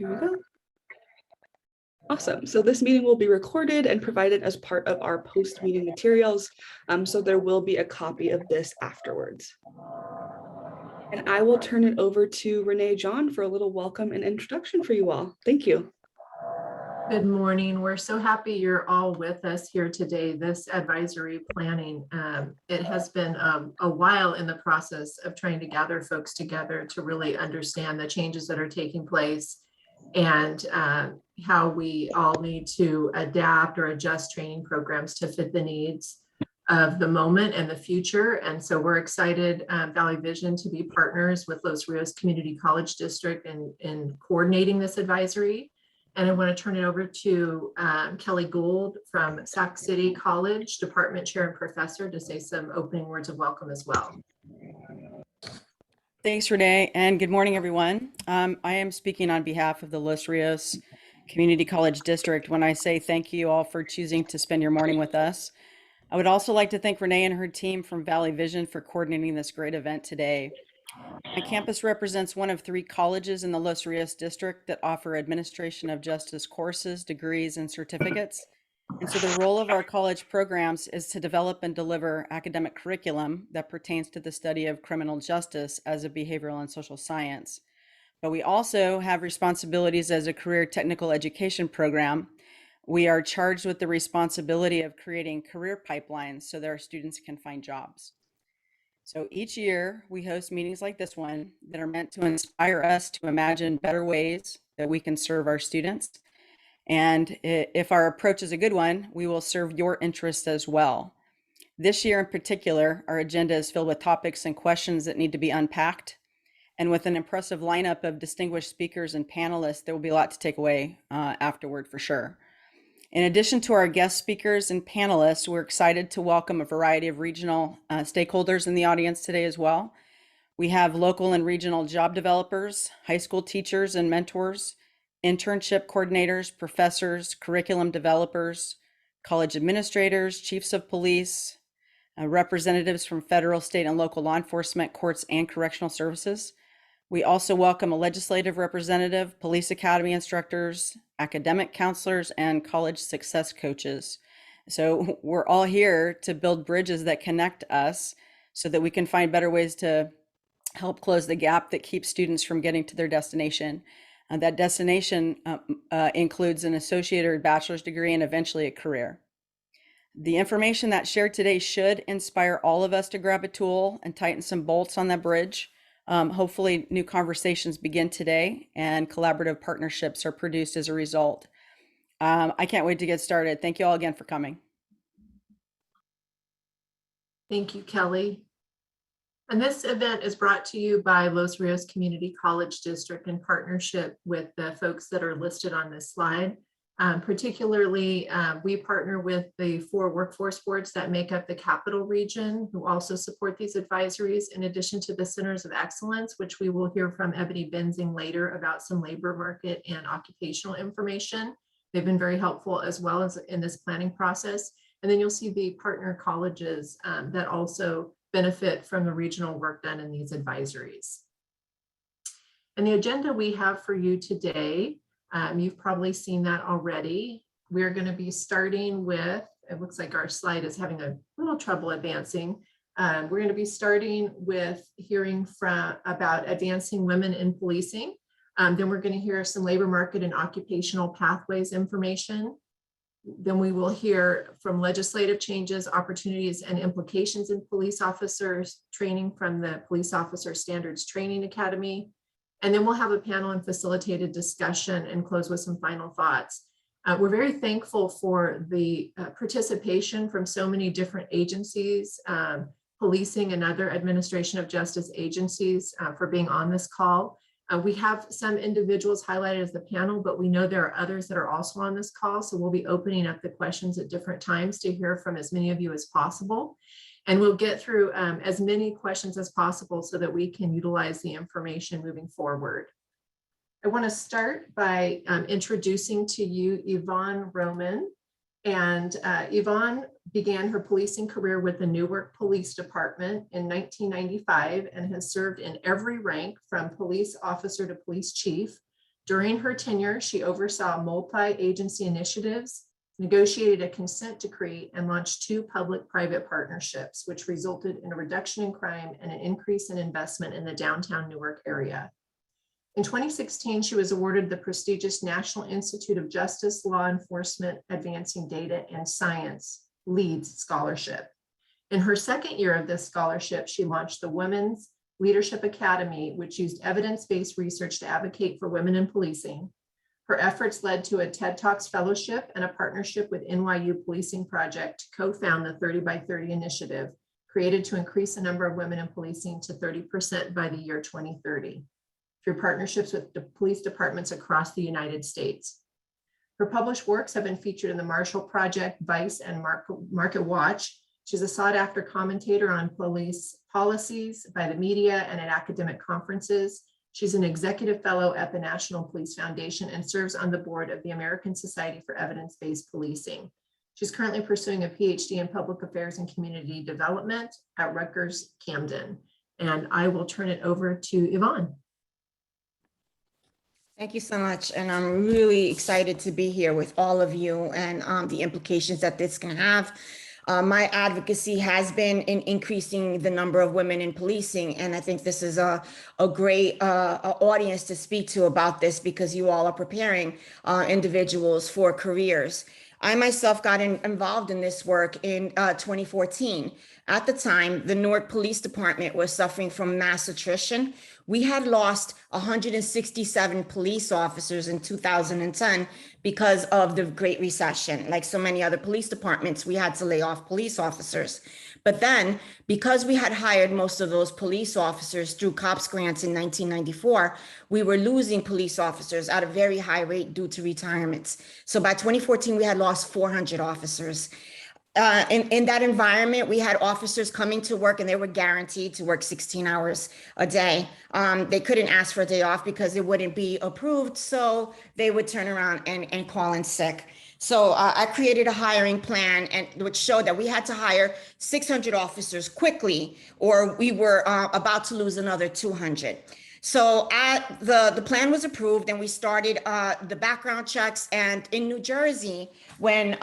Here we go. Awesome. So this meeting will be recorded and provided as part of our post-meeting materials. So there will be a copy of this afterwards. And I will turn it over to Renee John for a little welcome and introduction for you all. Thank you. Good morning. We're so happy you're all with us here today. This advisory planning, it has been a while in the process of trying to gather folks together to really understand the changes that are taking place and how we all need to adapt or adjust training programs to fit the needs of the moment and the future. And so we're excited, Valley Vision, to be partners with Los Rios Community College District in coordinating this advisory. And I want to turn it over to Kelly Gould from Sac City College, Department Chair and Professor, to say some opening words of welcome as well. Thanks, Renee, and good morning, everyone. I am speaking on behalf of the Los Rios Community College District when I say thank you all for choosing to spend your morning with us. I would also like to thank Renee and her team from Valley Vision for coordinating this great event today. My campus represents one of 3 colleges in the Los Rios district that offer administration of justice courses, degrees, and certificates. And so the role of our college programs is to develop and deliver academic curriculum that pertains to the study of criminal justice as a behavioral and social science. But we also have responsibilities as a career technical education program. We are charged with the responsibility of creating career pipelines so that our students can find jobs. So each year we host meetings like this one that are meant to inspire us to imagine better ways that we can serve our students. And if our approach is a good one, we will serve your interests as well. This year in particular, our agenda is filled with topics and questions that need to be unpacked. And with an impressive lineup of distinguished speakers and panelists, there will be a lot to take away afterward for sure. In addition to our guest speakers and panelists, we're excited to welcome a variety of regional stakeholders in the audience today as well. We have local and regional job developers, high school teachers and mentors, internship coordinators, professors, curriculum developers, college administrators, chiefs of police, representatives from federal, state, and local law enforcement, courts, and correctional services. We also welcome a legislative representative, police academy instructors, academic counselors, and college success coaches. So we're all here to build bridges that connect us so that we can find better ways to help close the gap that keeps students from getting to their destination. That destination includes an associate or bachelor's degree and eventually a career. The information that's shared today should inspire all of us to grab a tool and tighten some bolts on that bridge. Hopefully new conversations begin today and collaborative partnerships are produced as a result. I can't wait to get started. Thank you all again for coming. Thank you, Kelly. And this event is brought to you by Los Rios Community College District in partnership with the folks that are listed on this slide. Particularly, we partner with the 4 workforce boards that make up the Capital Region, who also support these advisories, in addition to the Centers of Excellence, which we will hear from Ebony Benzing later about some labor market and occupational information. They've been very helpful as well as in this planning process. And then you'll see the partner colleges that also benefit from the regional work done in these advisories. And the agenda we have for you today, you've probably seen that already. We're going to be starting with, it looks like our slide is having a little trouble advancing. We're going to be starting with hearing about advancing women in policing. Then we're going to hear some labor market and occupational pathways information. Then we will hear from legislative changes, opportunities, and implications in police officers training from the Police Officer Standards Training Academy. And then we'll have a panel and facilitated discussion and close with some final thoughts. We're very thankful for the participation from so many different agencies, policing and other administration of justice agencies for being on this call. We have some individuals highlighted as the panel, but we know there are others that are also on this call. So we'll be opening up the questions at different times to hear from as many of you as possible. And we'll get through as many questions as possible so that we can utilize the information moving forward. I want to start by introducing to you Yvonne Roman. And Yvonne began her policing career with the Newark Police Department in 1995 and has served in every rank from police officer to police chief. During her tenure, she oversaw multi-agency initiatives, negotiated a consent decree, and launched 2 public-private partnerships, which resulted in a reduction in crime and an increase in investment in the downtown Newark area. In 2016, she was awarded the prestigious National Institute of Justice Law Enforcement Advancing Data and Science LEADS Scholarship. In her second year of this scholarship, she launched the Women's Leadership Academy, which used evidence-based research to advocate for women in policing. Her efforts led to a TED Talks fellowship and a partnership with NYU Policing Project to co-found the 30 by 30 initiative, created to increase the number of women in policing to 30% by the year 2030, through partnerships with the police departments across the United States. Her published works have been featured in the Marshall Project, Vice, and Market Watch. She's a sought-after commentator on police policies by the media and at academic conferences. She's an executive fellow at the National Police Foundation and serves on the board of the American Society for Evidence-Based Policing. She's currently pursuing a PhD in Public Affairs and Community Development at Rutgers Camden. And I will turn it over to Yvonne. Thank you so much. And I'm really excited to be here with all of you and the implications that this can have. My advocacy has been in increasing the number of women in policing. And I think this is a great audience to speak to about this, because you all are preparing individuals for careers. I myself got involved in this work in 2014. At the time, the Newark Police Department was suffering from mass attrition. We had lost 167 police officers in 2010 because of the Great Recession. Like so many other police departments, we had to lay off police officers. But then, because we had hired most of those police officers through COPS grants in 1994, we were losing police officers at a very high rate due to retirements. So by 2014, we had lost 400 officers. In that environment, we had officers coming to work and they were guaranteed to work 16 hours a day. They couldn't ask for a day off because it wouldn't be approved. So they would turn around and call in sick. So I created a hiring plan, and which showed that we had to hire 600 officers quickly, or we were about to lose another 200. So the plan was approved, and we started the background checks. And in New Jersey, when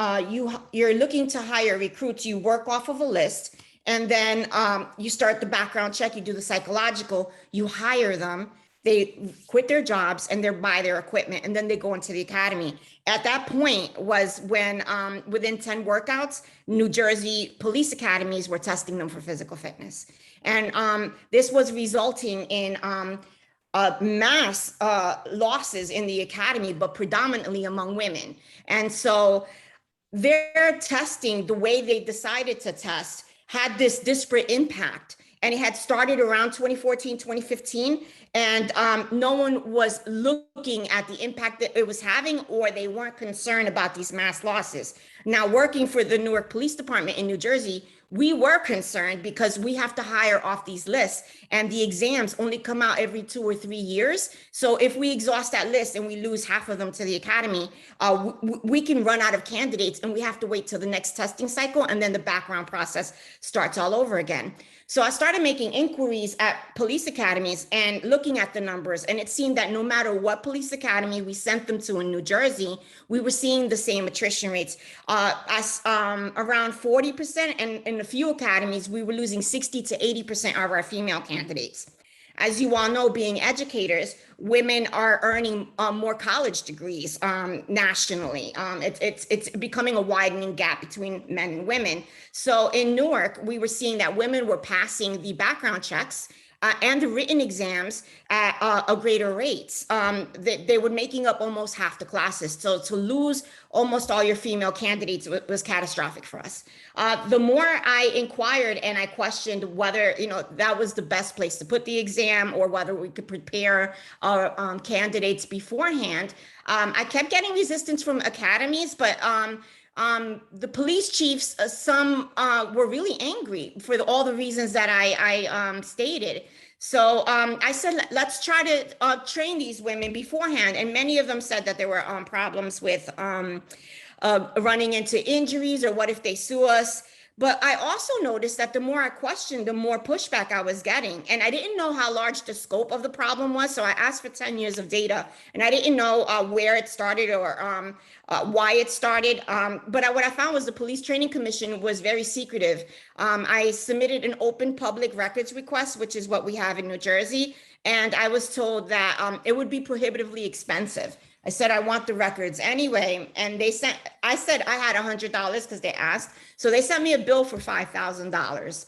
you're looking to hire recruits, you work off of a list, and then you start the background check, you do the psychological, you hire them, they quit their jobs and they buy their equipment, and then they go into the academy. At that point was when within 10 workouts, New Jersey police academies were testing them for physical fitness. And this was resulting in mass losses in the academy, but predominantly among women. And so their testing, the way they decided to test, had this disparate impact. And it had started around 2014, 2015, and no one was looking at the impact that it was having, or they weren't concerned about these mass losses. Now, working for the Newark Police Department in New Jersey, we were concerned because we have to hire off these lists, and the exams only come out every 2 or 3 years. So if we exhaust that list and we lose half of them to the academy, we can run out of candidates, and we have to wait till the next testing cycle, and then the background process starts all over again. So I started making inquiries at police academies and looking at the numbers, and it seemed that no matter what police academy we sent them to in New Jersey, we were seeing the same attrition rates, around 40%, and in a few academies, we were losing 60 to 80% of our female candidates. As you all know, being educators, women are earning more college degrees nationally. It's becoming a widening gap between men and women. So in Newark, we were seeing that women were passing the background checks and the written exams at a greater rates. They were making up almost half the classes. So to lose almost all your female candidates was catastrophic for us. The more I inquired and I questioned whether that was the best place to put the exam, or whether we could prepare our candidates beforehand, I kept getting resistance from academies, but the police chiefs, some were really angry for all the reasons that I stated. So I said, let's try to train these women beforehand. And many of them said that there were problems with running into injuries, or what if they sue us. But I also noticed that the more I questioned, the more pushback I was getting. And I didn't know how large the scope of the problem was. So I asked for 10 years of data, and I didn't know where it started or why it started. But what I found was the Police Training Commission was very secretive. I submitted an open public records request, which is what we have in New Jersey. And I was told that it would be prohibitively expensive. I said, I want the records anyway. And I said I had $100 because they asked. So they sent me a bill for $5,000.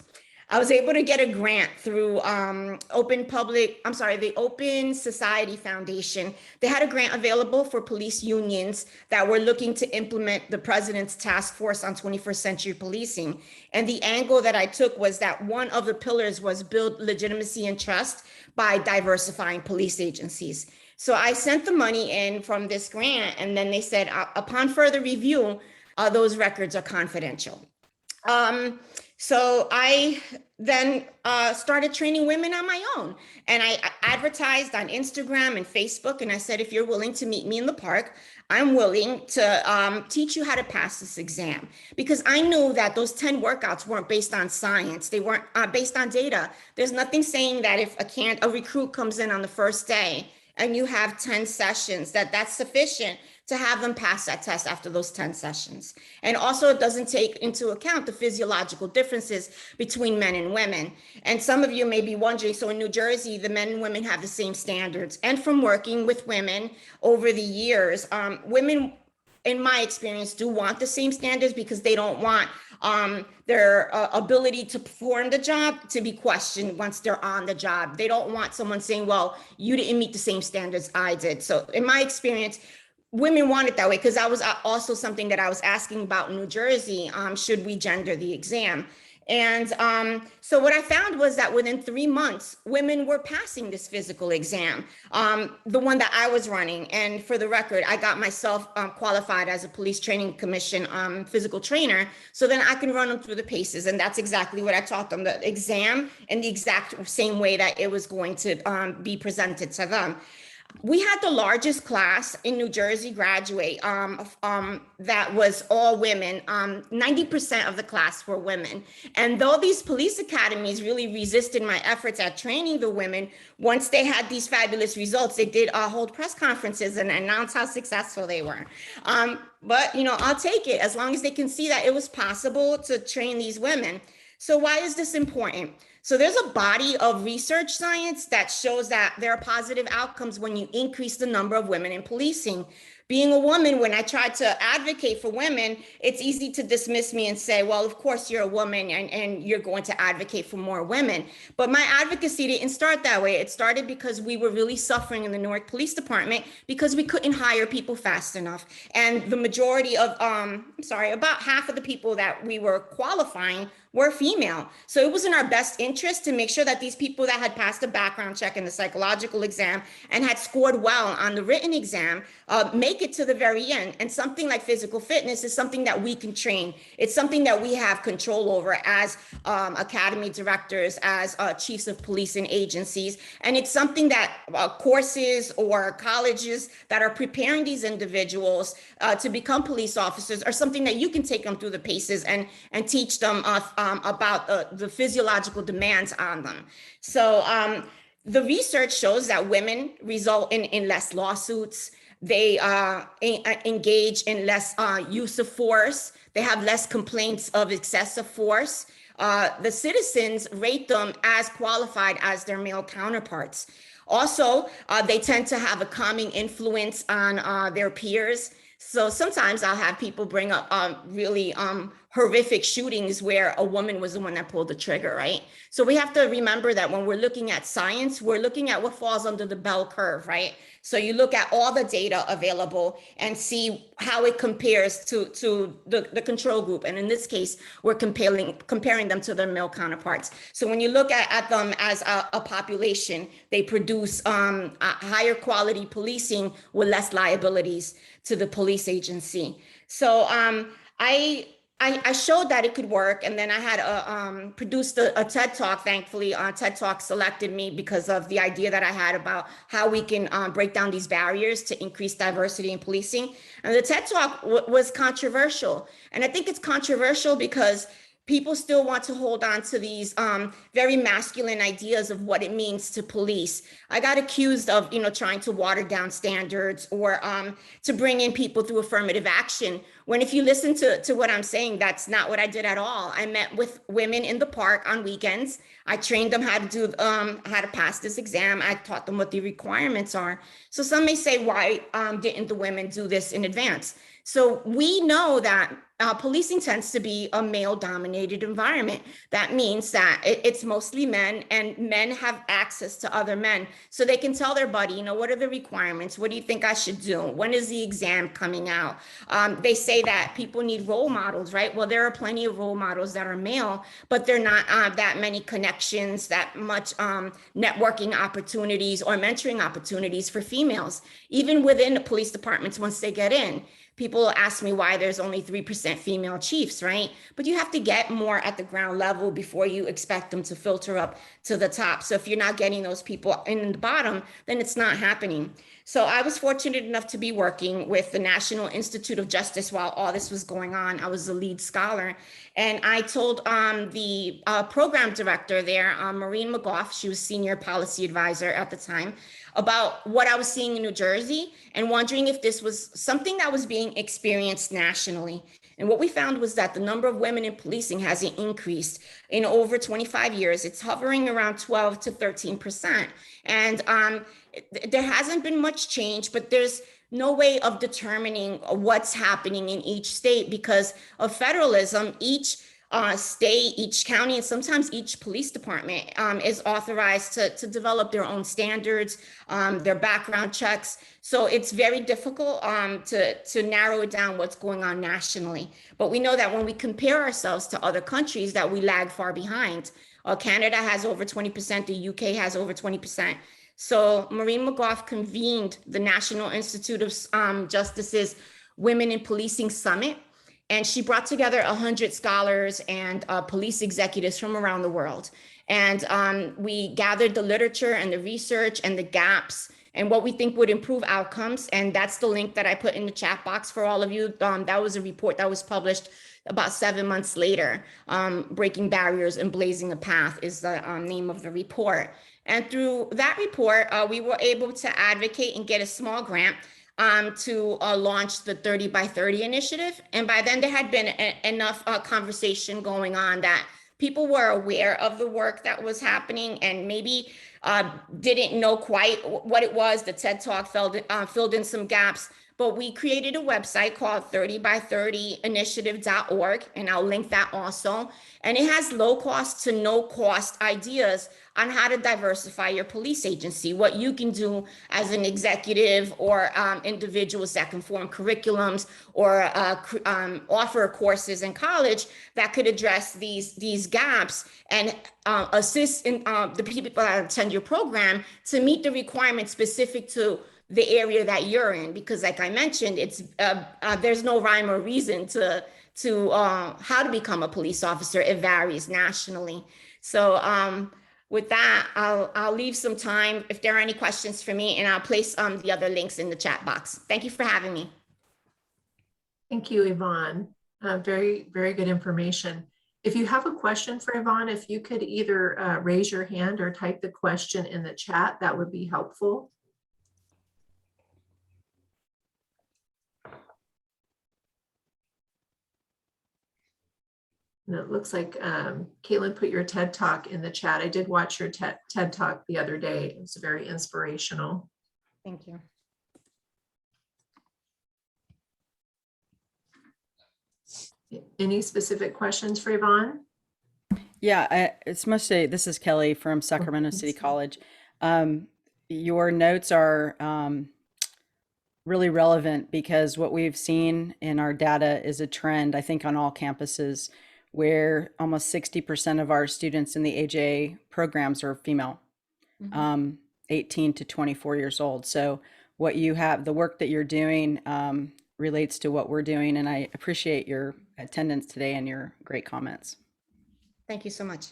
I was able to get a grant through the Open Society Foundation. They had a grant available for police unions that were looking to implement the president's task force on 21st century policing. And the angle that I took was that one of the pillars was build legitimacy and trust by diversifying police agencies. So I sent the money in from this grant, and then they said, upon further review, those records are confidential. So I then started training women on my own, and I advertised on Instagram and Facebook, and I said, if you're willing to meet me in the park, I'm willing to teach you how to pass this exam, because I knew that those 10 workouts weren't based on science. They weren't based on data. There's nothing saying that if a recruit comes in on the first day and you have 10 sessions, that's sufficient to have them pass that test after those 10 sessions. And also, it doesn't take into account the physiological differences between men and women. And some of you may be wondering, so in New Jersey, the men and women have the same standards. And from working with women over the years, women, in my experience, do want the same standards because they don't want their ability to perform the job to be questioned once they're on the job. They don't want someone saying, well, you didn't meet the same standards I did. So in my experience, women want it that way, because that was also something that I was asking about in New Jersey. Should we gender the exam? And so what I found was that within 3 months, women were passing this physical exam, the one that I was running. And for the record, I got myself qualified as a Police Training Commission physical trainer, so then I can run them through the paces. And that's exactly what I taught them, the exam in the exact same way that it was going to be presented to them. We had the largest class in New Jersey graduate that was all women. 90% of the class were women. And though these police academies really resisted my efforts at training the women, once they had these fabulous results, they did hold press conferences and announce how successful they were. But, I'll take it as long as they can see that it was possible to train these women. So why is this important? So there's a body of research science that shows that there are positive outcomes when you increase the number of women in policing. Being a woman, when I tried to advocate for women, it's easy to dismiss me and say, well, of course you're a woman and you're going to advocate for more women. But my advocacy didn't start that way. It started because we were really suffering in the Newark Police Department because we couldn't hire people fast enough. And the majority of, about half of the people that we were qualifying were female. So it was in our best interest to make sure that these people that had passed the background check and the psychological exam and had scored well on the written exam make it to the very end. And something like physical fitness is something that we can train. It's something that we have control over as academy directors, as chiefs of police and agencies. And it's something that courses or colleges that are preparing these individuals to become police officers are something that you can take them through the paces and teach them about the physiological demands on them. So the research shows that women result in less lawsuits. They engage in less use of force. They have less complaints of excessive force. The citizens rate them as qualified as their male counterparts. Also, they tend to have a calming influence on their peers. So sometimes I'll have people bring up really horrific shootings where a woman was the one that pulled the trigger, right? So we have to remember that when we're looking at science, we're looking at what falls under the bell curve, right? So you look at all the data available and see how it compares to the control group. And in this case, we're comparing them to their male counterparts. So when you look at them as a population, they produce a higher quality policing with less liabilities to the police agency. So I showed that it could work, and then I had produced a TED Talk. Thankfully, TED Talk selected me because of the idea that I had about how we can break down these barriers to increase diversity in policing. And the TED Talk was controversial. And I think it's controversial because people still want to hold on to these very masculine ideas of what it means to police. I got accused of, trying to water down standards or to bring in people through affirmative action. When if you listen to what I'm saying, that's not what I did at all. I met with women in the park on weekends. I trained them how to do how to pass this exam. I taught them what the requirements are. So some may say, why didn't the women do this in advance? So we know that policing tends to be a male-dominated environment. That means that it's mostly men, and men have access to other men. So they can tell their buddy, what are the requirements? What do you think I should do? When is the exam coming out? They say that people need role models, right? Well, there are plenty of role models that are male, but they're not that many connections, that much networking opportunities or mentoring opportunities for females, even within the police departments once they get in. People ask me why there's only 3% female chiefs, right? But you have to get more at the ground level before you expect them to filter up to the top. So if you're not getting those people in the bottom, then it's not happening. So I was fortunate enough to be working with the National Institute of Justice while all this was going on. I was the lead scholar. And I told the program director there, Maureen McGough, she was senior policy advisor at the time, about what I was seeing in New Jersey and wondering if this was something that was being experienced nationally. And what we found was that the number of women in policing hasn't increased in over 25 years. It's hovering around 12 to 13%. And there hasn't been much change, but there's no way of determining what's happening in each state because of federalism. Each state, each county, and sometimes each police department is authorized to develop their own standards, their background checks. So it's very difficult to narrow it down what's going on nationally. But we know that when we compare ourselves to other countries that we lag far behind. Canada has over 20%, the UK has over 20%. So Maureen McGough convened the National Institute of Justice's Women in Policing Summit. And she brought together 100 scholars and police executives from around the world. And we gathered the literature and the research and the gaps and what we think would improve outcomes. And that's the link that I put in the chat box for all of you. That was a report that was published about 7 months later. Breaking Barriers and Blazing a Path is the name of the report. And through that report, we were able to advocate and get a small grant to launch the 30 by 30 initiative. And by then there had been enough conversation going on that people were aware of the work that was happening and maybe didn't know quite what it was. The TED Talk filled in some gaps, but we created a website called 30by30initiative.org, and I'll link that also. And it has low cost to no cost ideas on how to diversify your police agency, what you can do as an executive or individuals that can form curriculums or offer courses in college that could address these gaps and assist in the people that attend your program to meet the requirements specific to the area that you're in. Because like I mentioned, it's there's no rhyme or reason to how to become a police officer. It varies nationally. So with that, I'll leave some time if there are any questions for me, and I'll place the other links in the chat box. Thank you for having me. Thank you, Yvonne. Very, very good information. If you have a question for Yvonne, if you could either raise your hand or type the question in the chat, that would be helpful. And it looks like Caitlin put your TED Talk in the chat. I did watch your TED Talk the other day. It was very inspirational. Thank you. Any specific questions for Yvonne? Yeah, it's must say this is Kelly from Sacramento City College. Your notes are really relevant because what we've seen in our data is a trend, I think, on all campuses where almost 60% of our students in the AJA programs are female, 18 to 24 years old. So what you have, the work that you're doing relates to what we're doing. And I appreciate your attendance today and your great comments. Thank you so much.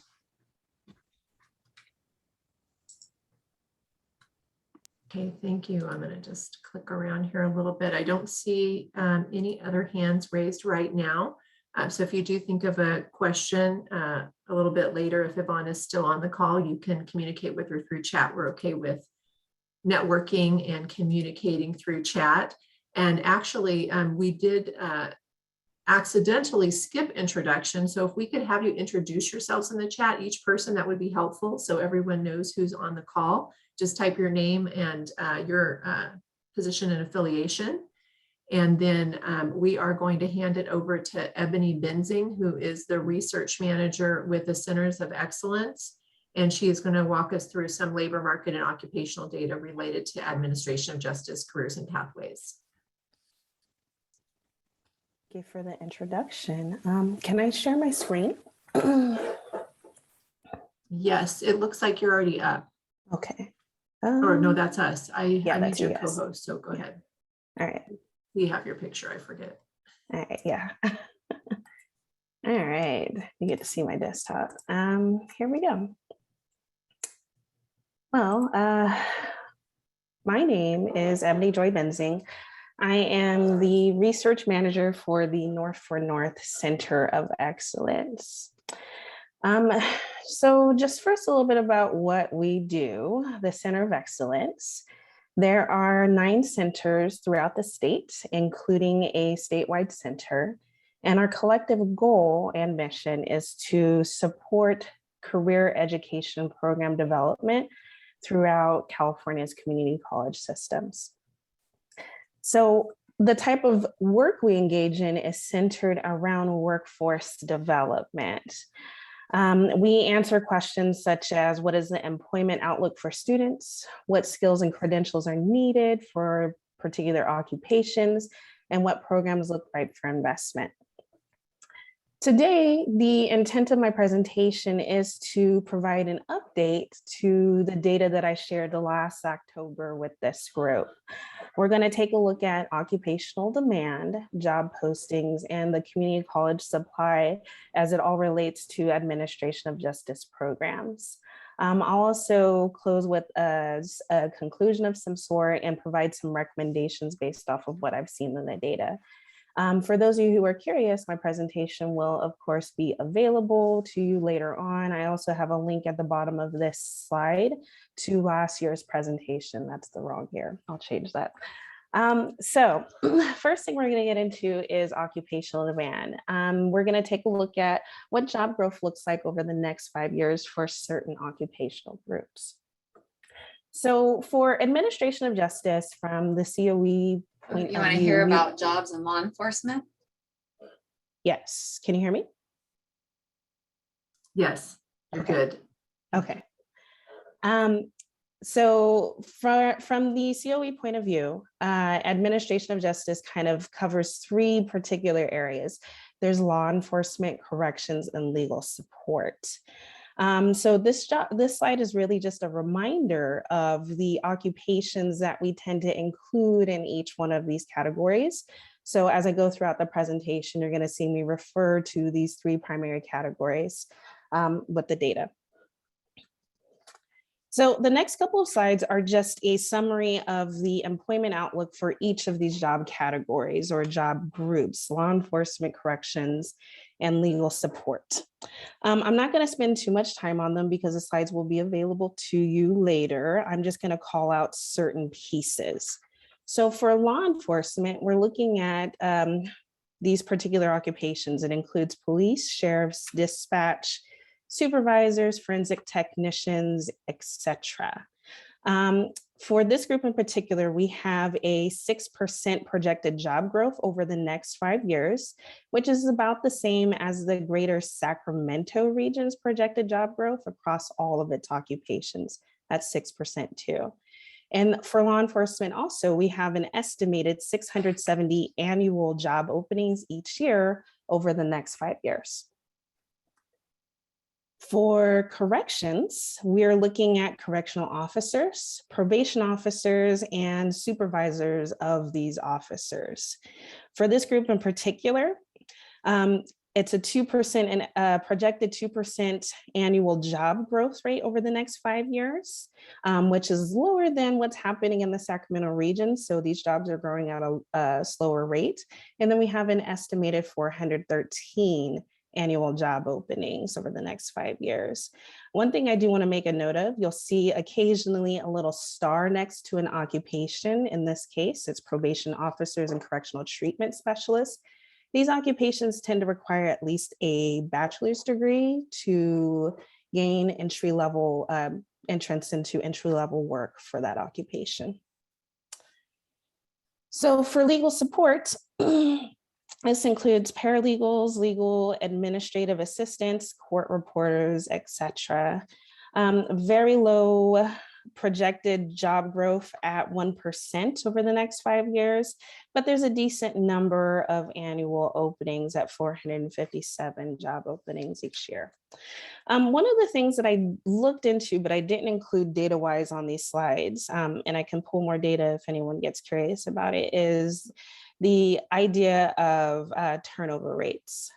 Okay, thank you. I'm going to just click around here a little bit. I don't see any other hands raised right now. So if you do think of a question a little bit later, if Yvonne is still on the call, you can communicate with her through chat. We're okay with networking and communicating through chat. And actually, we did accidentally skip introduction. So if we could have you introduce yourselves in the chat, each person, that would be helpful. So everyone knows who's on the call. Just type your name and your position and affiliation. And then we are going to hand it over to Ebony Benzing, who is the research manager with the Centers of Excellence. And she is going to walk us through some labor market and occupational data related to administration of justice, careers, and pathways. Thank you for the introduction. Can I share my screen? Yes, it looks like you're already up. Okay. Or no, that's us. I need that's your you guys. co-host, so go ahead. All right. We have your picture, I forget. All right, yeah. All right, you get to see my desktop. Here we go. Well, my name is Ebony Joy Benzing. I am the research manager for the North for North Center of Excellence. So just first a little bit about what we do, the Center of Excellence. There are 9 centers throughout the state, including a statewide center. And our collective goal and mission is to support career education program development throughout California's community college systems. So the type of work we engage in is centered around workforce development. We answer questions such as, what is the employment outlook for students? What skills and credentials are needed for particular occupations? And what programs look right for investment? Today, the intent of my presentation is to provide an update to the data that I shared last October with this group. We're going to take a look at occupational demand, job postings, and the community college supply as it all relates to administration of justice programs. I'll also close with a conclusion of some sort and provide some recommendations based off of what I've seen in the data. For those of you who are curious, my presentation will, of course, be available to you later on. I also have a link at the bottom of this slide to last year's presentation. That's the wrong year. I'll change that. So first thing we're going to get into is occupational demand. We're going to take a look at what job growth looks like over the next 5 years for certain occupational groups. So for administration of justice from the COE point You of want to view, hear about jobs in law enforcement? Yes. Can you hear me? Yes, you're good. Okay. So from the COE point of view, administration of justice kind of covers 3 particular areas. There's law enforcement, corrections, and legal support. So this slide is really just a reminder of the occupations that we tend to include in each one of these categories. So as I go throughout the presentation, you're going to see me refer to these 3 primary categories with the data. So the next couple of slides are just a summary of the employment outlook for each of these job categories or job groups: law enforcement, corrections, and legal support. I'm not going to spend too much time on them because the slides will be available to you later. I'm just going to call out certain pieces. So for law enforcement, we're looking at these particular occupations. It includes police, sheriffs, dispatch, supervisors, forensic technicians, etc. For this group in particular, we have a 6% projected job growth over the next 5 years, which is about the same as the greater Sacramento region's projected job growth across all of its occupations. That's 6% too. And for law enforcement also, we have an estimated 670 annual job openings each year over the next 5 years. For corrections, we're looking at correctional officers, probation officers, and supervisors of these officers. For this group in particular, It's a 2% and projected 2% annual job growth rate over the next 5 years, which is lower than what's happening in the Sacramento region. So these jobs are growing at a slower rate. And then we have an estimated 413 annual job openings over the next 5 years. One thing I do want to make a note of, you'll see occasionally a little star next to an occupation. In this case, it's probation officers and correctional treatment specialists. These occupations tend to require at least a bachelor's degree to gain entry-level entrance into entry-level work for that occupation. So for legal support, this includes paralegals, legal administrative assistants, court reporters, etc. Very low projected job growth at 1% over the next 5 years, but there's a decent number of annual openings at 457 job openings each year. One of the things that I looked into, but I didn't include data-wise on these slides, and I can pull more data if anyone gets curious about it, is the idea of turnover rates.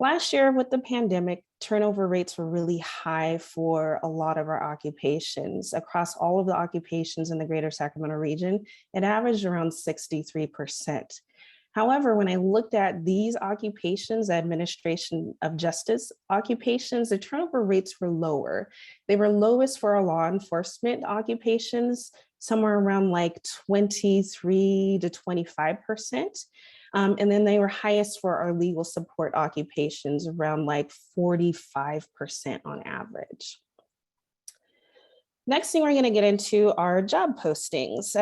Last year with the pandemic, turnover rates were really high for a lot of our occupations. Across all of the occupations in the greater Sacramento region, it averaged around 63%. However, when I looked at these occupations, administration of justice occupations, the turnover rates were lower. They were lowest for our law enforcement occupations, somewhere around like 23 to 25%. And then they were highest for our legal support occupations, around like 45% on average. Next thing we're going to get into are job postings.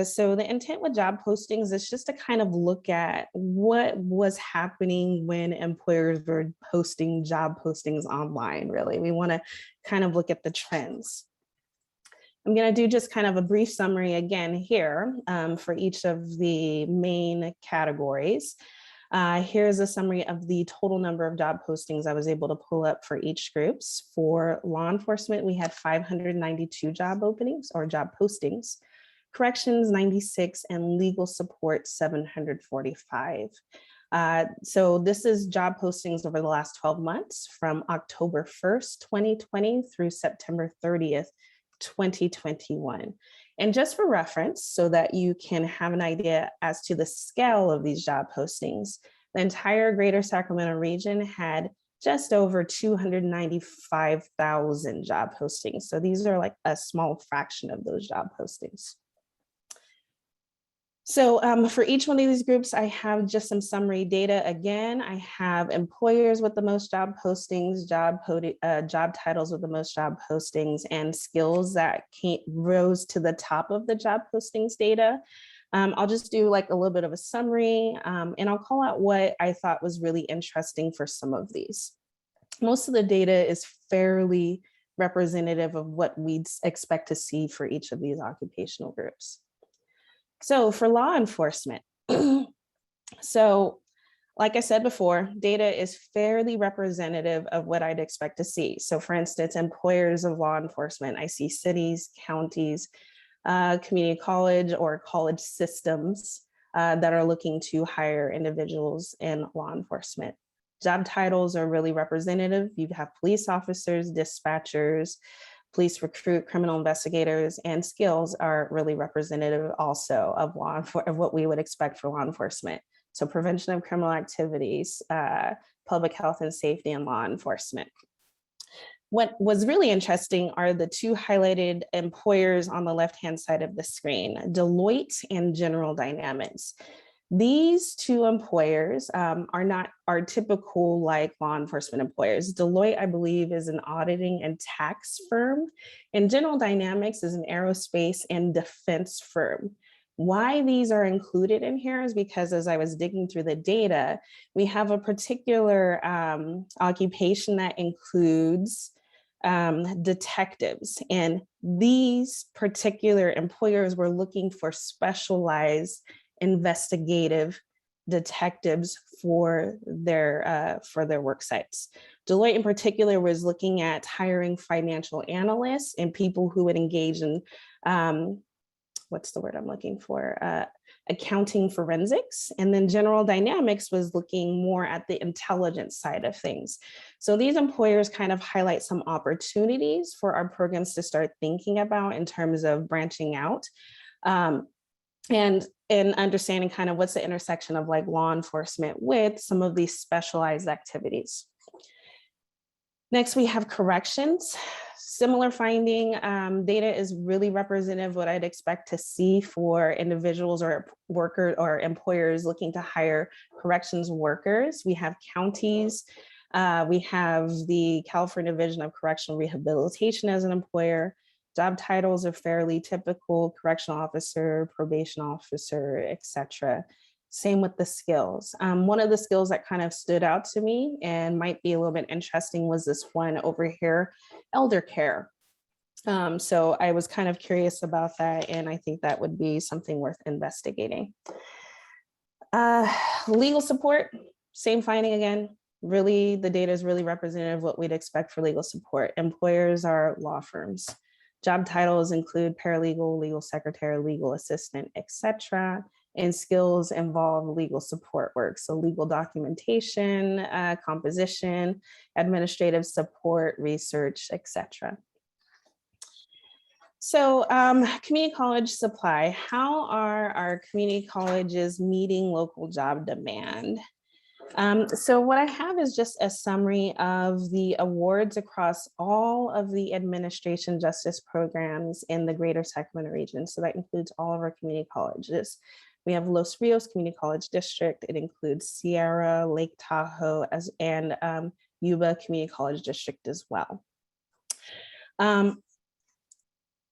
So the intent with job postings is just to kind of look at what was happening when employers were posting job postings online, really. We want to kind of look at the trends. I'm going to do just kind of a brief summary again here for each of the main categories. Here's a summary of the total number of job postings I was able to pull up for each groups. For law enforcement, we had 592 job openings or job postings, corrections 96, and legal support 745. So this is job postings over the last 12 months from October 1st, 2020 through September 30th, 2021. And just for reference, so that you can have an idea as to the scale of these job postings, the entire greater Sacramento region had just over 295,000 job postings. So these are like a small fraction of those job postings. So for each one of these groups, I have just some summary data. Again, I have employers with the most job postings, job titles with the most job postings, and skills that rose to the top of the job postings data. I'll just do like a little bit of a summary, and I'll call out what I thought was really interesting for some of these. Most of the data is fairly representative of what we'd expect to see for each of these occupational groups. So for law enforcement, so like I said before, data is fairly representative of what I'd expect to see. So for instance, employers of law enforcement, I see cities, counties, community college or college systems that are looking to hire individuals in law enforcement. Job titles are really representative. You have police officers, dispatchers, police recruit, criminal investigators, and skills are really representative also of of what we would expect for law enforcement. So prevention of criminal activities, public health and safety, and law enforcement. What was really interesting are the two highlighted employers on the left-hand side of the screen, Deloitte and General Dynamics. These two employers are typical like law enforcement employers. Deloitte, I believe, is an auditing and tax firm, and General Dynamics is an aerospace and defense firm. Why these are included in here is because as I was digging through the data, we have a particular occupation that includes detectives, and these particular employers were looking for specialized investigative detectives for their work sites. Deloitte in particular was looking at hiring financial analysts and people who would engage in what's the word I'm looking for? accounting forensics, and then general dynamics was looking more at the intelligence side of things. So these employers kind of highlight some opportunities for our programs to start thinking about in terms of branching out. And understanding kind of what's the intersection of like law enforcement with some of these specialized activities. Next, we have corrections. Similar finding, data is really representative of what I'd expect to see for individuals or workers or employers looking to hire corrections workers. We have counties, we have the California Division of Correctional Rehabilitation as an employer. Job titles are fairly typical: correctional officer, probation officer, etc. Same with the skills. One of the skills that kind of stood out to me and might be a little bit interesting was this one over here, elder care. So I was kind of curious about that, and I think that would be something worth investigating. Legal support, same finding again. Really, the data is really representative of what we'd expect for legal support. Employers are law firms. Job titles include paralegal, legal secretary, legal assistant, etc. And skills involve legal support work. So legal documentation, composition, administrative support, research, etc. So community college supply, how are our community colleges meeting local job demand? So what I have is just a summary of the awards across all of the administration justice programs in the greater Sacramento region. So that includes all of our community colleges. We have Los Rios Community College District. It includes Sierra, Lake Tahoe, and Yuba Community College District as well.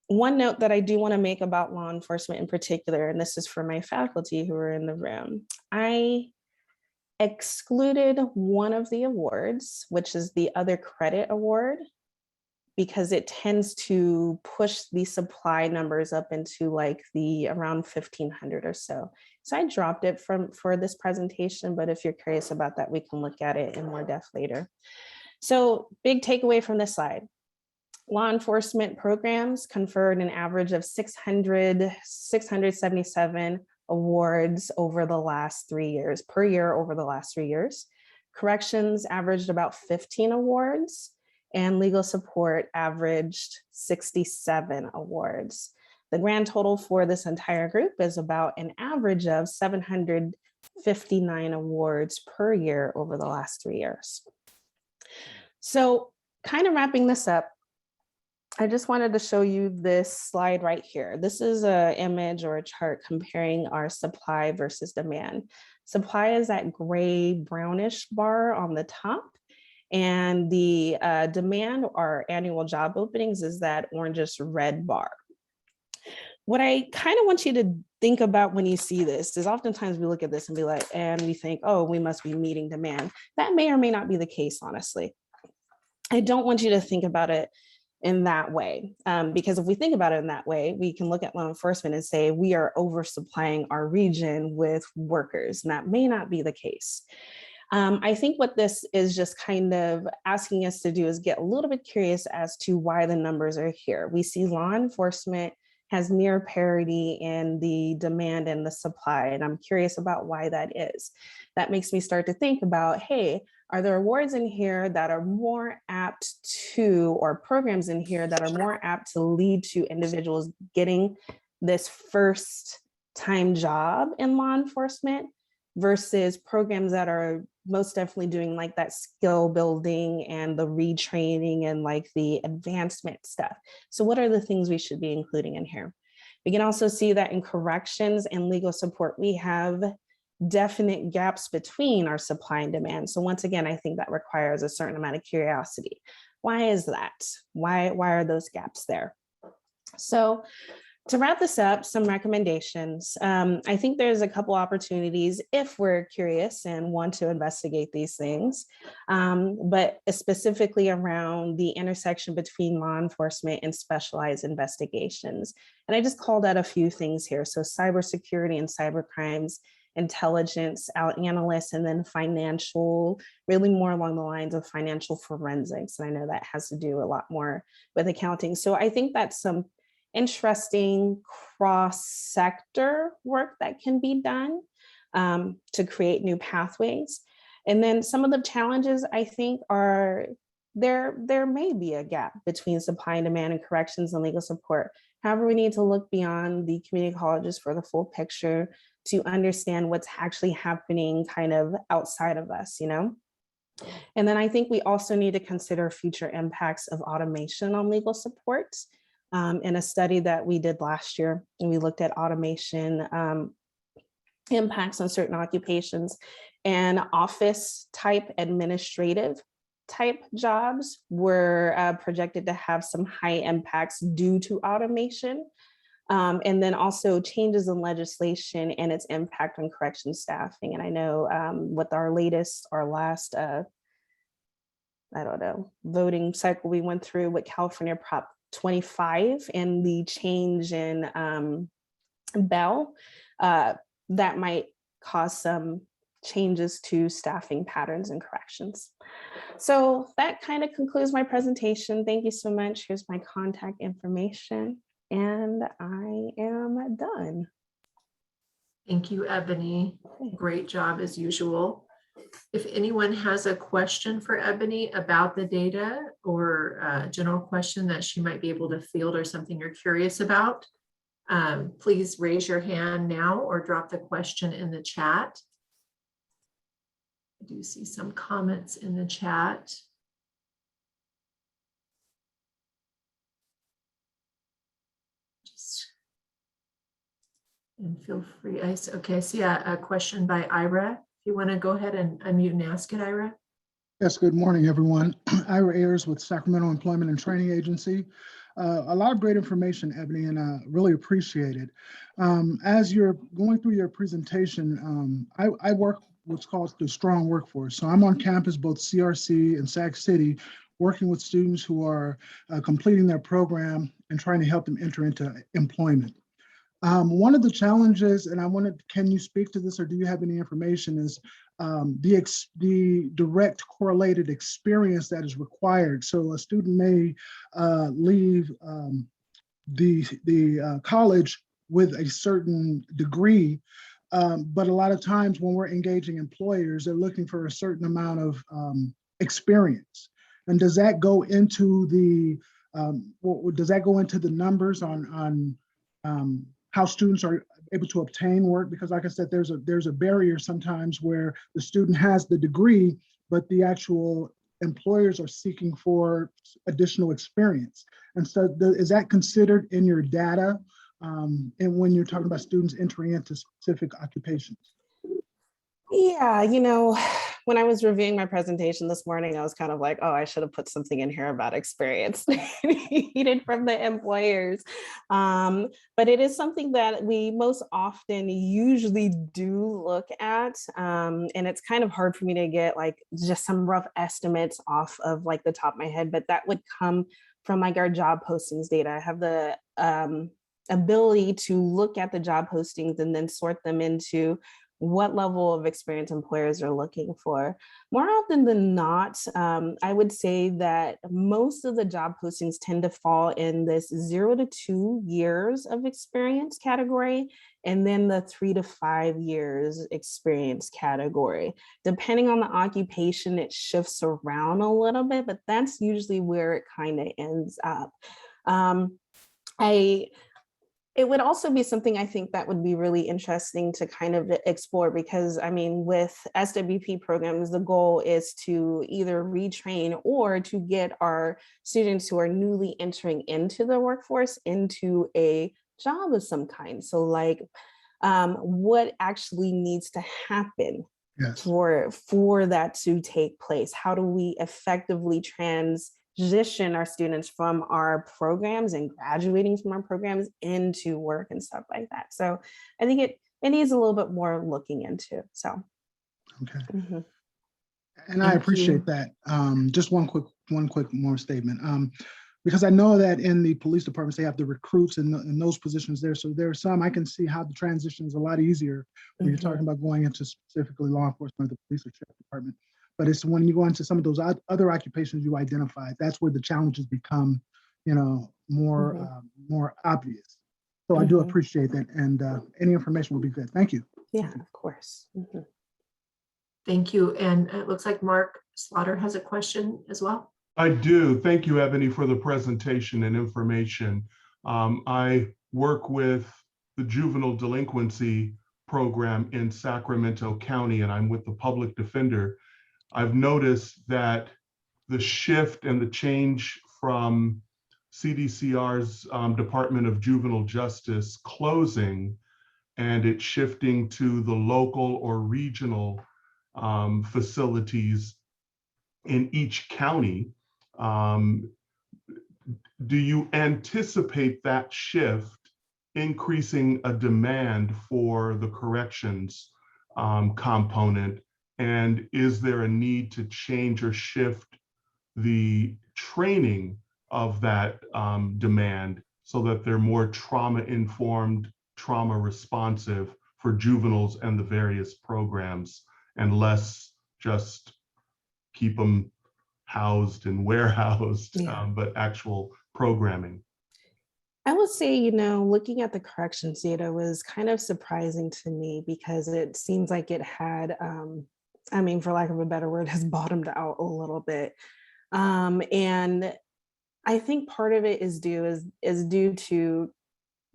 One note that I do want to make about law enforcement in particular, and this is for my faculty who are in the room, I excluded one of the awards, which is the other credit award, because it tends to push the supply numbers up into like the around 1,500 or so. So I dropped it for this presentation, but if you're curious about that, we can look at it in more depth later. So big takeaway from this slide. Law enforcement programs conferred an average of 677 awards over the last 3 years, per year over the last 3 years. Corrections averaged about 15 awards, and legal support averaged 67 awards. The grand total for this entire group is about an average of 759 awards per year over the last 3 years. So kind of wrapping this up, I just wanted to show you this slide right here. This is an image or a chart comparing our supply versus demand. Supply is that gray brownish bar on the top, and the demand, our annual job openings, is that orangish red bar. What I kind of want you to think about when you see this is oftentimes we look at this and be like, and we think, oh, we must be meeting demand. That may or may not be the case, honestly. I don't want you to think about it in that way, because if we think about it in that way, we can look at law enforcement and say we are oversupplying our region with workers, and that may not be the case. I think what this is just kind of asking us to do is get a little bit curious as to why the numbers are here. We see law enforcement has near parity in the demand and the supply, and I'm curious about why that is. That makes me start to think about, hey, are there awards in here that are more apt to, or programs in here that are more apt to lead to individuals getting this first time job in law enforcement versus programs that are most definitely doing like that skill building and the retraining and like the advancement stuff? So what are the things we should be including in here? We can also see that in corrections and legal support, we have definite gaps between our supply and demand. So once again, I think that requires a certain amount of curiosity. Why is that? Why are those gaps there? So to wrap this up, some recommendations. I think there's a couple opportunities if we're curious and want to investigate these things, but specifically around the intersection between law enforcement and specialized investigations. And I just called out a few things here. So cybersecurity and cybercrimes, intelligence analysts, and then financial, really more along the lines of financial forensics. And I know that has to do a lot more with accounting. So I think that's some interesting cross-sector work that can be done to create new pathways. And then some of the challenges I think are there may be a gap between supply and demand and corrections and legal support. However, we need to look beyond the community colleges for the full picture to understand what's actually happening kind of outside of us, you know? And then I think we also need to consider future impacts of automation on legal support. In a study that we did last year, and we looked at automation impacts on certain occupations, and office type administrative type jobs were projected to have some high impacts due to automation. And then also changes in legislation and its impact on correction staffing. And I know with our last, voting cycle we went through with California Prop 25 and the change in Bell, that might cause some changes to staffing patterns and corrections. So that kind of concludes my presentation. Thank you so much. Here's my contact information, and I am done. Thank you, Ebony. Great job as usual. If anyone has a question for Ebony about the data or a general question that she might be able to field or something you're curious about, please raise your hand now or drop the question in the chat. I do see some comments in the chat. And feel free. Okay, I see a question by Ira. If you want to go ahead and unmute and ask it, Ira. Yes, good morning, everyone. Ira Ayers with Sacramento Employment and Training Agency. A lot of great information, Ebony, and I really appreciate it. As you're going through your presentation, I work what's called the strong workforce. So I'm on campus, both CRC and Sac City, working with students who are completing their program and trying to help them enter into employment. One of the challenges, and can you speak to this, or do you have any information, is the direct correlated experience that is required. So a student may leave the college with a certain degree, but a lot of times when we're engaging employers, they're looking for a certain amount of experience. And does that go into the numbers on how students are able to obtain work? Because like I said, there's a barrier sometimes where the student has the degree, but the actual employers are seeking for additional experience. And so is that considered in your data and when you're talking about students entering into specific occupations? Yeah, when I was reviewing my presentation this morning, I was kind of like, oh, I should have put something in here about experience needed from the employers. But it is something that we most often usually do look at. And it's kind of hard for me to get like just some rough estimates off of like the top of my head, but that would come from like our job postings data. I have the ability to look at the job postings and then sort them into what level of experience employers are looking for. More often than not, I would say that most of the job postings tend to fall in this 0 to 2 years of experience category, and then the 3 to 5 years experience category. Depending on the occupation, it shifts around a little bit, but that's usually where it kind of ends up. It would also be something I think that would be really interesting to kind of explore, because I mean, with SWP programs, the goal is to either retrain or to get our students who are newly entering into the workforce into a job of some kind. So like what actually needs to happen for that to take place? How do we effectively transition our students from our programs and graduating from our programs into work and stuff like that? So I think it needs a little bit more looking into. So okay. Mm-hmm. And I appreciate that. Just one quick more statement. Because I know that in the police departments, they have the recruits in those positions there. So there are some, I can see how the transition is a lot easier when you're talking about going into specifically law enforcement, the police or sheriff department. But it's when you go into some of those other occupations you identified, that's where the challenges become, more obvious. So I do appreciate that, and any information will be good. Thank you. Yeah, of course. Thank you. And it looks like Mark Slaughter has a question as well. I do. Thank you, Ebony, for the presentation and information. I work with the juvenile delinquency program in Sacramento County, and I'm with the public defender. I've noticed that the shift and the change from CDCR's Department of Juvenile Justice closing and it shifting to the local or regional facilities in each county. Do you anticipate that shift increasing a demand for the corrections component? And is there a need to change or shift the training of that demand so that they're more trauma-informed, trauma-responsive for juveniles and the various programs, and less just keep them housed and warehoused, but actual programming? I would say, looking at the corrections data was kind of surprising to me because it seems like it had, for lack of a better word, has bottomed out a little bit. And I think part of it is due to,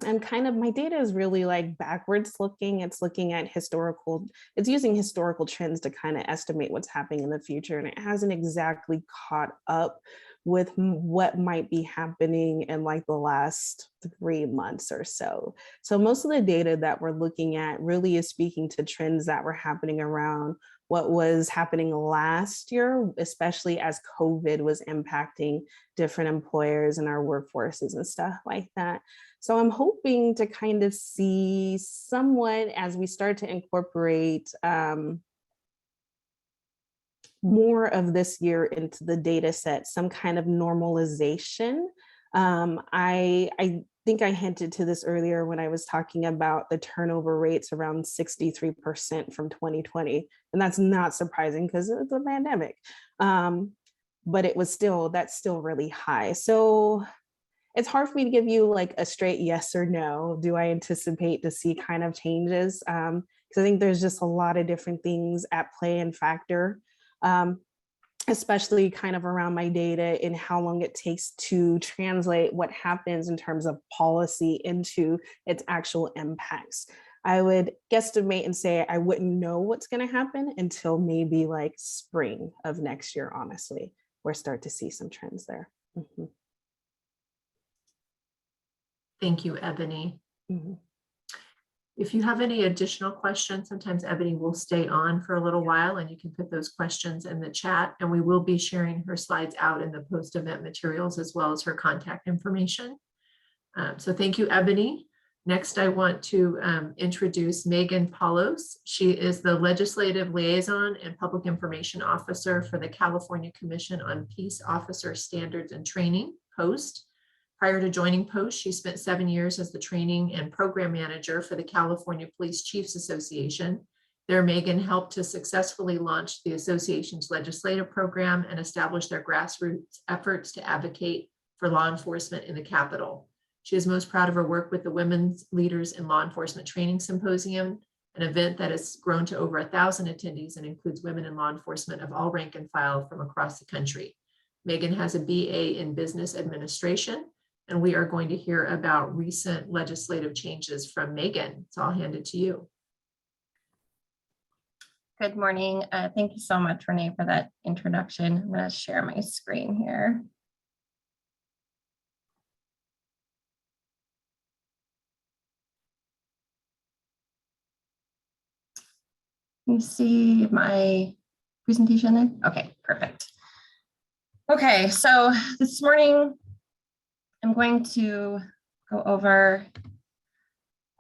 and kind of my data is really like backwards looking. It's looking at it's using historical trends to kind of estimate what's happening in the future. And it hasn't exactly caught up with what might be happening in like the last 3 months or so. So most of the data that we're looking at really is speaking to trends that were happening around what was happening last year, especially as COVID was impacting different employers and our workforces and stuff like that. So I'm hoping to kind of see somewhat as we start to incorporate more of this year into the data set, some kind of normalization. I think I hinted to this earlier when I was talking about the turnover rates around 63% from 2020. And that's not surprising because it's a pandemic. But that's still really high. So it's hard for me to give you like a straight yes or no. Do I anticipate to see kind of changes? Because I think there's just a lot of different things at play and factor. Especially kind of around my data and how long it takes to translate what happens in terms of policy into its actual impacts. I would guesstimate and say I wouldn't know what's going to happen until maybe like spring of next year, honestly, or start to see some trends there. Thank you, Ebony. If you have any additional questions, sometimes Ebony will stay on for a little while and you can put those questions in the chat, and we will be sharing her slides out in the post-event materials as well as her contact information. So thank you, Ebony. Next, I want to introduce Megan Paulos. She is the Legislative Liaison and Public Information Officer for the California Commission on Peace Officer Standards and Training, POST. Prior to joining POST, she spent 7 years as the training and program manager for the California Police Chiefs Association. There, Megan helped to successfully launch the association's legislative program and establish their grassroots efforts to advocate for law enforcement in the Capitol. She is most proud of her work with the Women's Leaders in Law Enforcement Training Symposium, an event that has grown to over 1,000 attendees and includes women in law enforcement of all rank and file from across the country. Megan has a BA in Business Administration, and we are going to hear about recent legislative changes from Megan. So I'll hand it to you. Good morning. Thank you so much, Renee, for that introduction. I'm going to share my screen here. Can you see my presentation there? Okay, perfect. Okay, so this morning, I'm going to go over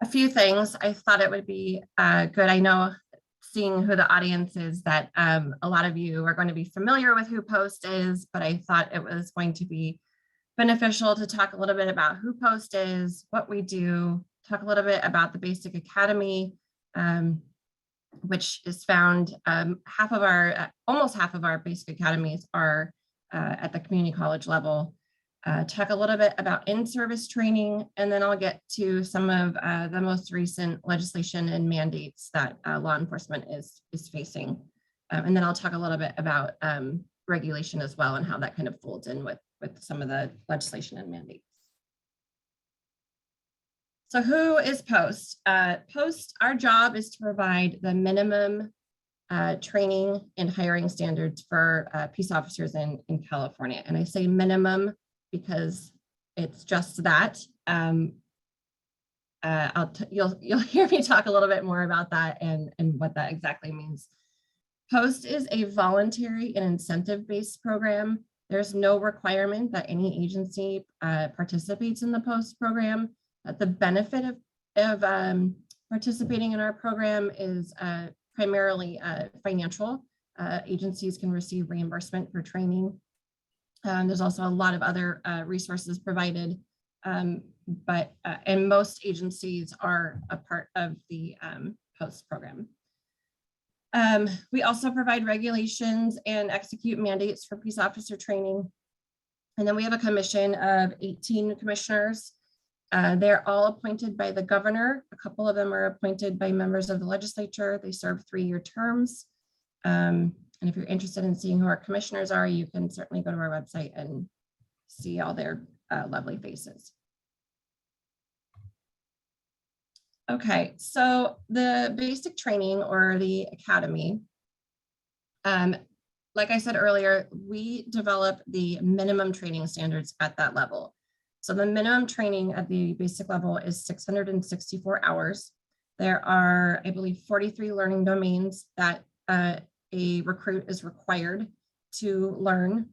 a few things. I thought it would be good. I know, seeing who the audience is, that a lot of you are going to be familiar with who POST is, but I thought it was going to be beneficial to talk a little bit about who POST is, what we do, talk a little bit about the Basic Academy, which is found, almost half of our Basic Academies are at the community college level. talk a little bit about in-service training, and then I'll get to some of the most recent legislation and mandates that law enforcement is facing. And then I'll talk a little bit about regulation as well and how that kind of folds in with some of the legislation and mandates. So who is POST? POST, our job is to provide the minimum training and hiring standards for peace officers in California. And I say minimum because it's just that. You'll hear me talk a little bit more about that and what that exactly means. POST is a voluntary and incentive-based program. There's no requirement that any agency participates in the POST program. The benefit of participating in our program is primarily financial. Agencies can receive reimbursement for training. There's also a lot of other resources provided, and most agencies are a part of the POST program. We also provide regulations and execute mandates for peace officer training. And then we have a commission of 18 commissioners. They're all appointed by the governor. A couple of them are appointed by members of the legislature. They serve 3-year terms. And if you're interested in seeing who our commissioners are, you can certainly go to our website and see all their lovely faces. Okay, so the basic training or the academy, like I said earlier, we develop the minimum training standards at that level. So the minimum training at the basic level is 664 hours. There are, I believe, 43 learning domains that a recruit is required to learn.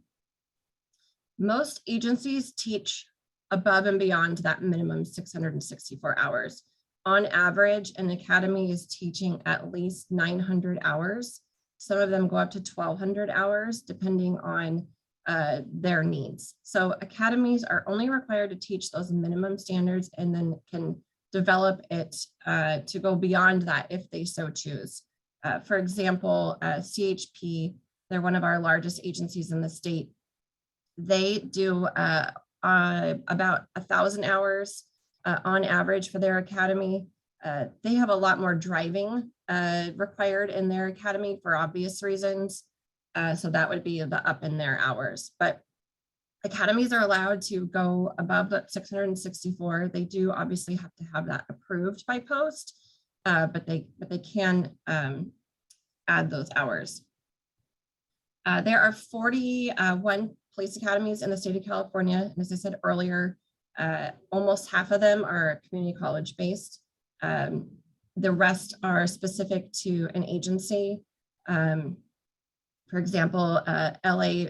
Most agencies teach above and beyond that minimum 664 hours. On average, an academy is teaching at least 900 hours. Some of them go up to 1,200 hours, depending on their needs. So academies are only required to teach those minimum standards and then can develop it to go beyond that if they so choose. For example, CHP, they're one of our largest agencies in the state. They do about 1,000 hours on average for their academy. They have a lot more driving required in their academy for obvious reasons. So that would be the up in their hours. But academies are allowed to go above the 664. They do obviously have to have that approved by POST, but they can add those hours. There are 41 police academies in the state of California. And as I said earlier, almost half of them are community college based. The rest are specific to an agency. For example, LA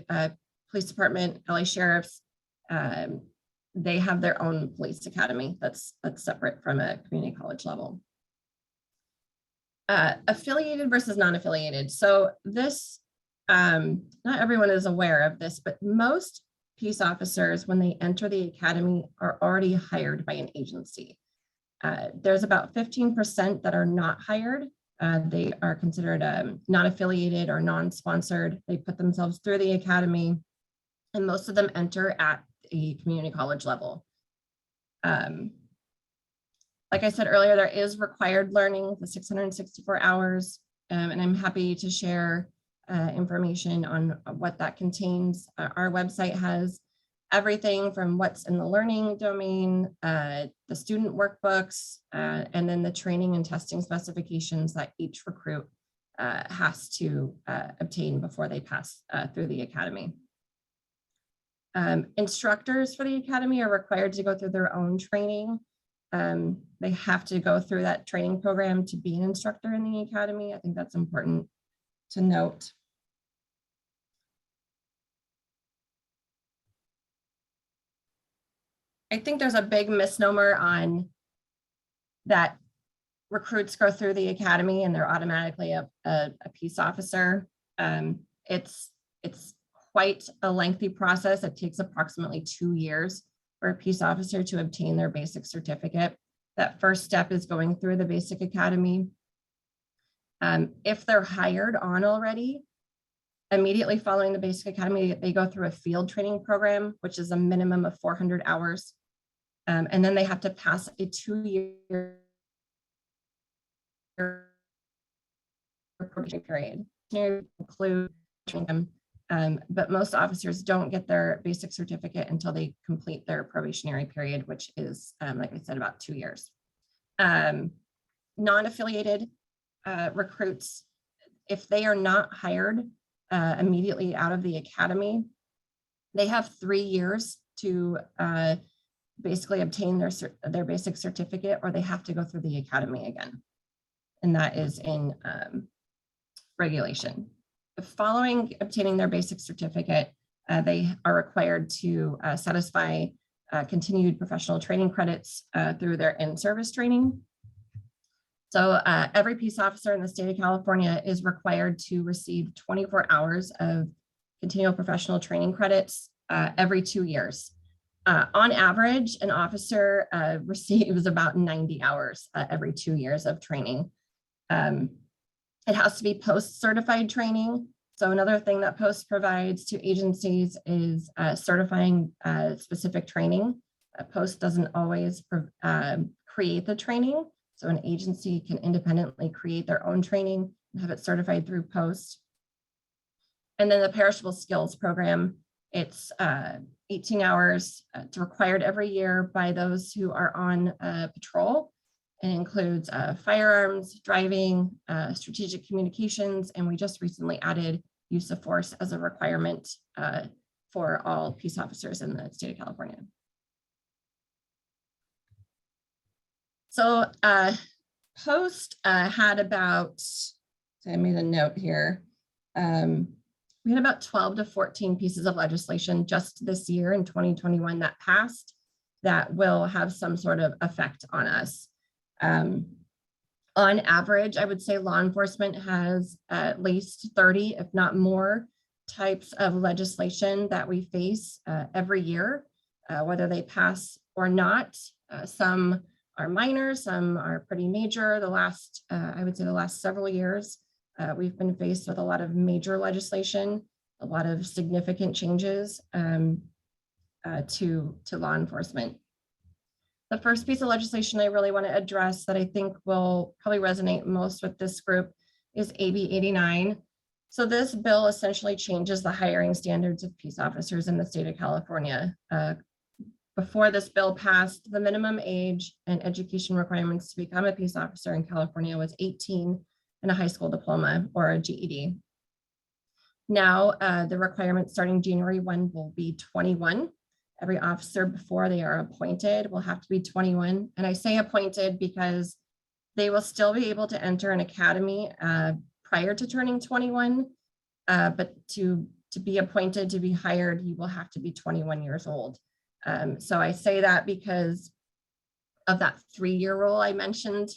Police Department, LA Sheriffs, they have their own police academy that's separate from a community college level. Affiliated versus non-affiliated. So this, not everyone is aware of this, but most peace officers, when they enter the academy, are already hired by an agency. There's about 15% that are not hired. They are considered not affiliated or non-sponsored. They put themselves through the academy, and most of them enter at the community college level. Like I said earlier, there is required learning, the 664 hours, and I'm happy to share information on what that contains. Our website has everything from what's in the learning domain, the student workbooks, and then the training and testing specifications that each recruit has to obtain before they pass through the academy. Instructors for the academy are required to go through their own training. They have to go through that training program to be an instructor in the academy. I think that's important to note. I think there's a big misnomer on that recruits go through the academy and they're automatically a peace officer. It's quite a lengthy process. It takes approximately 2 years for a peace officer to obtain their basic certificate. That first step is going through the basic academy. If they're hired on already, Immediately following the basic academy, they go through a field training program, which is a minimum of 400 hours. And then they have to pass a 2-year probation period. Include training them, but most officers don't get their basic certificate until they complete their probationary period, which is, like I said, about 2 years. Non-affiliated recruits, if they are not hired immediately out of the academy, they have 3 years to basically obtain their basic certificate, or they have to go through the academy again. And that is in regulation. Following obtaining their basic certificate, they are required to satisfy continued professional training credits through their in-service training. So every peace officer in the state of California is required to receive 24 hours of continual professional training credits every 2 years. On average, an officer receives about 90 hours every 2 years of training. It has to be post-certified training. So another thing that Post provides to agencies is certifying specific training. Post doesn't always create the training. So an agency can independently create their own training and have it certified through Post. And then the perishable skills program, it's 18 hours. It's required every year by those who are on patrol. It includes firearms, driving, strategic communications, and we just recently added use of force as a requirement for all peace officers in the state of California. So Post had about, so I made a note here, we had about 12 to 14 pieces of legislation just this year in 2021 that passed that will have some sort of effect on us. On average, I would say law enforcement has at least 30, if not more, types of legislation that we face every year, whether they pass or not. Some are minor, some are pretty major. The last, I would say the last several years, we've been faced with a lot of major legislation, a lot of significant changes to law enforcement. The first piece of legislation I really want to address that I think will probably resonate most with this group is AB 89. So this bill essentially changes the hiring standards of peace officers in the state of California. Before this bill passed, the minimum age and education requirements to become a peace officer in California was 18 and a high school diploma or a GED. Now the requirement starting January 1 will be 21. Every officer before they are appointed will have to be 21. And I say appointed because they will still be able to enter an academy prior to turning 21. But to be appointed, to be hired, you will have to be 21 years old. So I say that because of that 3-year rule I mentioned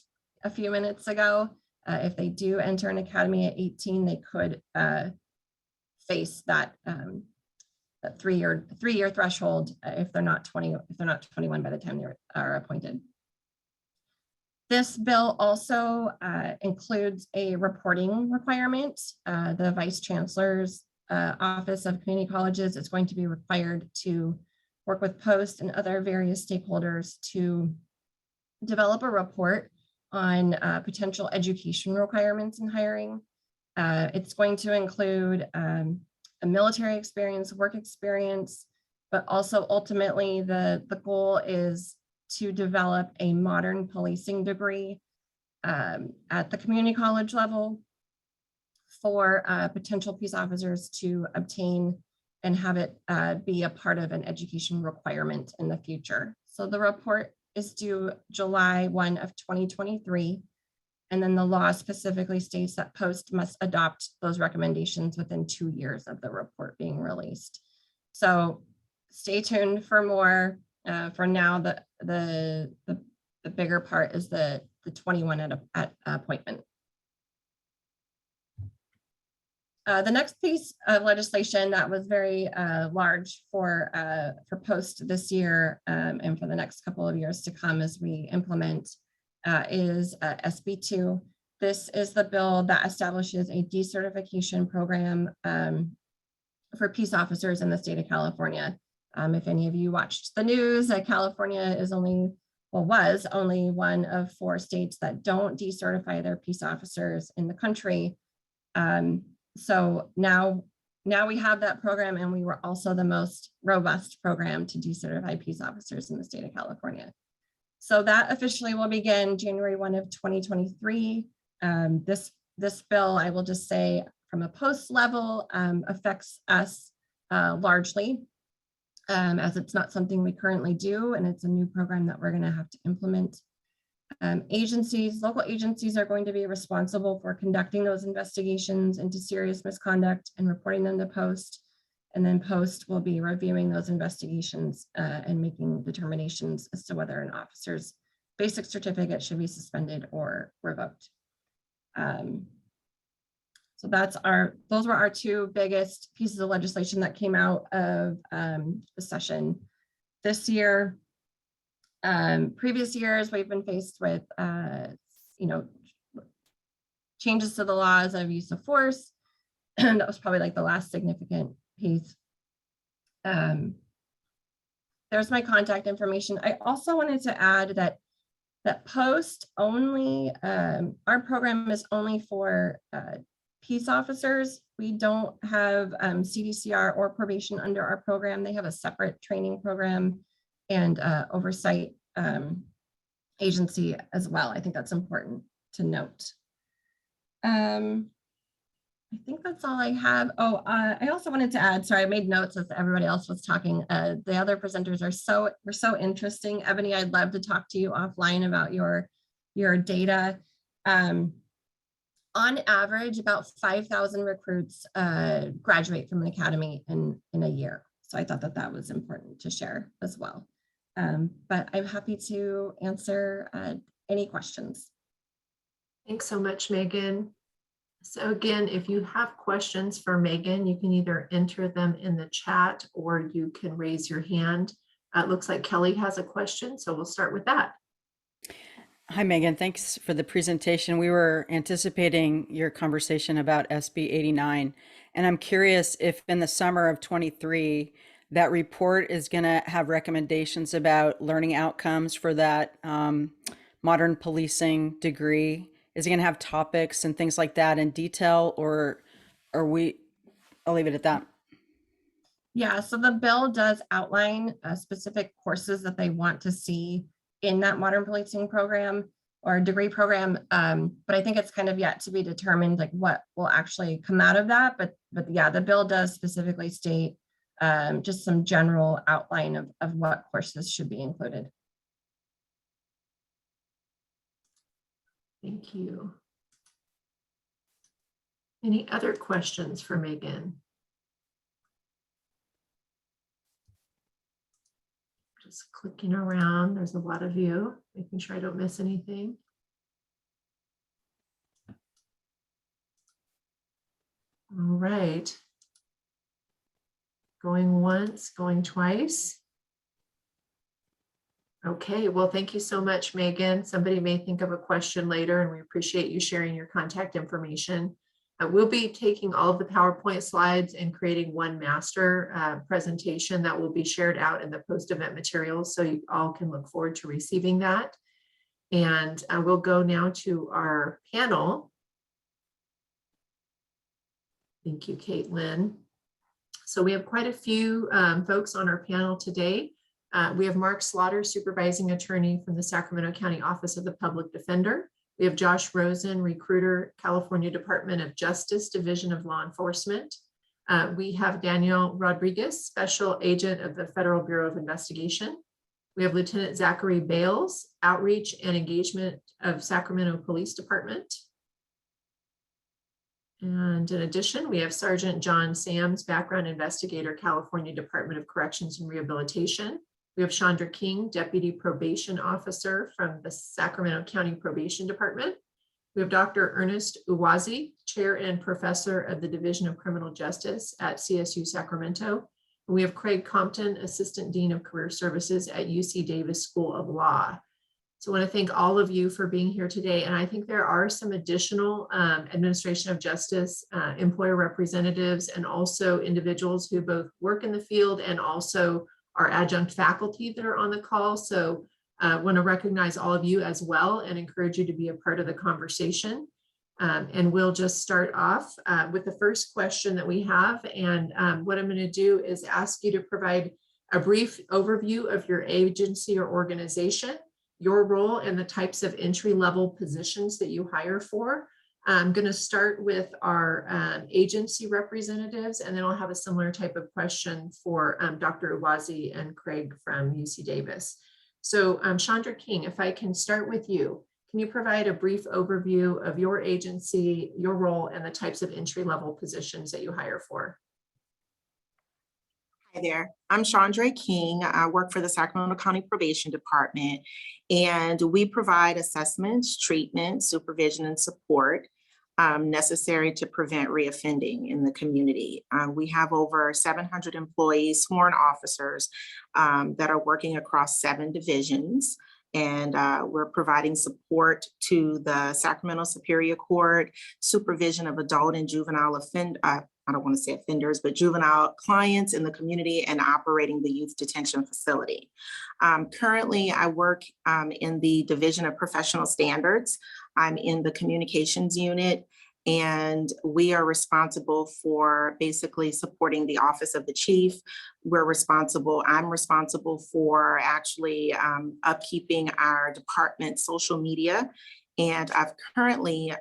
a few minutes ago. If they do enter an academy at 18, they could face that three-year threshold if they're not 21 by the time they are appointed. This bill also includes a reporting requirement. The Vice Chancellor's Office of Community Colleges is going to be required to work with Post and other various stakeholders to develop a report on potential education requirements in hiring. It's going to include a military experience, work experience, but also ultimately the goal is to develop a modern policing degree at the community college level for potential peace officers to obtain and have it be a part of an education requirement in the future. So the report is due July 1 of 2023. And then the law specifically states that Post must adopt those recommendations within 2 years of the report being released. So stay tuned for more. For now, the bigger part is the 21 at appointment. The next piece of legislation that was very large for Post this year and for the next couple of years to come as we implement is SB 2. This is the bill that establishes a decertification program for peace officers in the state of California. If any of you watched the news, California is was only one of 4 states that don't decertify their peace officers in the country. So now we have that program, and we were also the most robust program to decertify peace officers in the state of California. So that officially will begin January 1 of 2023. This bill, I will just say, from a post level, affects us largely, as it's not something we currently do, and it's a new program that we're going to have to implement. Local agencies are going to be responsible for conducting those investigations into serious misconduct and reporting them to Post. And then Post will be reviewing those investigations and making determinations as to whether an officer's basic certificate should be suspended or revoked. So those were our 2 biggest pieces of legislation that came out of the session this year. Previous years, we've been faced with, changes to the laws of use of force. And that was probably like the last significant piece. There's my contact information. I also wanted to add that Post only, our program is only for peace officers. We don't have CDCR or probation under our program. They have a separate training program and oversight agency as well. I think that's important to note. I think that's all I have. Oh, I also wanted to add, sorry, I made notes as everybody else was talking. The other presenters were so interesting. Ebony, I'd love to talk to you offline about your data. On average, about 5,000 recruits graduate from an academy in a year. So I thought that was important to share as well. But I'm happy to answer any questions. Thanks so much, Megan. So again, if you have questions for Megan, you can either enter them in the chat or you can raise your hand. It looks like Kelly has a question, so we'll start with that. Hi, Megan. Thanks for the presentation. We were anticipating your conversation about SB 89, and I'm curious if in the summer of 23, that report is going to have recommendations about learning outcomes for that modern policing degree. Is it going to have topics and things like that in detail, or are we? I'll leave it at that. Yeah, so the bill does outline specific courses that they want to see in that modern policing program or degree program. But I think it's kind of yet to be determined like what will actually come out of that. But yeah, the bill does specifically state just some general outline of what courses should be included. Thank you. Any other questions for Megan? Just clicking around. There's a lot of you, making sure I don't miss anything. All right. Going once, going twice. Okay, well, thank you so much, Megan. Somebody may think of a question later, and we appreciate you sharing your contact information. We'll be taking all of the PowerPoint slides and creating one master presentation that will be shared out in the post-event materials, so you all can look forward to receiving that. And we'll go now to our panel. Thank you, Caitlin. So we have quite a few folks on our panel today. We have Mark Slaughter, supervising attorney from the Sacramento County Office of the Public Defender. We have Josh Rosen, recruiter, California Department of Justice, Division of Law Enforcement. We have Daniel Rodriguez, special agent of the Federal Bureau of Investigation. We have Lieutenant Zachary Bales, outreach and engagement of Sacramento Police Department. And in addition, we have Sergeant John Sams, background investigator, California Department of Corrections and Rehabilitation. We have Chandra King, Deputy Probation Officer from the Sacramento County Probation Department. We have Dr. Ernest Uwazi, Chair and Professor of the Division of Criminal Justice at CSU Sacramento. And we have Craig Compton, Assistant Dean of Career Services at UC Davis School of Law. So I want to thank all of you for being here today. And I think there are some additional administration of justice, employer representatives, and also individuals who both work in the field and also are adjunct faculty that are on the call. So I want to recognize all of you as well and encourage you to be a part of the conversation. And we'll just start off with the first question that we have. And what I'm going to do is ask you to provide a brief overview of your agency or organization, your role, and the types of entry-level positions that you hire for. I'm going to start with our agency representatives, and then I'll have a similar type of question for Dr. Uwazi and Craig from UC Davis. So Chandra King, if I can start with you, can you provide a brief overview of your agency, your role, and the types of entry-level positions that you hire for? Hi there, I'm Chandra King. I work for the Sacramento County Probation Department, and we provide assessments, treatment, supervision, and support necessary to prevent reoffending in the community. We have over 700 employees, sworn officers that are working across 7 divisions. And we're providing support to the Sacramento Superior Court, supervision of adult and juvenile I don't want to say offenders, but juvenile clients in the community, and operating the youth detention facility. Currently, I work in the Division of Professional Standards. I'm in the Communications Unit, and we are responsible for basically supporting the Office of the Chief. I'm responsible for actually upkeeping our department's social media. And I've currently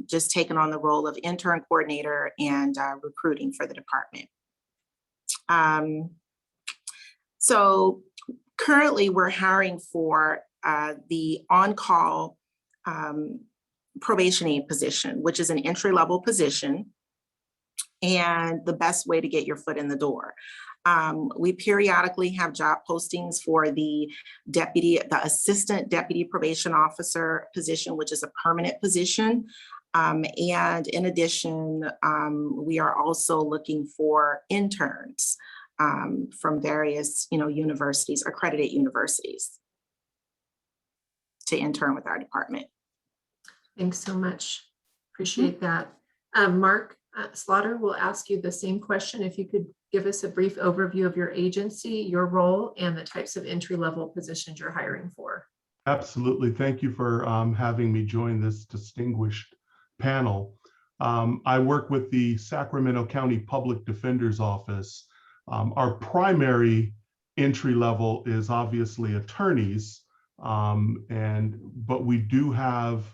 just taken on the role of intern coordinator and recruiting for the department. So currently we're hiring for the on-call probation aide position, which is an entry-level position and the best way to get your foot in the door. We periodically have job postings for the assistant deputy probation officer position, which is a permanent position. And in addition, we are also looking for interns from various, universities, accredited universities, to intern with our department. Thanks so much. Appreciate that. Mark Slaughter will ask you the same question. If you could give us a brief overview of your agency, your role, and the types of entry-level positions you're hiring for. Absolutely. Thank you for having me join this distinguished panel. I work with the Sacramento County Public Defender's Office. Our primary entry level is obviously attorneys, but we do have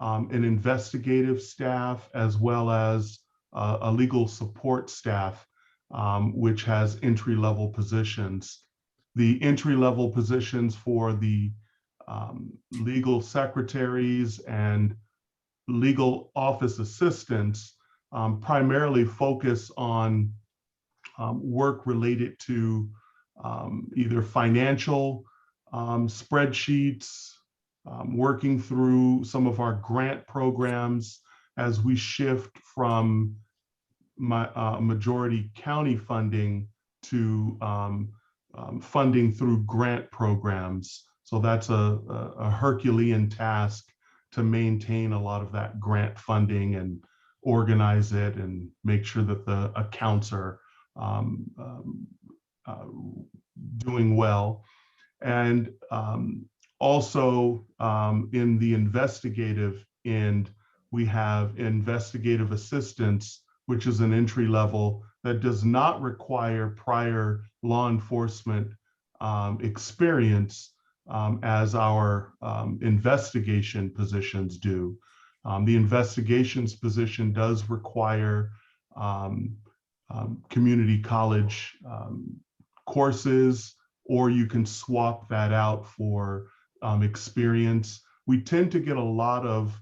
an investigative staff as well as a legal support staff, which has entry-level positions. The entry-level positions for the legal secretaries and legal office assistants primarily focus on work related to either financial spreadsheets, working through some of our grant programs as we shift from majority county funding to funding through grant programs. So that's a Herculean task to maintain a lot of that grant funding and organize it and make sure that the accounts are doing well. And also in the investigative end, we have investigative assistants, which is an entry level that does not require prior law enforcement experience as our investigation positions do. The investigations position does require community college courses, or you can swap that out for experience. We tend to get a lot of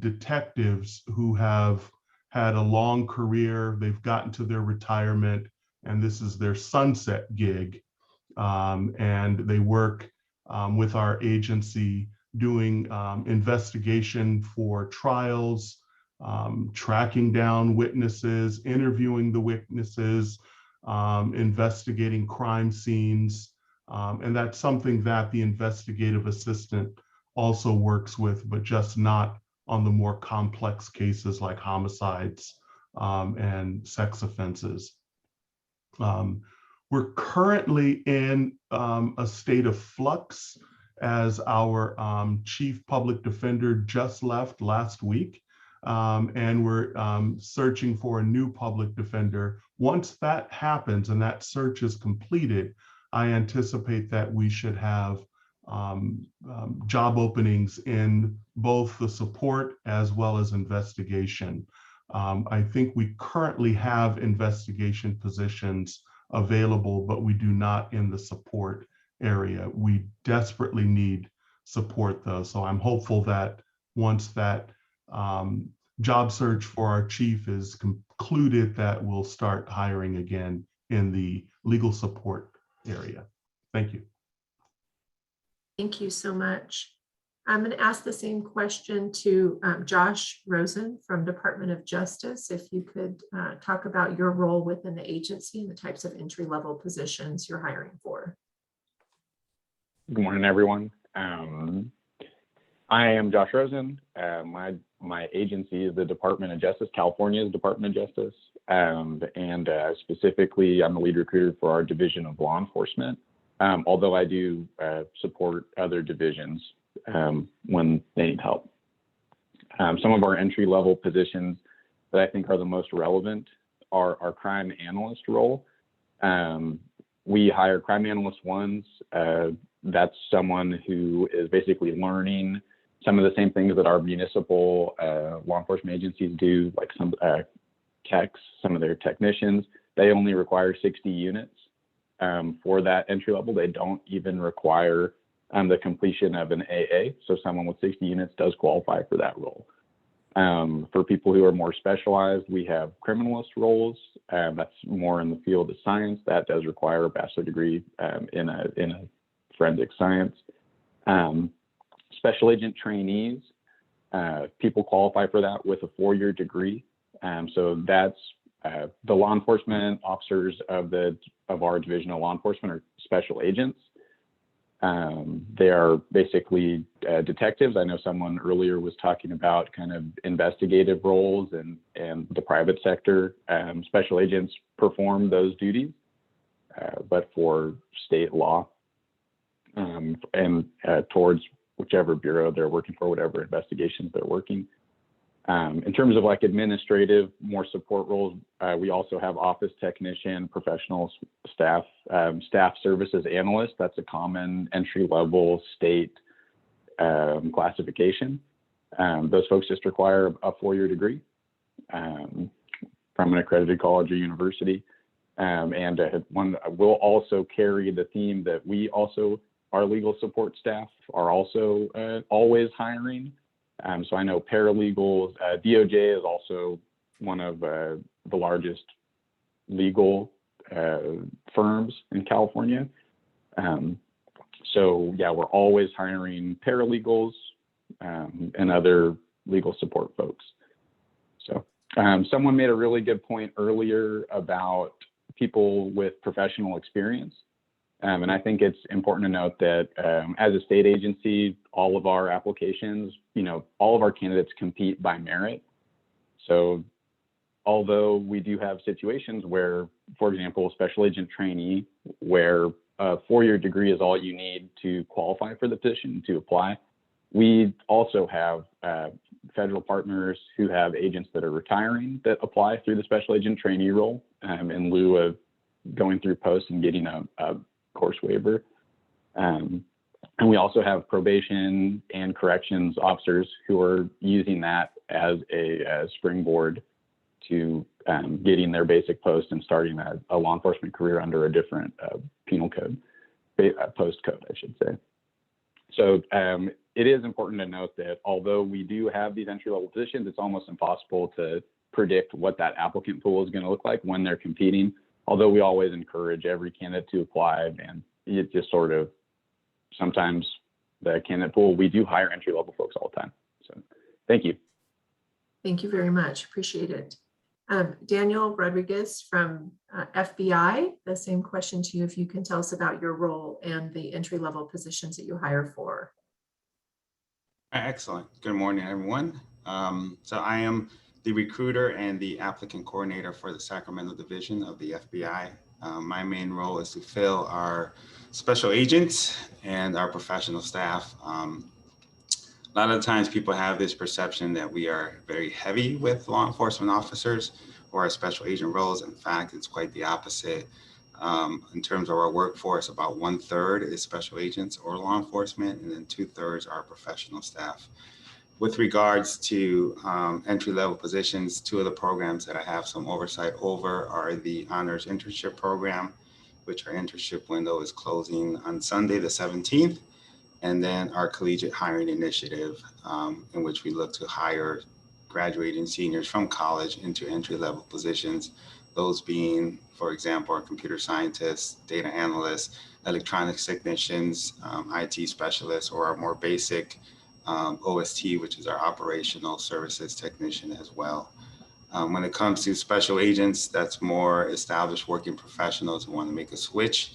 detectives who have had a long career, they've gotten to their retirement, and this is their sunset gig. And they work with our agency doing investigation for trials, tracking down witnesses, interviewing the witnesses, investigating crime scenes, And that's something that the investigative assistant also works with, but just not on the more complex cases like homicides and sex offenses. We're currently in a state of flux as our chief public defender just left last week. And we're searching for a new public defender. Once that happens and that search is completed, I anticipate that we should have job openings in both the support as well as investigation. I think we currently have investigation positions available, but we do not in the support area. We desperately need support though. So I'm hopeful that once that job search for our chief is concluded, that we'll start hiring again in the legal support area. Thank you. Thank you so much. I'm going to ask the same question to Josh Rosen from Department of Justice. If you could talk about your role within the agency and the types of entry-level positions you're hiring for. Good morning, everyone. I am Josh Rosen. My agency is the Department of Justice, California's Department of Justice. And specifically, I'm the lead recruiter for our Division of Law Enforcement, although I do support other divisions when they need help. Some of our entry-level positions that I think are the most relevant are our crime analyst role. We hire crime analyst ones. That's someone who is basically learning some of the same things that our municipal law enforcement agencies do, like some techs, some of their technicians. They only require 60 units for that entry level. They don't even require the completion of an AA. So someone with 60 units does qualify for that role. For people who are more specialized, we have criminalist roles. That's more in the field of science. That does require a bachelor degree in a forensic science. Special agent trainees, people qualify for that with a 4-year degree. So that's the law enforcement officers of our Division of Law Enforcement are special agents. They are basically detectives. I know someone earlier was talking about kind of investigative roles and the private sector. Special agents perform those duties, but for state law and towards whichever bureau they're working for, whatever investigations they're working. In terms of like administrative, more support roles, we also have office technician, professional staff, staff services analyst. That's a common entry-level state classification. Those folks just require a 4-year degree from an accredited college or university. And one will also carry the theme that we also, our legal support staff are also always hiring. So I know paralegals, DOJ is also one of the largest legal firms in California. So yeah, we're always hiring paralegals and other legal support folks. So someone made a really good point earlier about people with professional experience. And I think it's important to note that as a state agency, all of our applications, all of our candidates compete by merit. So although we do have situations where, for example, a special agent trainee, where a 4-year degree is all you need to qualify for the position to apply, we also have federal partners who have agents that are retiring that apply through the special agent trainee role in lieu of going through posts and getting a course waiver. And we also have probation and corrections officers who are using that as a springboard to getting their basic post and starting a law enforcement career under a different penal code, post code, I should say. So it is important to note that although we do have these entry-level positions, it's almost impossible to predict what that applicant pool is going to look like when they're competing. Although we always encourage every candidate to apply, and it just sort of, sometimes the candidate pool, we do hire entry-level folks all the time. So thank you. Thank you very much. Appreciate it. Daniel Rodriguez from FBI, the same question to you, if you can tell us about your role and the entry-level positions that you hire for. Excellent. Good morning, everyone. So I am the recruiter and the applicant coordinator for the Sacramento division of the FBI. My main role is to fill our special agents and our professional staff. A lot of times people have this perception that we are very heavy with law enforcement officers or our special agent roles. In fact, it's quite the opposite. In terms of our workforce, about 1/3 is special agents or law enforcement, and then 2/3 are professional staff. With regards to entry-level positions, two of the programs that I have some oversight over are the Honors Internship Program, which our internship window is closing on Sunday, the 17th, and then our Collegiate Hiring Initiative, in which we look to hire graduating seniors from college into entry-level positions, those being, for example, our computer scientists, data analysts, electronics technicians, IT specialists, or our more basic OST, which is our operational services technician as well. When it comes to special agents, that's more established working professionals who want to make a switch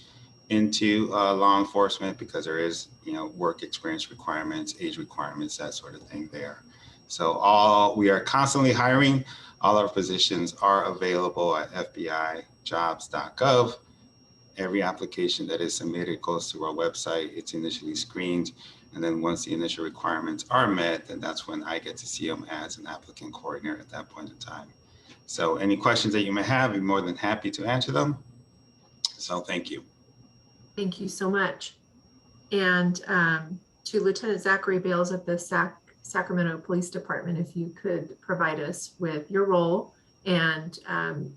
into law enforcement because there is, work experience requirements, age requirements, that sort of thing there. So we are constantly hiring. All our positions are available at fbijobs.gov. Every application that is submitted goes to our website. It's initially screened. And then once the initial requirements are met, then that's when I get to see them as an applicant coordinator at that point in time. So any questions that you may have, I'm more than happy to answer them. So thank you. Thank you so much. And to Lieutenant Zachary Bales of the Sacramento Police Department, if you could provide us with your role and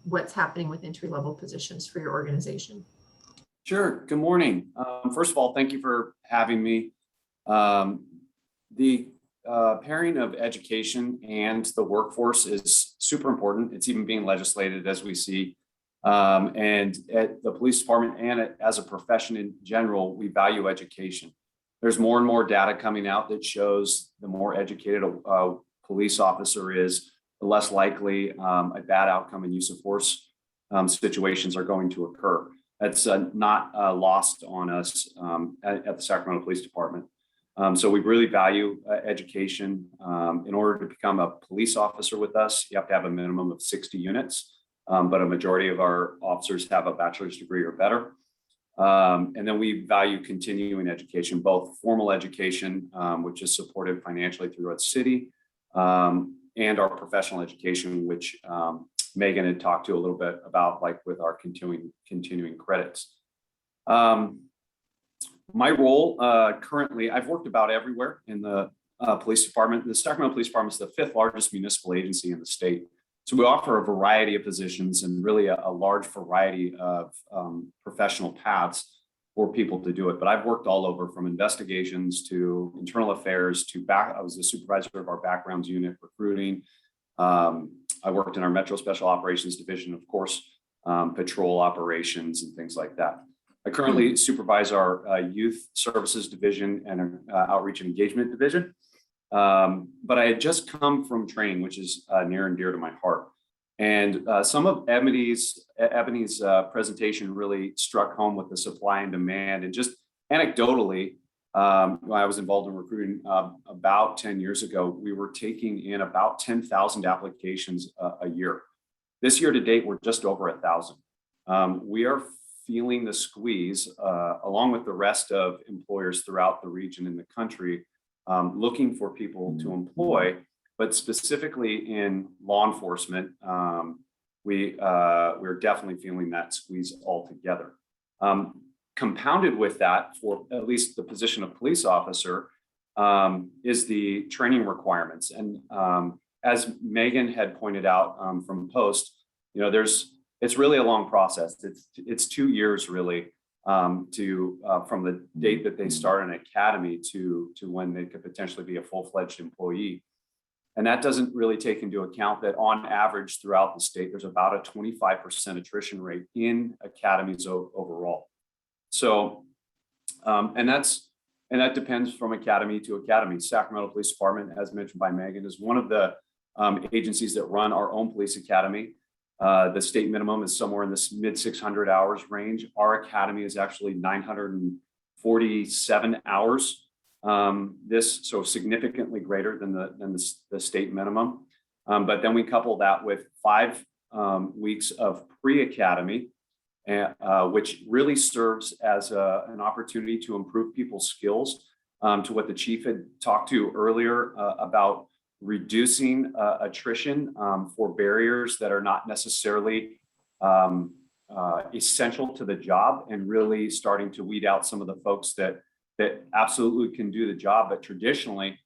what's happening with entry-level positions for your organization. Sure. Good morning. First of all, thank you for having me. The pairing of education and the workforce is super important. It's even being legislated as we see. And at the police department and as a profession in general, we value education. There's more and more data coming out that shows the more educated a police officer is, the less likely a bad outcome and use of force situations are going to occur. That's not lost on us at the Sacramento Police Department. So we really value education. In order to become a police officer with us, you have to have a minimum of 60 units. But a majority of our officers have a bachelor's degree or better. And then we value continuing education, both formal education, which is supported financially through our city, and our professional education, which Megan had talked to a little bit about, like with our continuing credits. My role currently, I've worked about everywhere in the police department. The Sacramento Police Department is the 5th largest municipal agency in the state. So we offer a variety of positions and really a large variety of professional paths for people to do it. But I've worked all over, from investigations to internal affairs to I was the supervisor of our backgrounds unit, recruiting. I worked in our Metro Special Operations Division, of course, patrol operations and things like that. I currently supervise our Youth Services Division and Outreach and Engagement Division. But I had just come from training, which is near and dear to my heart. And some of Ebony's presentation really struck home with the supply and demand. And just anecdotally, when I was involved in recruiting about 10 years ago, we were taking in about 10,000 applications a year. This year to date, we're just over 1,000. We are feeling the squeeze along with the rest of employers throughout the region and the country, looking for people to employ, but specifically in law enforcement, we're definitely feeling that squeeze altogether. Compounded with that, for at least the position of police officer, is the training requirements. And as Megan had pointed out from Post, it's really a long process. It's 2 years really from the date that they start an academy to when they could potentially be a full-fledged employee. And that doesn't really take into account that on average throughout the state, there's about a 25% attrition rate in academies overall. So, and that depends from academy to academy. Sacramento Police Department, as mentioned by Megan, is one of the agencies that run our own police academy. The state minimum is somewhere in this mid 600 hours range. Our academy is actually 947 hours. So significantly greater than the state minimum. But then we couple that with 5 weeks of pre-academy, which really serves as an opportunity to improve people's skills, to what the chief had talked to earlier about reducing attrition for barriers that are not necessarily essential to the job, and really starting to weed out some of the folks that absolutely can do the job, but traditionally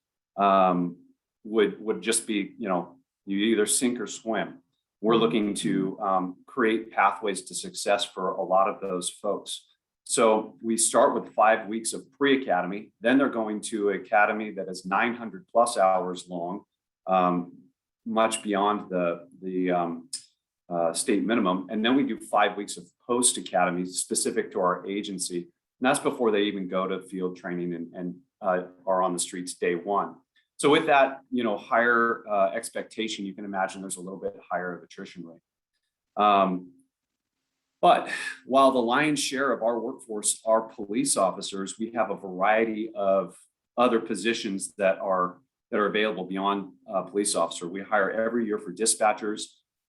would just be, you either sink or swim. We're looking to create pathways to success for a lot of those folks. So we start with 5 weeks of pre-academy, then they're going to academy that is 900 plus hours long, much beyond the state minimum. And then we do 5 weeks of post-academy specific to our agency. And that's before they even go to field training and are on the streets day one. So with that, higher expectation, you can imagine there's a little bit higher of attrition rate. But while the lion's share of our workforce are police officers, we have a variety of other positions that are available beyond police officer. We hire every year for dispatchers,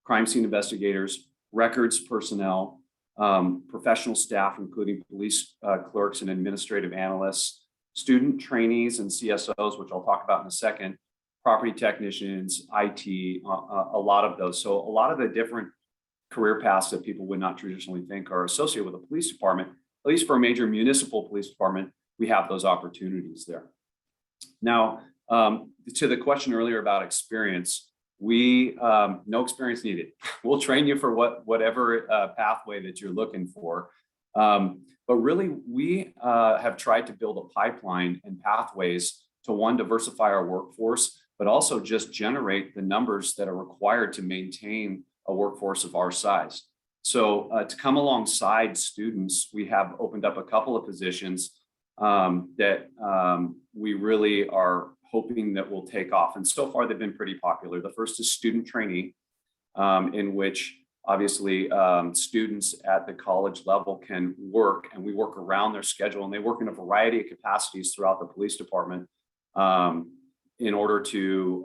crime scene investigators, records personnel, professional staff, including police clerks and administrative analysts, student trainees and CSOs, which I'll talk about in a second, property technicians, IT, a lot of those. So a lot of the different career paths that people would not traditionally think are associated with a police department, at least for a major municipal police department, we have those opportunities there. Now, to the question earlier about experience, we no experience needed. We'll train you for whatever pathway that you're looking for. But really, we have tried to build a pipeline and pathways to, one, diversify our workforce, but also just generate the numbers that are required to maintain a workforce of our size. So to come alongside students, we have opened up a couple of positions that we really are hoping that will take off. And so far, they've been pretty popular. The first is student trainee, in which obviously students at the college level can work, and we work around their schedule, and they work in a variety of capacities throughout the police department in order to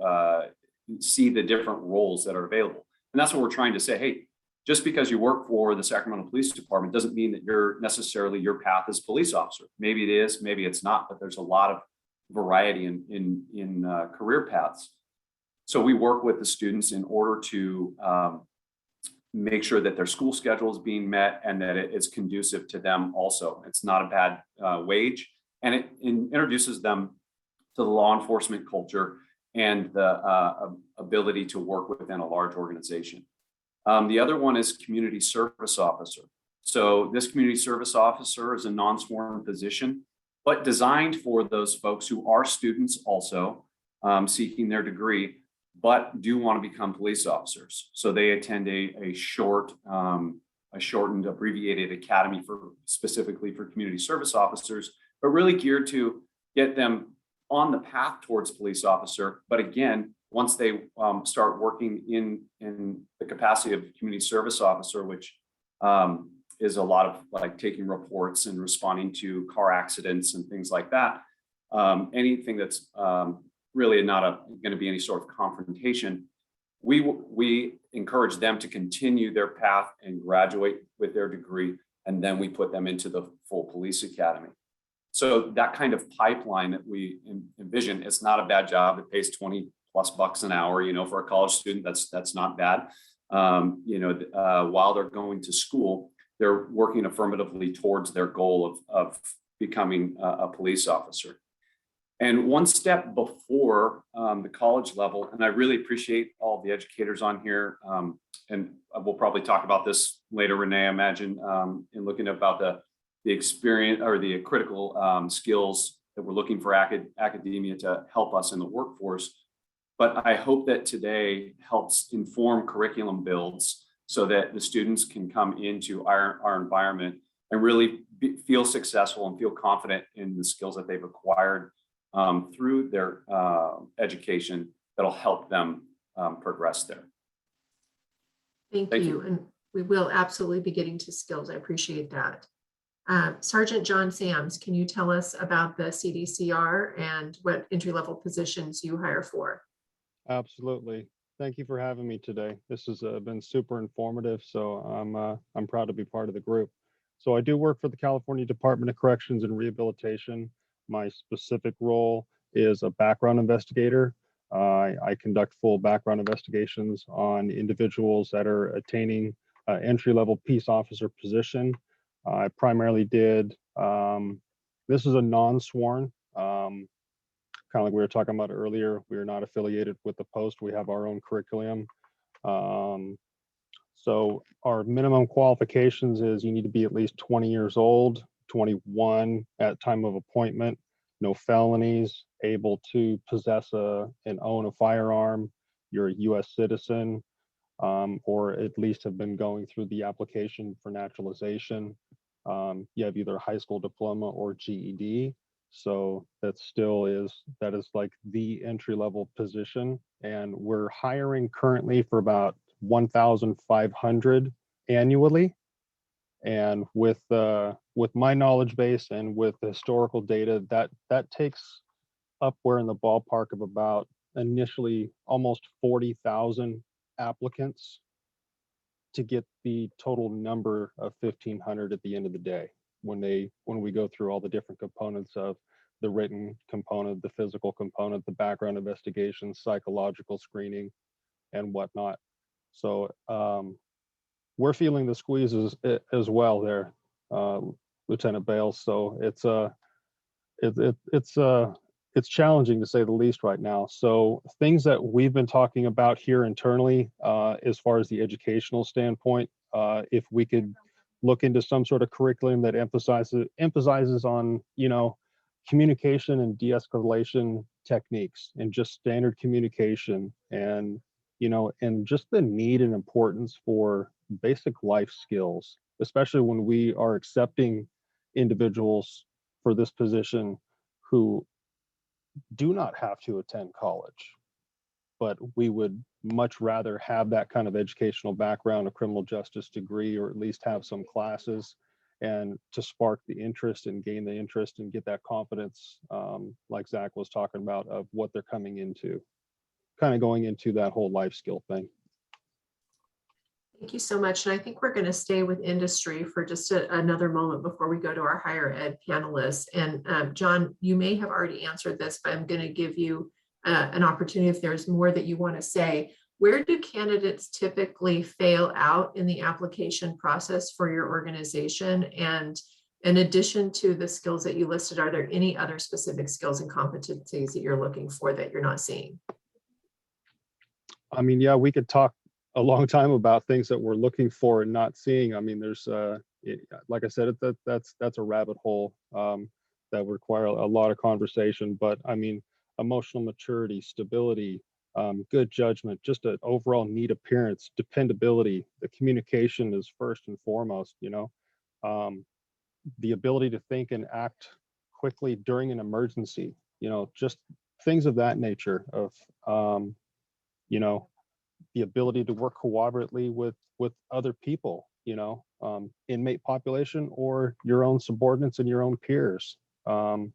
see the different roles that are available. And that's what we're trying to say. Hey, just because you work for the Sacramento Police Department doesn't mean that your path is police officer. Maybe it is, maybe it's not, but there's a lot of variety in career paths. So we work with the students in order to make sure that their school schedule is being met and that it is conducive to them also. It's not a bad wage, and it introduces them to the law enforcement culture and the ability to work within a large organization. The other one is community service officer. So this community service officer is a non-sworn position, but designed for those folks who are students also seeking their degree, but do want to become police officers. So they attend a shortened, abbreviated academy specifically for community service officers, but really geared to get them on the path towards police officer. But again, once they start working in the capacity of community service officer, which is a lot of like taking reports and responding to car accidents and things like that, anything that's really not going to be any sort of confrontation, we encourage them to continue their path and graduate with their degree, and then we put them into the full police academy. So that kind of pipeline that we envision, it's not a bad job. It pays $20+ an hour, for a college student, that's not bad. While they're going to school, they're working affirmatively towards their goal of becoming a police officer. And one step before the college level, and I really appreciate all the educators on here, and we'll probably talk about this later, Renee, I imagine, in looking about the experience or the critical skills that we're looking for academia to help us in the workforce. But I hope that today helps inform curriculum builds so that the students can come into our environment and really feel successful and feel confident in the skills that they've acquired through their education that'll help them progress there. Thank you. And we will absolutely be getting to skills. I appreciate that. Sergeant John Sams, can you tell us about the CDCR and what entry-level positions you hire for? Absolutely. Thank you for having me today. This has been super informative, so I'm proud to be part of the group. So I do work for the California Department of Corrections and Rehabilitation. My specific role is a background investigator. I conduct full background investigations on individuals that are attaining entry-level peace officer position. I primarily did, this is a non-sworn, kind of like we were talking about earlier, we are not affiliated with the post. We have our own curriculum. So our minimum qualifications is you need to be at least 20 years old, 21 at time of appointment, no felonies, able to possess and own a firearm. You're a US citizen, or at least have been going through the application for naturalization. You have either a high school diploma or GED. So that is like the entry level position. And we're hiring currently for about 1,500 annually. And with my knowledge base and with the historical data, that takes upward in the ballpark of about initially almost 40,000 applicants to get the total number of 1,500 at the end of the day, when we go through all the different components of the written component, the physical component, the background investigation, psychological screening, and whatnot. So we're feeling the squeezes as well there, Lieutenant Bales. So it's challenging to say the least right now. So things that we've been talking about here internally, as far as the educational standpoint, if we could look into some sort of curriculum that emphasizes on, communication and de-escalation techniques and just standard communication, and and just the need and importance for basic life skills, especially when we are accepting individuals for this position who do not have to attend college, but we would much rather have that kind of educational background, a criminal justice degree, or at least have some classes, and to spark the interest and gain the interest and get that confidence, like Zach was talking about, of what they're coming into, kind of going into that whole life skill thing. Thank you so much. And I think we're going to stay with industry for just another moment before we go to our higher ed panelists. And John, you may have already answered this, but I'm going to give you an opportunity if there's more that you want to say. Where do candidates typically fail out in the application process for your organization? And in addition to the skills that you listed, are there any other specific skills and competencies that you're looking for that you're not seeing? I mean, yeah, we could talk a long time about things that we're looking for and not seeing. I mean, there's, like I said, that's a rabbit hole that would require a lot of conversation. But I mean, emotional maturity, stability, good judgment, just an overall neat appearance, dependability. The communication is first and foremost. The ability to think and act quickly during an emergency. Just things of that nature. Of the ability to work cooperatively with other people, inmate population or your own subordinates and your own peers. The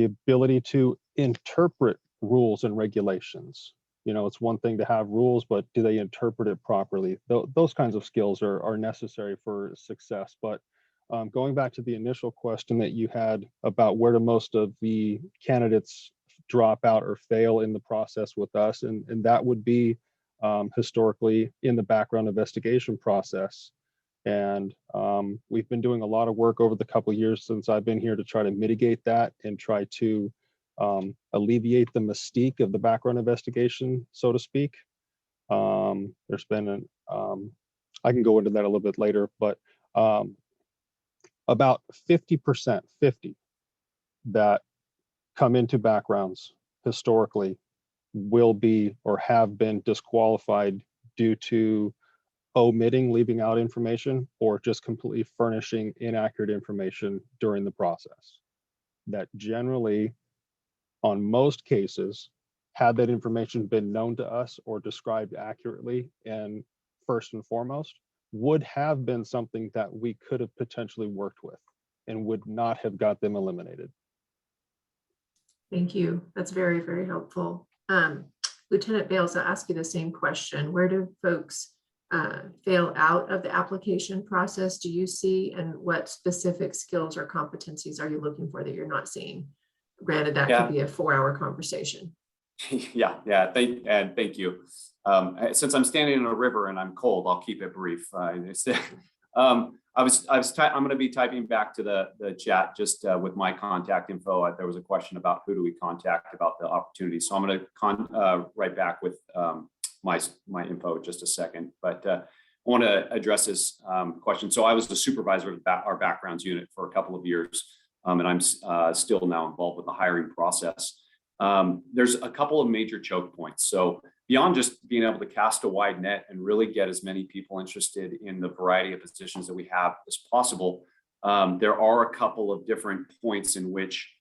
ability to interpret rules and regulations. It's one thing to have rules, but do they interpret it properly? Those kinds of skills are necessary for success. But going back to the initial question that you had about where do most of the candidates drop out or fail in the process with us, and that would be historically in the background investigation process. And we've been doing a lot of work over the couple of years since I've been here to try to mitigate that and try to alleviate the mystique of the background investigation, so to speak. There's been I can go into that a little bit later, but about 50% that come into backgrounds historically will be or have been disqualified due to leaving out information, or just completely furnishing inaccurate information during the process. That generally, on most cases, had that information been known to us or described accurately and first and foremost, would have been something that we could have potentially worked with and would not have got them eliminated. Thank you. That's very, very helpful. Lieutenant Bales, I'll ask you the same question. Where do folks fail out of the application process, do you see, and what specific skills or competencies are you looking for that you're not seeing? Granted, that could be a 4-hour conversation. Yeah. Thank you. Since I'm standing in a river and I'm cold, I'll keep it brief. I'm going to be typing back to the chat just with my contact info. There was a question about who do we contact about the opportunity. So I'm going to write back with my info in just a second. But I want to address this question. So I was the supervisor of our backgrounds unit for a couple of years, and I'm still now involved with the hiring process. There's a couple of major choke points. So beyond just being able to cast a wide net and really get as many people interested in the variety of positions that we have as possible, there are a couple of different points in which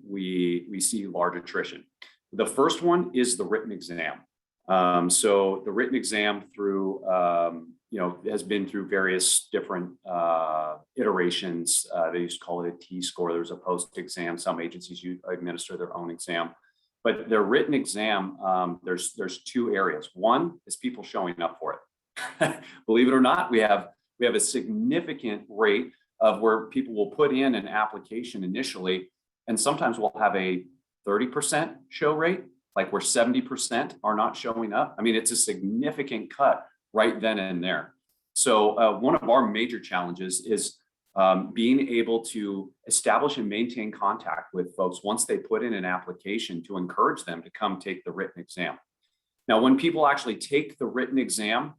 we see large attrition. The first one is the written exam. So the written exam through, has been through various different iterations. They used to call it a T-score. There's a post-exam. Some agencies administer their own exam. But their written exam, there's two areas. One is people showing up for it. Believe it or not, we have a significant rate of where people will put in an application initially, and sometimes we'll have a 30% show rate, like where 70% are not showing up. I mean, it's a significant cut right then and there. So one of our major challenges is being able to establish and maintain contact with folks once they put in an application to encourage them to come take the written exam. Now, when people actually take the written exam,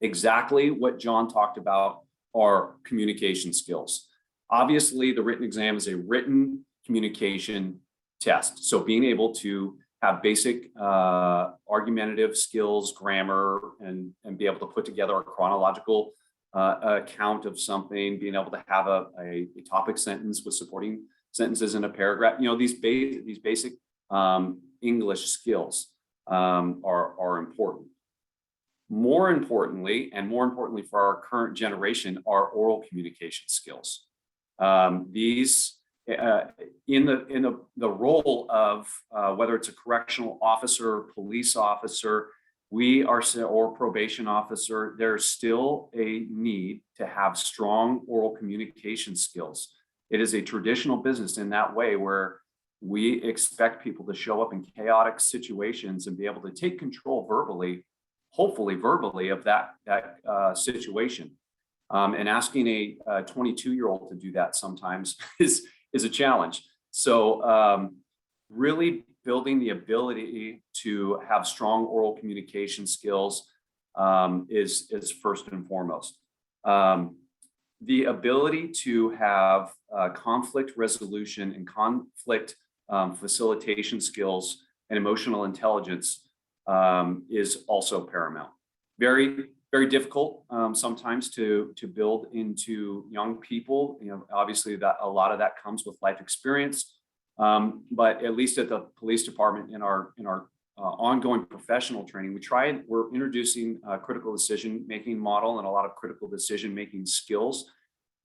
exactly what John talked about are communication skills. Obviously, the written exam is a written communication test. So being able to have basic argumentative skills, grammar, and be able to put together a chronological account of something, being able to have a topic sentence with supporting sentences in a paragraph. These basic English skills are important. More importantly for our current generation, are oral communication skills. These in the role of whether it's a correctional officer, police officer, or probation officer, there's still a need to have strong oral communication skills. It is a traditional business in that way, where we expect people to show up in chaotic situations and be able to take control verbally, hopefully verbally, of that situation. And asking a 22-year-old to do that sometimes is a challenge. So really building the ability to have strong oral communication skills is first and foremost. The ability to have conflict resolution and conflict facilitation skills and emotional intelligence is also paramount. Very, very difficult sometimes to build into young people. Obviously that a lot of that comes with life experience. But at least at the police department, in our ongoing professional training, we're introducing a critical decision-making model and a lot of critical decision-making skills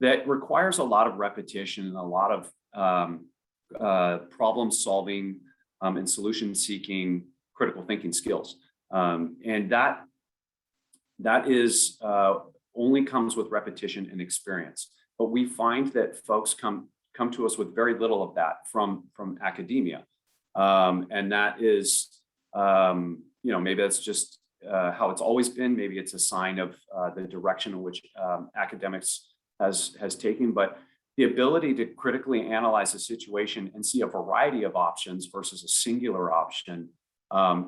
that requires a lot of repetition and a lot of problem solving and solution-seeking critical thinking skills. And that is only comes with repetition and experience. But we find that folks come to us with very little of that from academia. And that is, maybe that's just how it's always been. Maybe it's a sign of the direction in which academics has taken. But the ability to critically analyze a situation and see a variety of options versus a singular option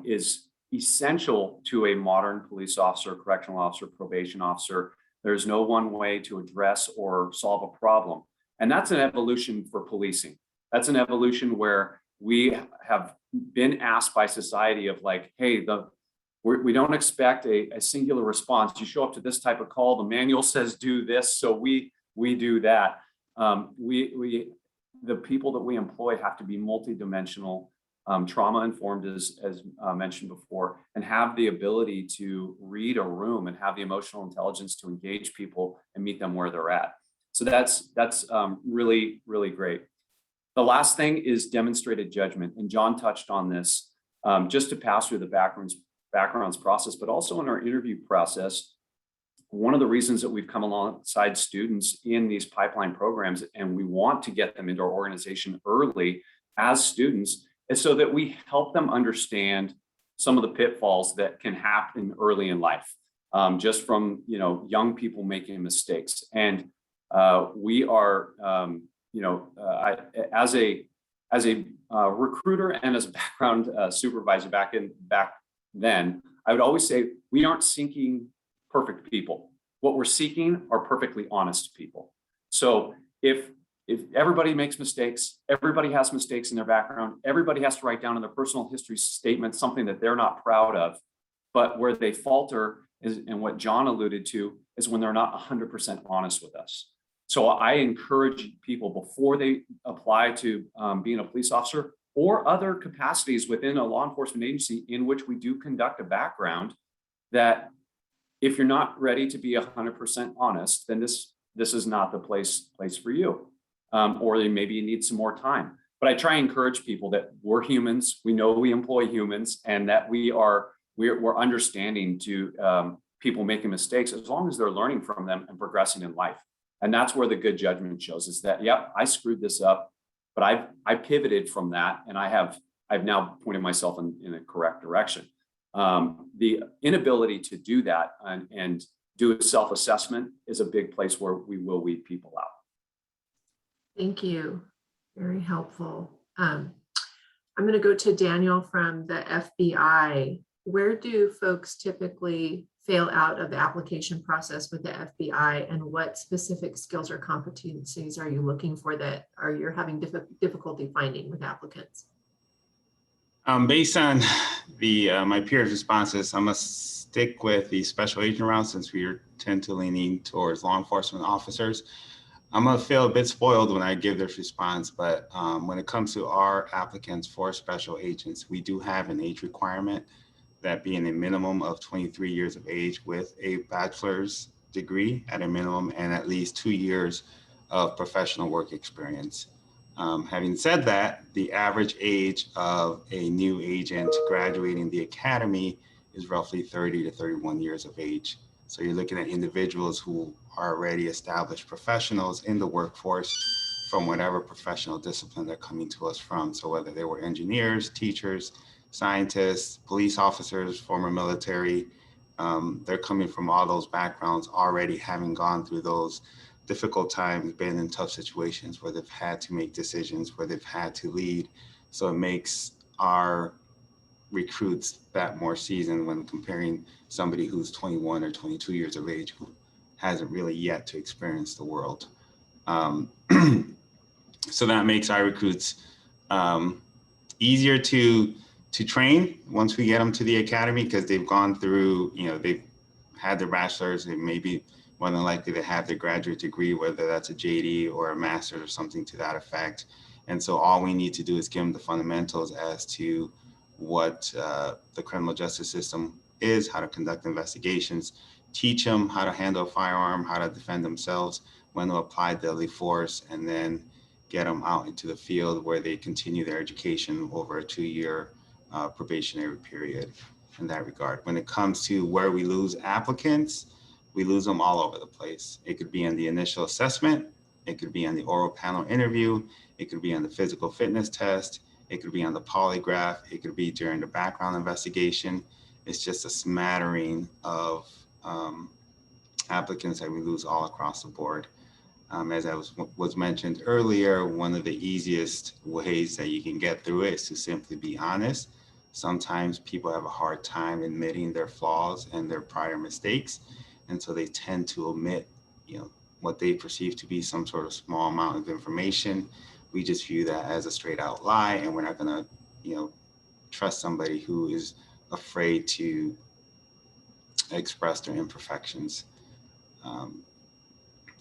is essential to a modern police officer, correctional officer, probation officer. There's no one way to address or solve a problem. And that's an evolution for policing. That's an evolution where we have been asked by society of like, hey, we don't expect a singular response. You show up to this type of call, the manual says do this, so we do that. The people that we employ have to be multidimensional trauma-informed as mentioned before, and have the ability to read a room and have the emotional intelligence to engage people and meet them where they're at. So that's really, really great. The last thing is demonstrated judgment, and John touched on this, just to pass through the backgrounds process, but also in our interview process. One of the reasons that we've come alongside students in these pipeline programs, and we want to get them into our organization early as students, is so that we help them understand some of the pitfalls that can happen early in life, just from young people making mistakes. And we are, as a recruiter and as a background supervisor back then, I would always say we aren't seeking perfect people. What we're seeking are perfectly honest people. So if everybody makes mistakes, everybody has mistakes in their background, everybody has to write down in their personal history statement something that they're not proud of, but where they falter is, and what John alluded to, is when they're not 100% honest with us. So I encourage people before they apply to being a police officer or other capacities within a law enforcement agency in which we do conduct a background, that if you're not ready to be 100% honest, then this is not the place for you. Or maybe you need some more time. But I try and encourage people that we're humans, we know we employ humans, and that we're understanding to people making mistakes as long as they're learning from them and progressing in life. And that's where the good judgment shows, is that, yep, I screwed this up, but I pivoted from that, and I've now pointed myself in a correct direction. The inability to do that and do a self-assessment is a big place where we will weed people out. Thank you. Very helpful. I'm going to go to Daniel from the FBI. Where do folks typically fail out of the application process with the FBI, and what specific skills or competencies are you looking for that you're having difficulty finding with applicants? Based on my peers' responses, I'm going to stick with the special agent route, since we tend to leaning towards law enforcement officers. I'm going to feel a bit spoiled when I give this response, but when it comes to our applicants for special agents, we do have an age requirement, that being a minimum of 23 years of age with a bachelor's degree at a minimum, and at least 2 years of professional work experience. Having said that, the average age of a new agent graduating the academy is roughly 30 to 31 years of age. So you're looking at individuals who are already established professionals in the workforce from whatever professional discipline they're coming to us from. So whether they were engineers, teachers, scientists, police officers, former military, they're coming from all those backgrounds, already having gone through those difficult times, been in tough situations where they've had to make decisions, where they've had to lead. So it makes our recruits that more seasoned when comparing somebody who's 21 or 22 years of age who hasn't really yet to experience the world. So that makes our recruits easier to train once we get them to the academy, because they've gone through, they've had their bachelor's, and maybe more than likely they have their graduate degree, whether that's a JD or a master's or something to that effect. And so all we need to do is give them the fundamentals as to what the criminal justice system is, how to conduct investigations, teach them how to handle a firearm, how to defend themselves, when to apply deadly force, and then get them out into the field where they continue their education over a 2-year probationary period in that regard. When it comes to where we lose applicants, we lose them all over the place. It could be in the initial assessment, it could be on the oral panel interview, it could be on the physical fitness test, it could be on the polygraph, it could be during the background investigation. It's just a smattering of applicants that we lose all across the board. As I was mentioned earlier, one of the easiest ways that you can get through it is to simply be honest. Sometimes people have a hard time admitting their flaws and their prior mistakes, and so they tend to omit, what they perceive to be some sort of small amount of information. We just view that as a straight out lie, and we're not going to, trust somebody who is afraid to express their imperfections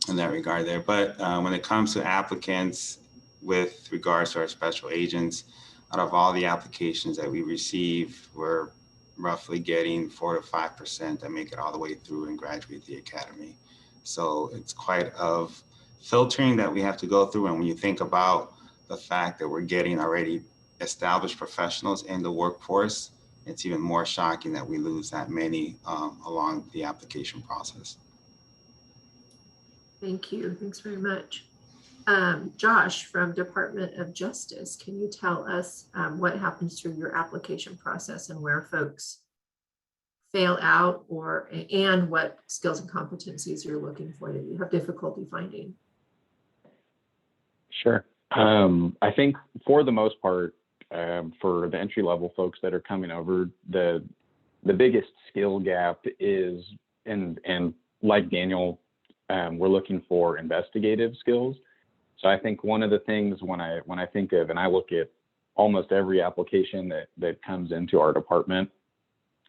in that regard there. But when it comes to applicants with regards to our special agents, out of all the applications that we receive, we're roughly getting 4 to 5% that make it all the way through and graduate the academy. So it's quite of filtering that we have to go through. And when you think about the fact that we're getting already established professionals in the workforce, it's even more shocking that we lose that many along the application process. Thank you. Thanks very much. Josh from Department of Justice, can you tell us what happens through your application process and where folks fail out and what skills and competencies you're looking for that you have difficulty finding? Sure. I think for the most part, for the entry level folks that are coming over, the biggest skill gap is, and like Daniel, we're looking for investigative skills. So I think one of the things when I think of, and I look at almost every application that comes into our department,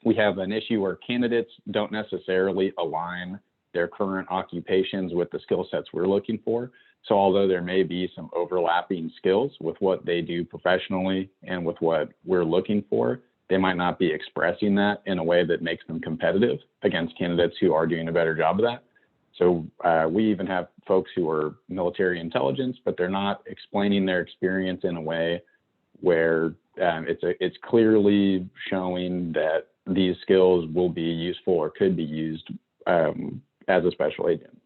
we have an issue where candidates don't necessarily align their current occupations with the skill sets we're looking for. So although there may be some overlapping skills with what they do professionally and with what we're looking for, they might not be expressing that in a way that makes them competitive against candidates who are doing a better job of that. So we even have folks who are military intelligence, but they're not explaining their experience in a way where it's clearly showing that these skills will be useful or could be used as a special agent.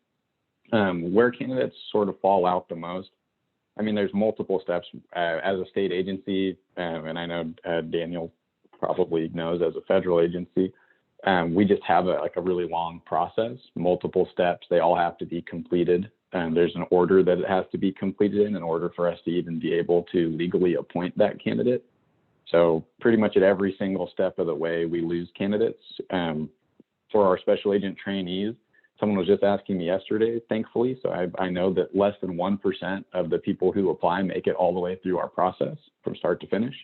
Where candidates sort of fall out the most, I mean, there's multiple steps as a state agency, and I know Daniel probably knows as a federal agency. We just have a really long process, multiple steps. They all have to be completed. There's an order that it has to be completed in order for us to even be able to legally appoint that candidate. So pretty much at every single step of the way, we lose candidates. For our special agent trainees, someone was just asking me yesterday, thankfully, so I know that less than 1% of the people who apply make it all the way through our process from start to finish.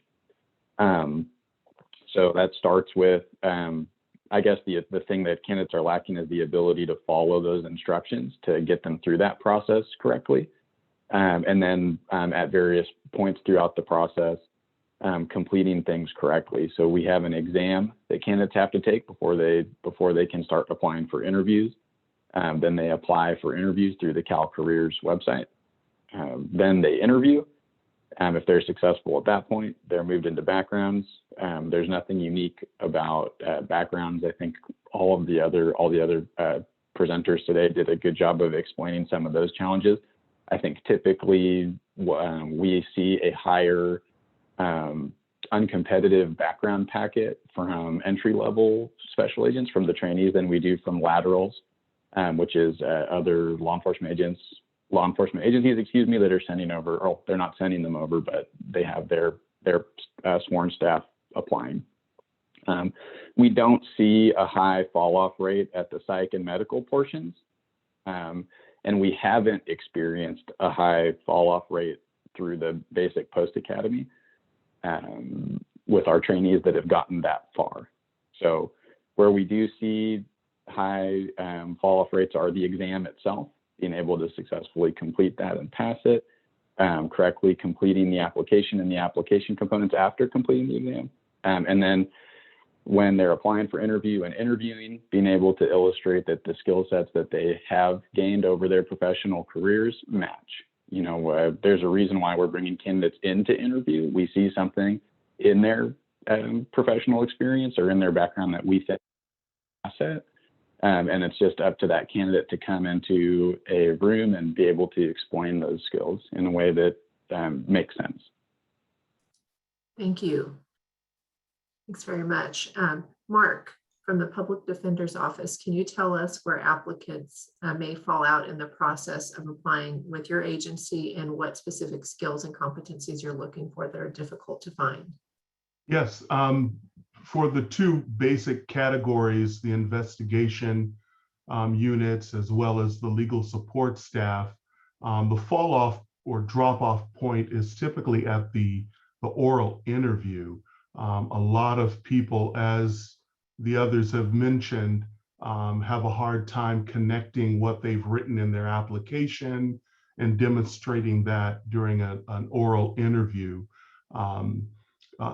So that starts with, I guess the thing that candidates are lacking is the ability to follow those instructions to get them through that process correctly. And then at various points throughout the process, completing things correctly. So we have an exam that candidates have to take before they can start applying for interviews. Then they apply for interviews through the Cal Careers website. Then they interview. If they're successful at that point, they're moved into backgrounds. There's nothing unique about backgrounds. I think all the other presenters today did a good job of explaining some of those challenges. I think typically we see a higher uncompetitive background packet from entry-level special agents from the trainees than we do from laterals, which is other law enforcement agencies, that are sending over, or they're not sending them over, but they have their sworn staff applying. We don't see a high fall-off rate at the psych and medical portions, and we haven't experienced a high fall-off rate through the basic post-academy with our trainees that have gotten that far. So where we do see high fall-off rates are the exam itself, being able to successfully complete that and pass it, correctly completing the application and the application components after completing the exam. And then when they're applying for interview and interviewing, being able to illustrate that the skill sets that they have gained over their professional careers match. You know, there's a reason why we're bringing candidates into interview. We see something in their professional experience or in their background that we think is an asset. And it's just up to that candidate to come into a room and be able to explain those skills in a way that makes sense. Thank you. Thanks very much. Mark, from the Public Defender's Office, can you tell us where applicants may fall out in the process of applying with your agency and what specific skills and competencies you're looking for that are difficult to find? Yes. For the two basic categories, the investigation units as well as the legal support staff, the fall off or drop off point is typically at the oral interview. A lot of people, as the others have mentioned, have a hard time connecting what they've written in their application and demonstrating that during an oral interview.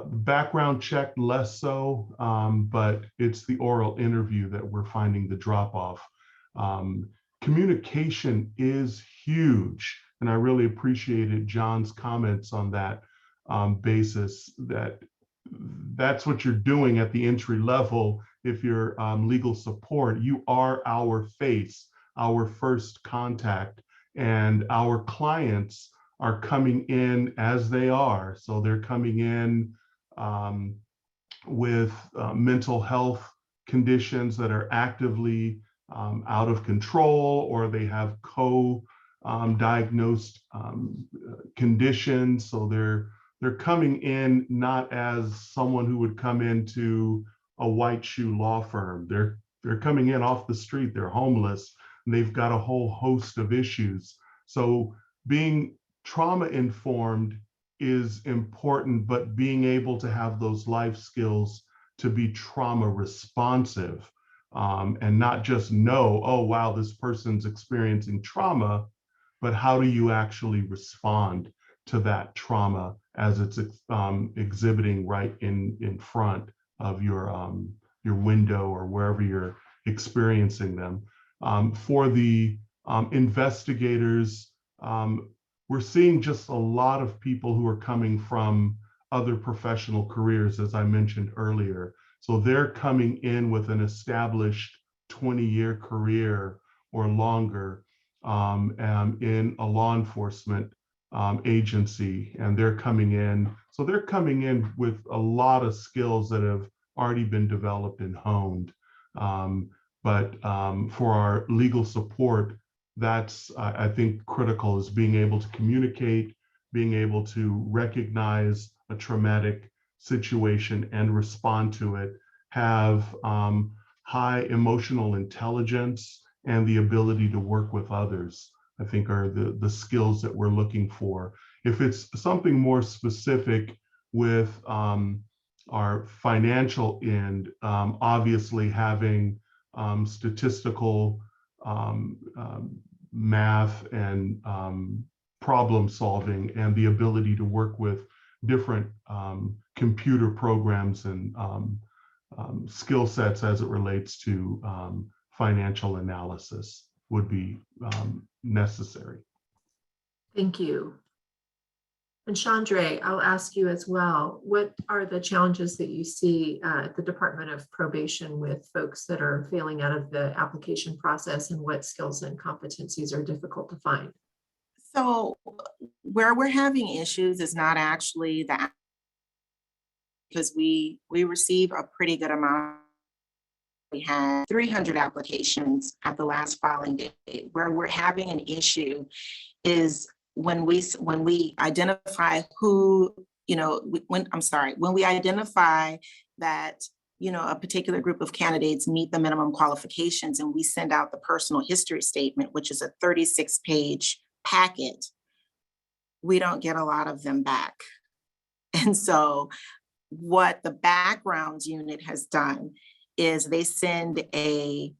background check less so, but it's the oral interview that we're finding the drop off. Communication is huge, and I really appreciated John's comments on that basis, that's what you're doing at the entry level. If you're legal support, you are our face, our first contact, and our clients are coming in as they are. So they're coming in with mental health conditions that are actively out of control, or they have co-diagnosed conditions. So they're coming in not as someone who would come into a white shoe law firm. They're coming in off the street. They're homeless. And they've got a whole host of issues. So being trauma informed is important, but being able to have those life skills to be trauma responsive, and not just know, oh, wow, this person's experiencing trauma, but how do you actually respond to that trauma as it's exhibiting right in front of your window or wherever you're experiencing them. For the investigators, we're seeing just a lot of people who are coming from other professional careers, as I mentioned earlier. So they're coming in with an established 20-year career or longer in a law enforcement agency, and they're coming in. So they're coming in with a lot of skills that have already been developed and honed. But for our legal support, that's, I think, critical, is being able to communicate, being able to recognize a traumatic situation and respond to it, have high emotional intelligence, and the ability to work with others, I think, are the skills that we're looking for. If it's something more specific with our financial end, obviously having statistical math and problem solving, and the ability to work with different computer programs and skill sets as it relates to financial analysis would be necessary. Thank you. And Chandra, I'll ask you as well, what are the challenges that you see at the Department of Probation with folks that are failing out of the application process, and what skills and competencies are difficult to find? So where we're having issues is not actually that, because we receive a pretty good amount. We had 300 applications at the last filing date. Where we're having an issue is when we identify who, when we identify that, a particular group of candidates meet the minimum qualifications, and we send out the personal history statement, which is a 36-page packet, we don't get a lot of them back. And so what the backgrounds unit has done is they send a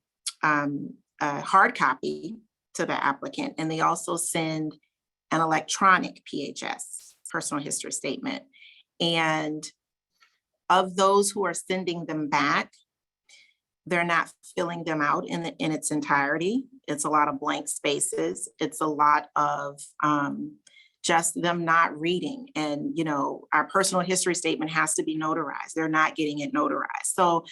hard copy to the applicant, and they also send an electronic PHS, personal history statement. And of those who are sending them back, they're not filling them out in its entirety. It's a lot of blank spaces. It's a lot of just them not reading. And, our personal history statement has to be notarized. They're not getting it notarized. So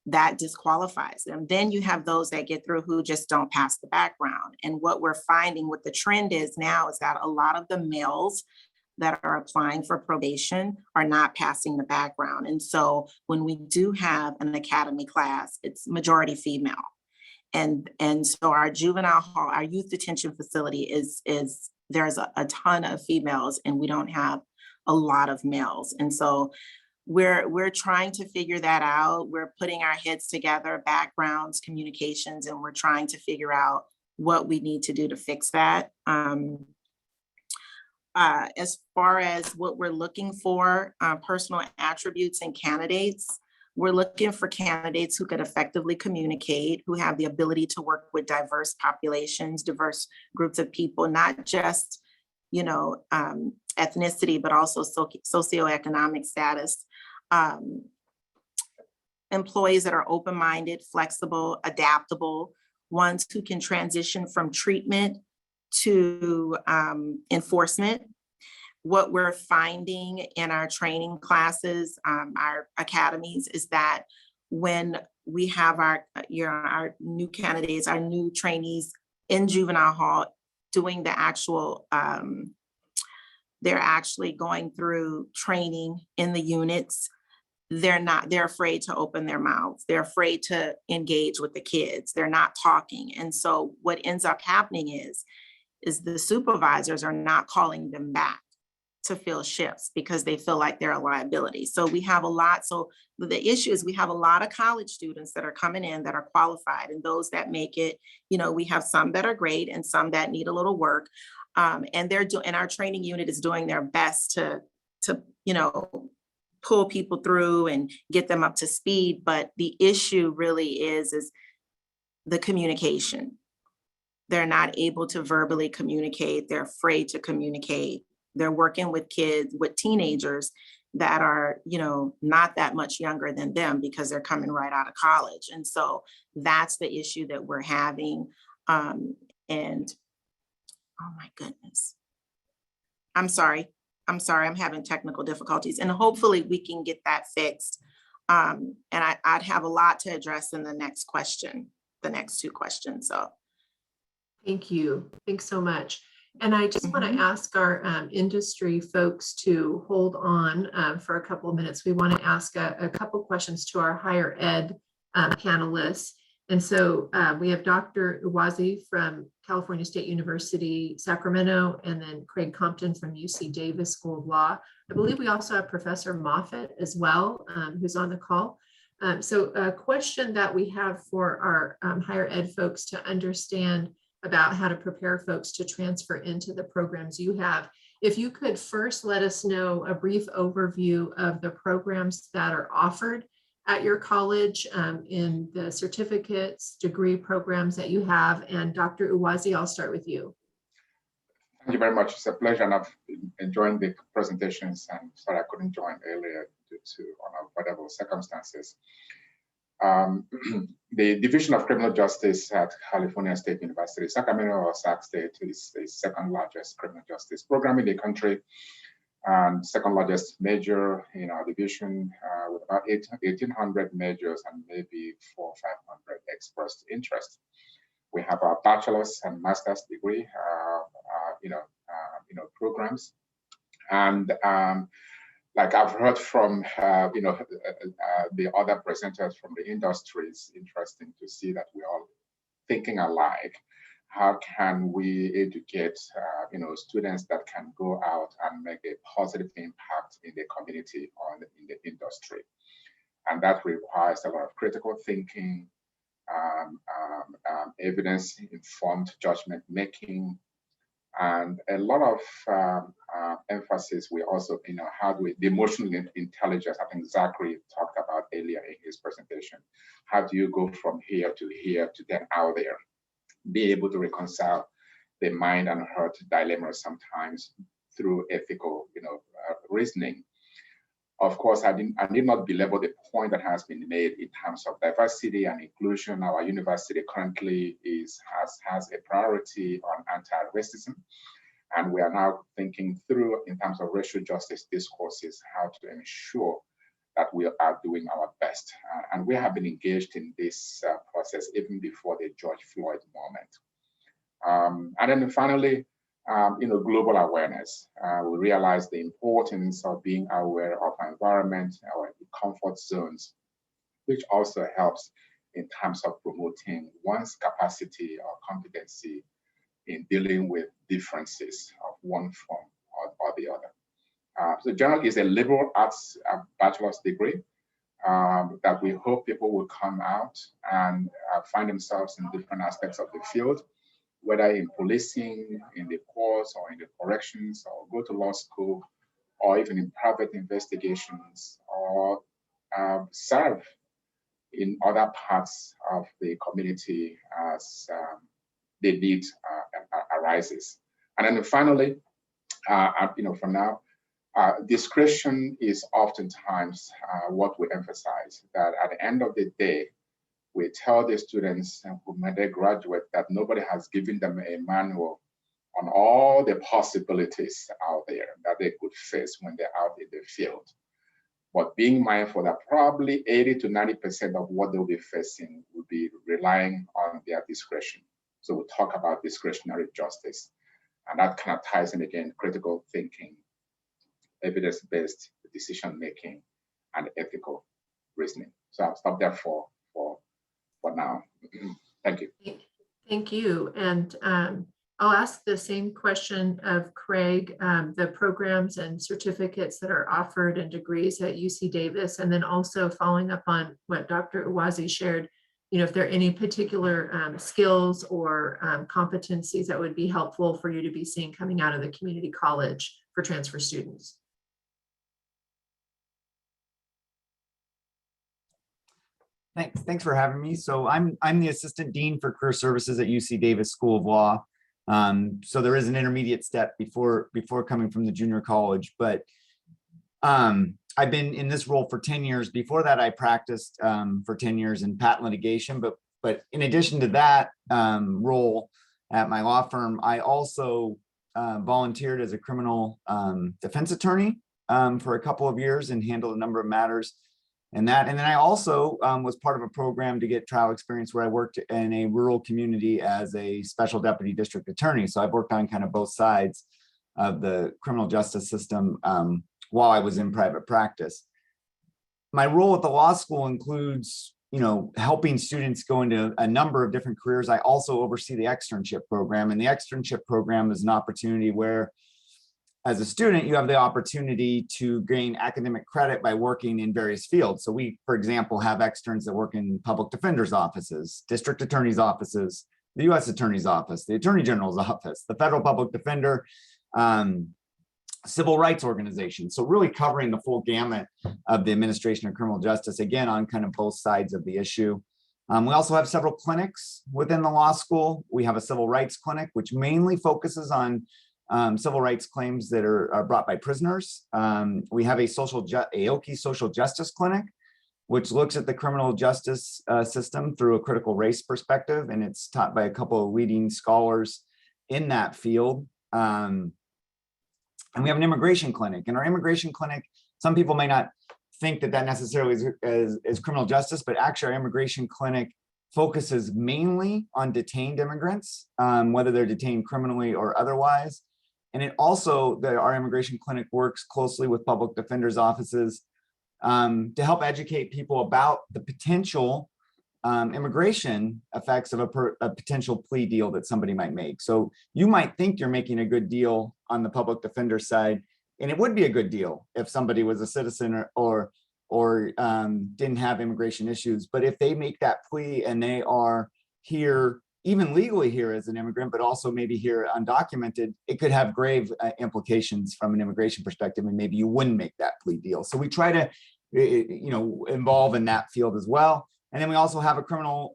that disqualifies them. Then you have those that get through who just don't pass the background. And what we're finding, what the trend is now, is that a lot of the males that are applying for probation are not passing the background. And so when we do have an academy class, it's majority female. And so our juvenile hall, our youth detention facility is there's a ton of females, and we don't have a lot of males. And so we're trying to figure that out. We're putting our heads together, backgrounds, communications, and we're trying to figure out what we need to do to fix that. As far as what we're looking for, personal attributes and candidates, we're looking for candidates who could effectively communicate, who have the ability to work with diverse populations, diverse groups of people, not just ethnicity, but also socioeconomic status. Employees that are open-minded, flexible, adaptable, ones who can transition from treatment to enforcement. What we're finding in our training classes, our academies, is that when we have our new candidates, our new trainees in juvenile hall doing the actual, they're actually going through training in the units. They're afraid to open their mouths. They're afraid to engage with the kids. They're not talking. And so what ends up happening is the supervisors are not calling them back to fill shifts because they feel like they're a liability. So we have a lot. So the issue is we have a lot of college students that are coming in that are qualified, and those that make it, we have some that are great and some that need a little work. And our training unit is doing their best to pull people through and get them up to speed. But the issue really is the communication. They're not able to verbally communicate. They're afraid to communicate. They're working with kids, with teenagers that are, not that much younger than them because they're coming right out of college. And so that's the issue that we're having. And oh my goodness. I'm sorry, I'm having technical difficulties, and hopefully we can get that fixed. And I'd have a lot to address in the next question, the next two questions, so. Thank you. Thanks so much. And I just want to ask our industry folks to hold on for a couple of minutes. We want to ask a couple questions to our higher ed panelists. And so we have Dr. Uwazi from California State University, Sacramento, and then Craig Compton from UC Davis School of Law. I believe we also have Professor Moffitt as well, who's on the call. So a question that we have for our higher ed folks to understand about how to prepare folks to transfer into the programs you have. If you could first let us know a brief overview of the programs that are offered at your college in the certificates, degree programs that you have. And Dr. Uwazi, I'll start with you. Thank you very much. It's a pleasure, and I've been enjoying the presentations, and sorry I couldn't join earlier due to unavoidable circumstances. The Division of Criminal Justice at California State University, Sacramento, or Sac State, is the second largest criminal justice program in the country, and second largest major in our division, with about 1,800 majors and maybe 400 or 500 expressed interest. We have our bachelor's and master's degree, programs, and like I've heard from the other presenters from the industry, it's interesting to see that we're all thinking alike. How can we educate students that can go out and make a positive impact in the community or in the industry? And that requires a lot of critical thinking, evidence-informed judgment making, and a lot of emphasis. We also, how do we, the emotional intelligence, I think Zachary talked about earlier in his presentation. How do you go from here to then out there? Be able to reconcile the mind and heart dilemmas sometimes through ethical, reasoning. Of course, I did not belabor the point that has been made in terms of diversity and inclusion. Our university currently has a priority on anti-racism, and we are now thinking through, in terms of racial justice discourses, how to ensure that we are doing our best. And we have been engaged in this process even before the George Floyd moment. And then finally, global awareness. We realize the importance of being aware of our environment, our comfort zones, which also helps in terms of promoting one's capacity or competency in dealing with differences of one form or the other. So generally, it's a liberal arts bachelor's degree that we hope people will come out and find themselves in different aspects of the field, whether in policing, in the courts, or in the corrections, or go to law school, or even in private investigations, or serve in other parts of the community as the need arises. And then finally, For now, discretion is oftentimes what we emphasize, that at the end of the day, we tell the students who may they graduate that nobody has given them a manual on all the possibilities out there that they could face when they're out in the field. But being mindful that probably 80 to 90% of what they'll be facing will be relying on their discretion. So we'll talk about discretionary justice. And that kind of ties in again, critical thinking, evidence-based decision-making, and ethical reasoning. So I'll stop there for now. Thank you. Thank you. And I'll ask the same question of Craig, the programs and certificates that are offered and degrees at UC Davis, and then also following up on what Dr. Uwazi shared, if there are any particular skills or competencies that would be helpful for you to be seeing coming out of the community college for transfer students. Thanks for having me. So I'm the Assistant Dean for Career Services at UC Davis School of Law. So there is an intermediate step before coming from the junior college, but I've been in this role for 10 years. Before that, I practiced for 10 years in patent litigation, but in addition to that role at my law firm, I also volunteered as a criminal defense attorney for a couple of years and handled a number of matters. And then I also was part of a program to get trial experience where I worked in a rural community as a special deputy district attorney. So I've worked on kind of both sides of the criminal justice system while I was in private practice. My role at the law school includes, helping students go into a number of different careers. I also oversee the externship program, and the externship program is an opportunity where as a student, you have the opportunity to gain academic credit by working in various fields. So we, for example, have externs that work in public defenders' offices, district attorneys' offices, the U.S. Attorney's Office, the Attorney General's office, the federal public defender, civil rights organizations. So really covering the full gamut of the administration of criminal justice, again, on kind of both sides of the issue. We also have several clinics within the law school. We have a civil rights clinic, which mainly focuses on civil rights claims that are brought by prisoners. We have a Aoki social justice clinic, which looks at the criminal justice system through a critical race perspective, and it's taught by a couple of leading scholars in that field. And we have an immigration clinic. In our immigration clinic, some people may not think that necessarily is criminal justice, but actually our immigration clinic focuses mainly on detained immigrants, whether they're detained criminally or otherwise. And it also, our immigration clinic works closely with public defenders' offices to help educate people about the potential immigration effects of a potential plea deal that somebody might make. So you might think you're making a good deal on the public defender side, and it would be a good deal if somebody was a citizen or didn't have immigration issues. But if they make that plea and they are here, even legally here as an immigrant, but also maybe here undocumented, it could have grave implications from an immigration perspective, and maybe you wouldn't make that plea deal. So we try to, involve in that field as well. And then we also have a criminal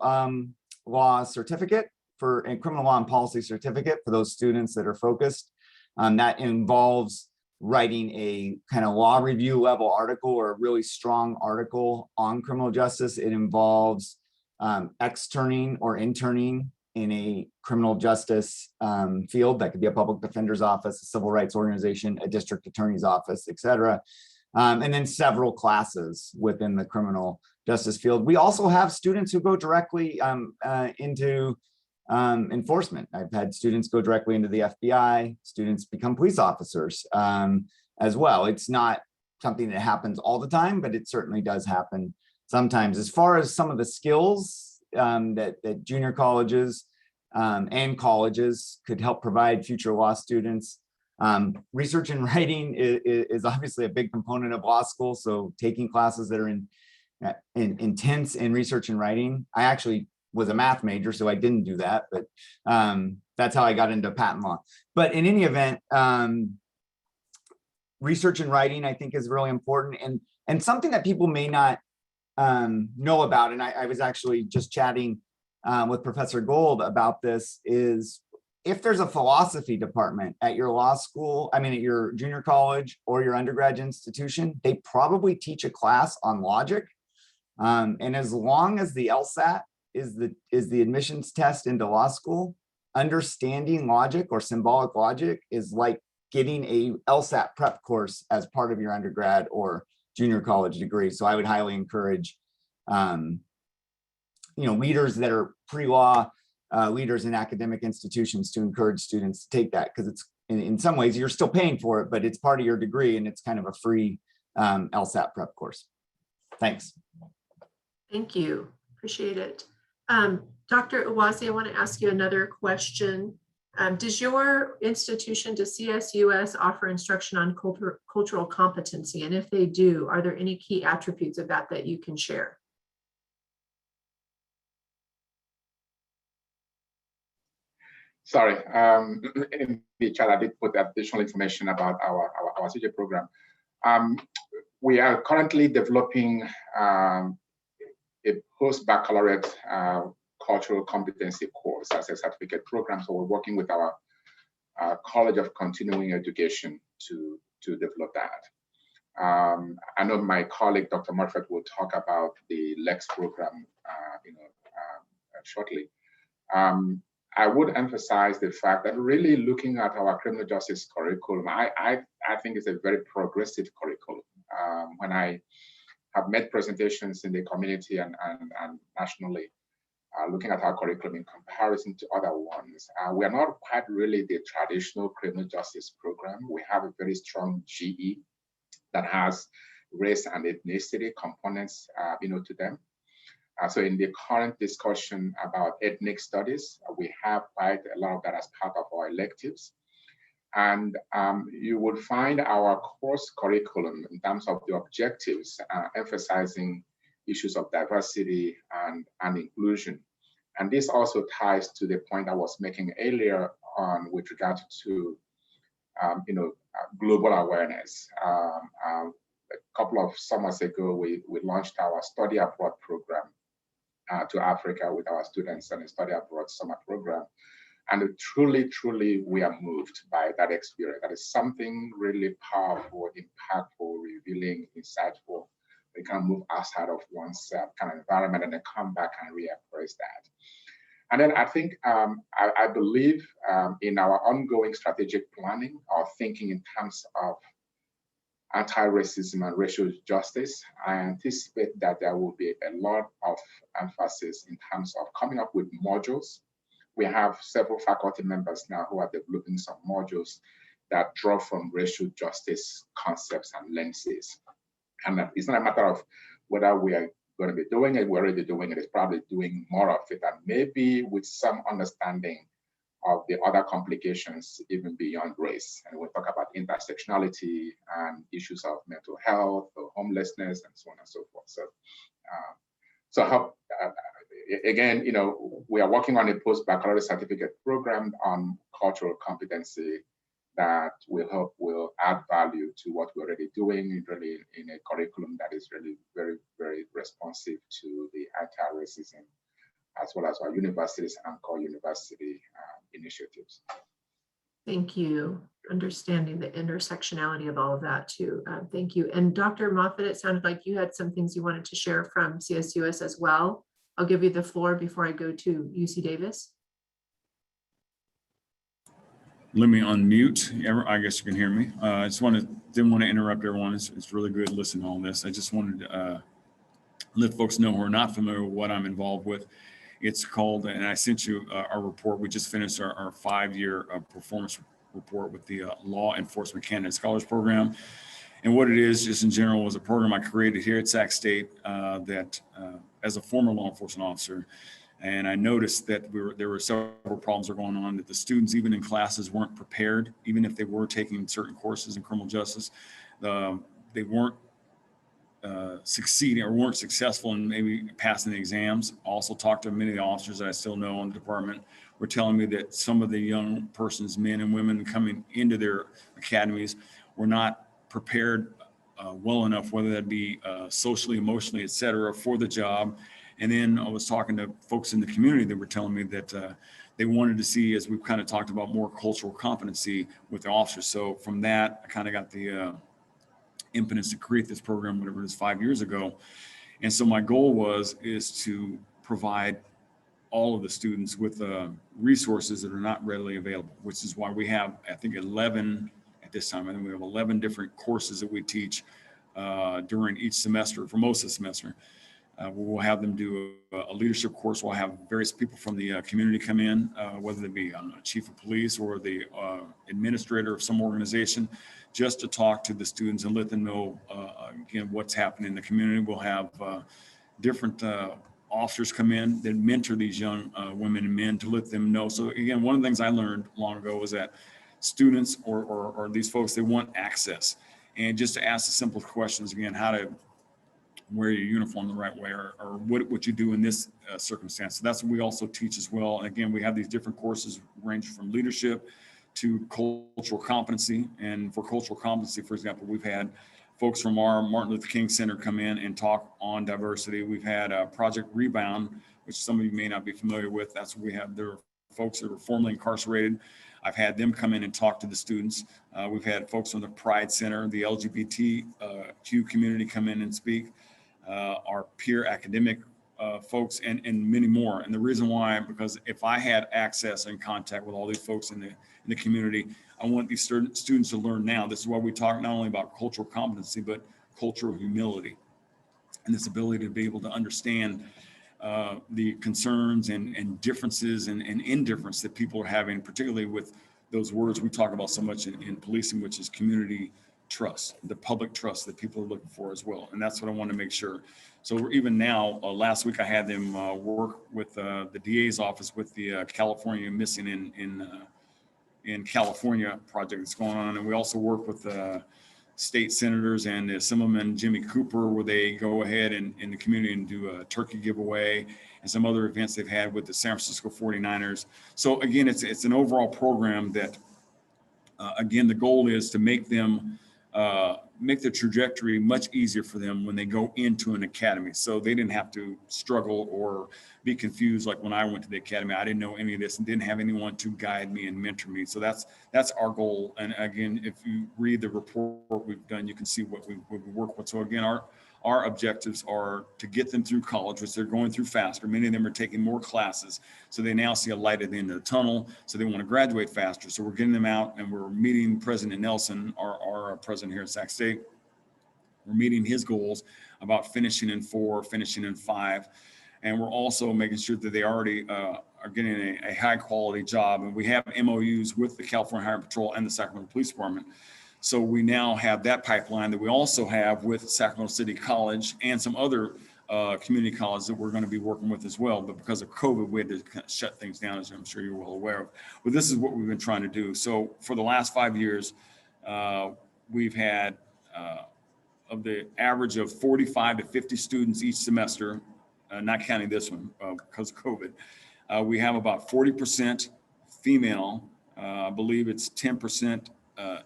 law certificate and criminal law and policy certificate for those students that are focused. That involves writing a kind of law review level article or a really strong article on criminal justice. It involves externing or interning in a criminal justice field. That could be a public defender's office, a civil rights organization, a district attorney's office, et cetera. And then several classes within the criminal justice field. We also have students who go directly into enforcement. I've had students go directly into the FBI, students become police officers as well. It's not something that happens all the time, but it certainly does happen sometimes. As far as some of the skills that junior colleges and colleges could help provide future law students, research and writing is obviously a big component of law school. So taking classes that are intense in research and writing. I actually was a math major, so I didn't do that, but that's how I got into patent law. But in any event, research and writing, I think, is really important, and something that people may not know about, and I was actually just chatting with Professor Gold about this, is if there's a philosophy department at your law school, I mean, at your junior college or your undergraduate institution, they probably teach a class on logic. And as long as the LSAT is the admissions test into law school, understanding logic or symbolic logic is like getting a LSAT prep course as part of your undergrad or junior college degree. So I would highly encourage, leaders that are pre-law, leaders in academic institutions to encourage students to take that, because it's in some ways you're still paying for it, but it's part of your degree and it's kind of a free LSAT prep course. Thanks. Thank you. Appreciate it. Dr. Uwasi, I want to ask you another question. Does your institution, does CSUS offer instruction on cultural competency? And if they do, are there any key attributes of that you can share? Sorry, in the chat, I did put additional information about our CJ program. We are currently developing a post-baccalaureate cultural competency course as a certificate program. So we're working with our College of Continuing Education to develop that. I know my colleague, Dr. Murphy, will talk about the LEX program shortly. I would emphasize the fact that really looking at our criminal justice curriculum, I think it's a very progressive curriculum. When I have made presentations in the community and nationally, looking at our curriculum in comparison to other ones, we are not quite really the traditional criminal justice program. We have a very strong GE that has race and ethnicity components, to them. So in the current discussion about ethnic studies, we have quite a lot of that as part of our electives. And you will find our course curriculum in terms of the objectives, emphasizing issues of diversity and inclusion. And this also ties to the point I was making earlier on with regard to global awareness. A couple of summers ago, we launched our study abroad program to Africa with our students and a study abroad summer program. And truly, we are moved by that experience. That is something really powerful, impactful, revealing, insightful. We can move outside of one's kind of environment and then come back and reappraise that. And then I think, I believe in our ongoing strategic planning, our thinking in terms of anti-racism and racial justice, I anticipate that there will be a lot of emphasis in terms of coming up with modules. We have several faculty members now who are developing some modules that draw from racial justice concepts and lenses. And it's not a matter of whether we are going to be doing it, we're already doing it, it's probably doing more of it, and maybe with some understanding of the other complications even beyond race. And we'll talk about intersectionality and issues of mental health or homelessness and so on and so forth. So, again, we are working on a post-baccalaureate certificate program on cultural competency that will add value to what we're already doing, really in a curriculum that is really very, very responsive to the anti-racism, as well as our universities and core university initiatives. Thank you. Understanding the intersectionality of all of that too. Thank you. And Dr. Moffat, it sounded like you had some things you wanted to share from CSUS as well. I'll give you the floor before I go to UC Davis. Let me unmute. I guess you can hear me. I just didn't want to interrupt everyone. It's really good listening to all this. I just wanted to let folks know who are not familiar with what I'm involved with. It's called, and I sent you our report. We just finished our 5-year performance report with the Law Enforcement Candidate Scholars Program. And what it is, just in general, was a program I created here at Sac State that, as a former law enforcement officer, and I noticed that there were several problems that were going on, that the students, even in classes, weren't prepared, even if they were taking certain courses in criminal justice. They weren't succeeding or weren't successful in maybe passing the exams. Also talked to many of the officers that I still know in the department were telling me that some of the young persons, men and women coming into their academies, were not prepared well enough, whether that be socially, emotionally, et cetera, for the job. And then I was talking to folks in the community that were telling me that they wanted to see, as we've kind of talked about, more cultural competency with the officers. So from that, I kind of got the impetus to create this program, whatever it is, 5 years ago. And so my goal is to provide all of the students with resources that are not readily available, which is why we have, I think, 11 at this time. I think we have 11 different courses that we teach during each semester, for most of the semester. We'll have them do a leadership course. We'll have various people from the community come in, whether they be a chief of police or the administrator of some organization, just to talk to the students and let them know, again, what's happening in the community. We'll have different officers come in that mentor these young women and men to let them know. So again, one of the things I learned long ago was that students or these folks, they want access. And just to ask the simple questions, again, how to wear your uniform the right way, or what you do in this circumstance. So that's what we also teach as well. And again, we have these different courses ranging from leadership to cultural competency. And for cultural competency, for example, we've had folks from our Martin Luther King Center come in and talk on diversity. We've had Project Rebound, which some of you may not be familiar with. That's what we have. There are folks that are formerly incarcerated. I've had them come in and talk to the students. We've had folks from the Pride Center, the LGBTQ community come in and speak. Our peer academic folks, and many more. And the reason why, because if I had access and contact with all these folks in the community, I want these students to learn now. This is why we talk not only about cultural competency, but cultural humility, and this ability to be able to understand the concerns and differences and indifference that people are having, particularly with those words we talk about so much in policing, which is community trust, the public trust that people are looking for as well. And that's what I want to make sure. So even now, last week I had them work with the DA's office with the California Missing in California project that's going on. And we also work with state senators and Assemblyman Jimmy Cooper, where they go ahead and in the community and do a turkey giveaway and some other events they've had with the San Francisco 49ers. So again, it's an overall program that, again, the goal is to make them make the trajectory much easier for them when they go into an academy. So they didn't have to struggle or be confused like when I went to the academy. I didn't know any of this and didn't have anyone to guide me and mentor me. So that's our goal. And again, if you read the report we've done, you can see what we work with. So again, our objectives are to get them through college, which they're going through faster. Many of them are taking more classes. So they now see a light at the end of the tunnel. So they want to graduate faster. So we're getting them out and we're meeting President Nelson, our president here at Sac State. We're meeting his goals about finishing in 4, finishing in 5. And we're also making sure that they already are getting a high quality job. And we have MOUs with the California Highway Patrol and the Sacramento Police Department. So we now have that pipeline that we also have with Sacramento City College and some other community colleges that we're going to be working with as well. But because of COVID, we had to kind of shut things down, as I'm sure you're well aware of. But this is what we've been trying to do. So for the last 5 years, we've had of the average of 45 to 50 students each semester, not counting this one because of COVID. We have about 40% female. I believe it's 10%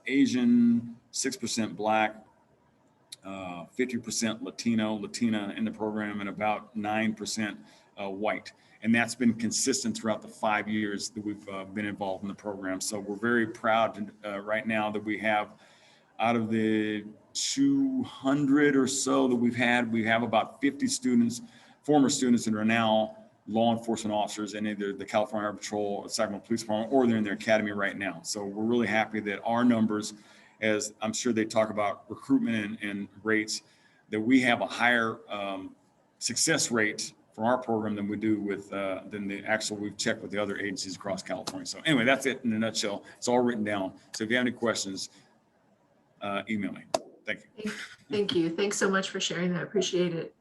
Asian, 6% Black, 50% Latina in the program, and about 9% white. And that's been consistent throughout the 5 years that we've been involved in the program. So we're very proud right now that we have, out of the 200 or so that we have about 50 students, former students that are now law enforcement officers in either the California Highway Patrol or the Sacramento Police Department, or they're in their academy right now. So we're really happy that our numbers, as I'm sure they talk about recruitment and rates, that we have a higher success rate for our program than we do with than the actual we've checked with the other agencies across California. So anyway, that's it in a nutshell. It's all written down. So if you have any questions, email me. Thank you. Thank you. Thanks so much for sharing that. Appreciate it.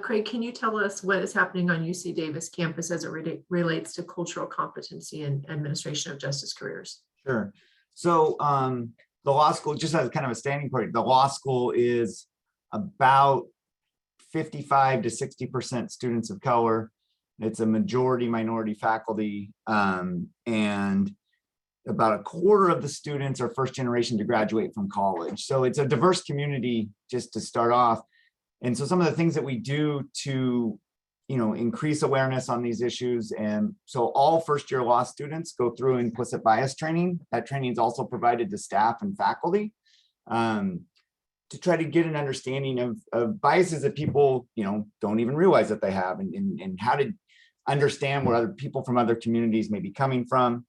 Craig, can you tell us what is happening on UC Davis campus as it relates to cultural competency and administration of justice careers? Sure. So the law school, just as kind of a standing point, the law school is about 55 to 60% students of color. It's a majority minority faculty, and about a quarter of the students are first generation to graduate from college. So it's a diverse community, just to start off. And so some of the things that we do to increase awareness on these issues. And so all first-year law students go through implicit bias training. That training is also provided to staff and faculty to try to get an understanding of biases that people, don't even realize that they have, and how to understand where other people from other communities may be coming from.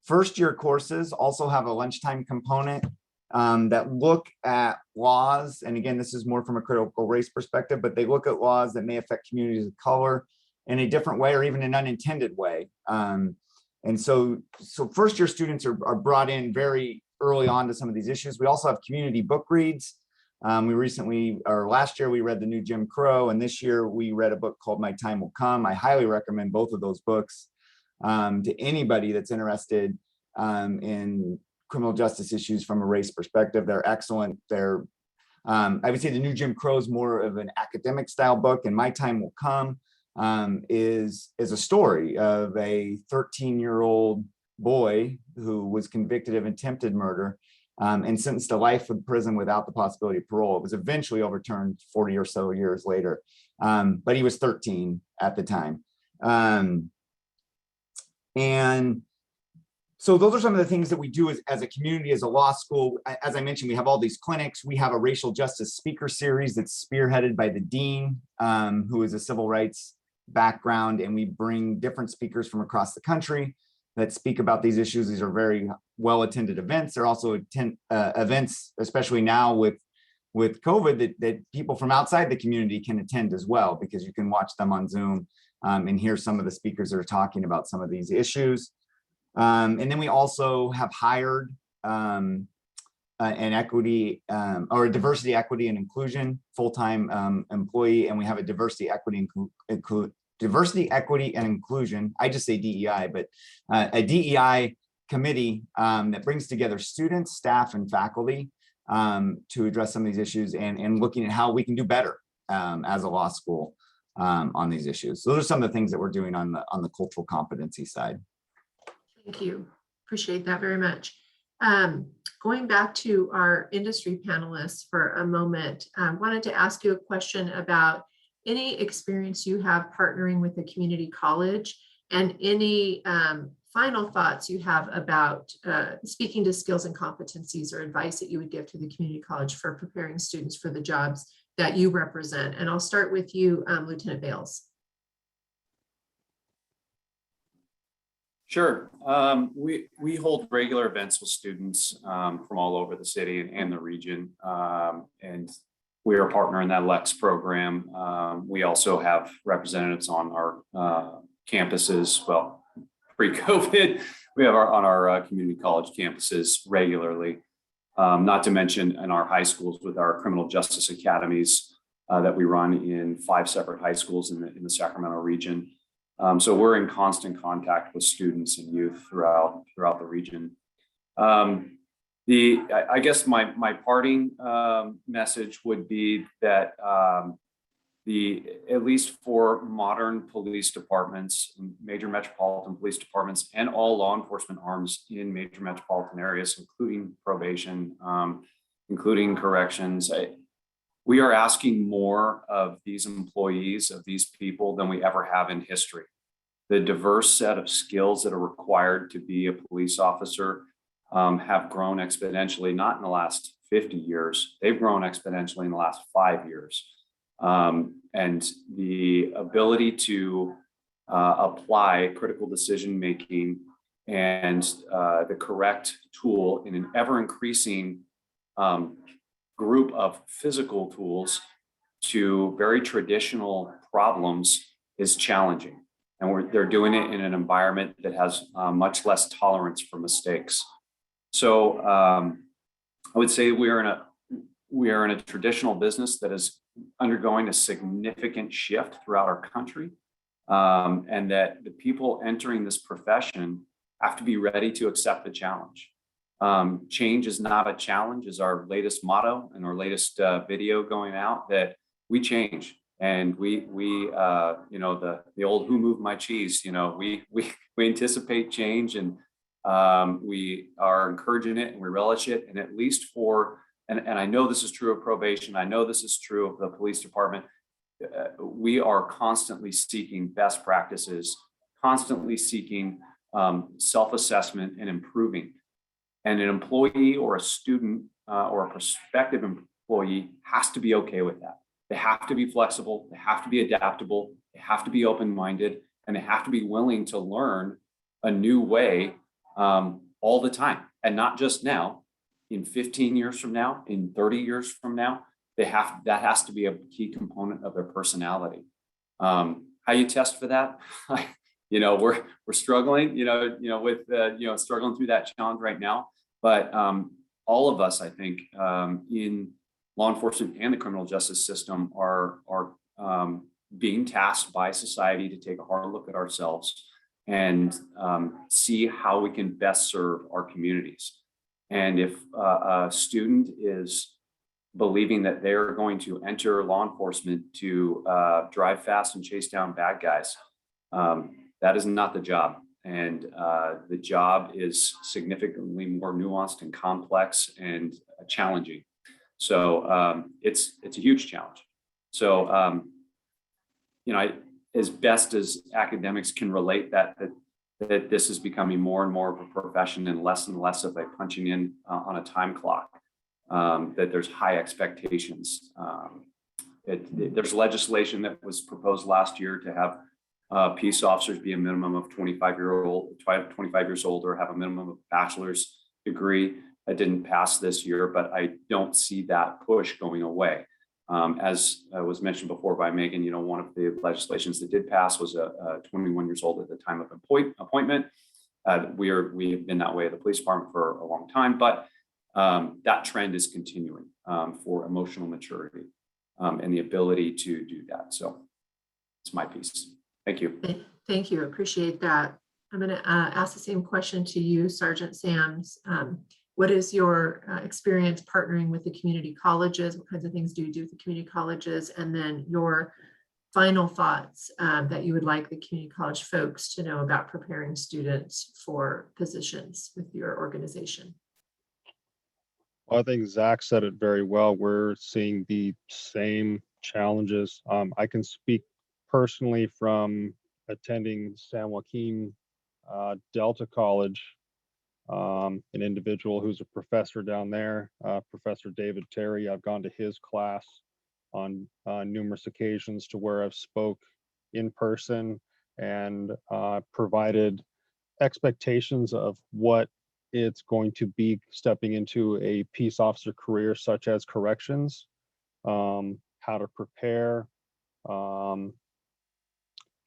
First-year courses also have a lunchtime component that look at laws. And again, this is more from a critical race perspective, but they look at laws that may affect communities of color in a different way or even an unintended way. And so first-year students are brought in very early on to some of these issues. We also have community book reads. Last year we read the new Jim Crow, and this year we read a book called My Time Will Come. I highly recommend both of those books to anybody that's interested in criminal justice issues from a race perspective. They're excellent. I would say the new Jim Crow is more of an academic style book, and My Time Will Come is a story of a 13-year-old boy who was convicted of attempted murder and sentenced to life in prison without the possibility of parole. It was eventually overturned 40 or so years later, but he was 13 at the time. And so those are some of the things that we do as a community, as a law school. As I mentioned, we have all these clinics. We have a racial justice speaker series that's spearheaded by the dean, who is a civil rights background, and we bring different speakers from across the country that speak about these issues. These are very well-attended events. They're also events, especially now with COVID, that people from outside the community can attend as well, because you can watch them on Zoom and hear some of the speakers that are talking about some of these issues. And then we also have hired an equity or a diversity, equity, and inclusion full-time employee, and we have a diversity, equity, and inclusion. I just say DEI, but a DEI committee that brings together students, staff, and faculty to address some of these issues and looking at how we can do better as a law school on these issues. So those are some of the things that we're doing on the cultural competency side. Thank you. Appreciate that very much. Going back to our industry panelists for a moment, I wanted to ask you a question about any experience you have partnering with a community college, and any final thoughts you have about speaking to skills and competencies or advice that you would give to the community college for preparing students for the jobs that you represent. And I'll start with you, Lieutenant Bales. Sure. We hold regular events with students from all over the city and the region, and we are a partner in that LEX program. We also have representatives on our campuses. Well, pre-COVID, we have on our community college campuses regularly. Not to mention in our high schools with our criminal justice academies that we run in 5 separate high schools in the Sacramento region. So we're in constant contact with students and youth throughout the region. I guess my parting message would be that at least for modern police departments, major metropolitan police departments, and all law enforcement arms in major metropolitan areas, including probation, including corrections, we are asking more of these employees, of these people, than we ever have in history. The diverse set of skills that are required to be a police officer have grown exponentially, not in the last 50 years. They've grown exponentially in the last 5 years. And the ability to apply critical decision-making and the correct tool in an ever-increasing group of physical tools to very traditional problems is challenging. And they're doing it in an environment that has much less tolerance for mistakes. So I would say we are in a traditional business that is undergoing a significant shift throughout our country, and that the people entering this profession have to be ready to accept the challenge. Change is not a challenge is our latest motto and our latest video going out, that we change. And we the old "who moved my cheese," we anticipate change, and we are encouraging it and we relish it. And at least and I know this is true of probation, I know this is true of the police department, we are constantly seeking best practices, constantly seeking self-assessment and improving. And an employee or a student or a prospective employee has to be okay with that. They have to be flexible, they have to be adaptable, they have to be open-minded, and they have to be willing to learn a new way all the time. And not just now, in 15 years from now, in 30 years from now, that has to be a key component of their personality. How you test for that? We're struggling, with struggling through that challenge right now. But all of us, I think, in law enforcement and the criminal justice system are being tasked by society to take a hard look at ourselves and see how we can best serve our communities. And if a student is believing that they're going to enter law enforcement to drive fast and chase down bad guys, that is not the job. And the job is significantly more nuanced and complex and challenging. So it's a huge challenge. So, as best as academics can relate that this is becoming more and more of a profession and less of a punching in on a time clock, that there's high expectations. There's legislation that was proposed last year to have peace officers be a minimum of 25 years old or have a minimum of bachelor's degree. That didn't pass this year, but I don't see that push going away. As was mentioned before by Megan, one of the legislations that did pass was 21 years old at the time of appointment. We have been that way at the police department for a long time, but that trend is continuing for emotional maturity and the ability to do that. So it's my piece. Thank you. Thank you. Appreciate that. I'm going to ask the same question to you, Sergeant Sams. What is your experience partnering with the community colleges? What kinds of things do you do with the community colleges? And then your final thoughts that you would like the community college folks to know about preparing students for positions with your organization. Well, I think Zach said it very well. We're seeing the same challenges. I can speak personally from attending San Joaquin Delta College. An individual who's a professor down there, Professor David Terry. I've gone to his class on numerous occasions to where I've spoke in person and provided expectations of what it's going to be stepping into a peace officer career, such as corrections, how to prepare,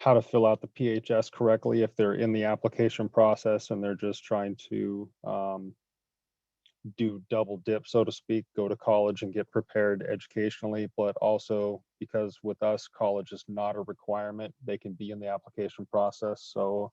how to fill out the PHS correctly if they're in the application process and they're just trying to do double dip, so to speak, go to college and get prepared educationally, but also because with us, college is not a requirement, they can be in the application process. So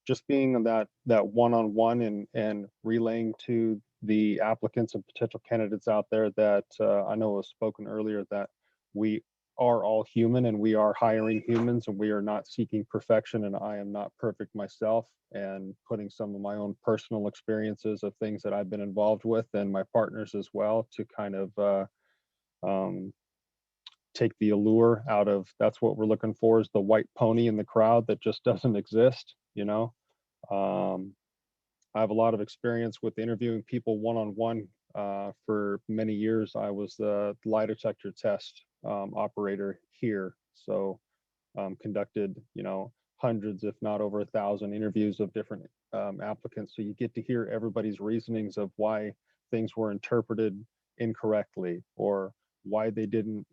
just being that one-on-one and relaying to the applicants and potential candidates out there that I know was spoken earlier, that we are all human and we are hiring humans and we are not seeking perfection, and I am not perfect myself, and putting some of my own personal experiences of things that I've been involved with and my partners as well to kind of take the allure out of, that's what we're looking for, is the white pony in the crowd that just doesn't exist. I have a lot of experience with interviewing people one-on-one. For many years, I was the lie detector test operator here. So conducted, hundreds, if not over 1,000 interviews of different applicants. So you get to hear everybody's reasonings of why things were interpreted incorrectly or why they didn't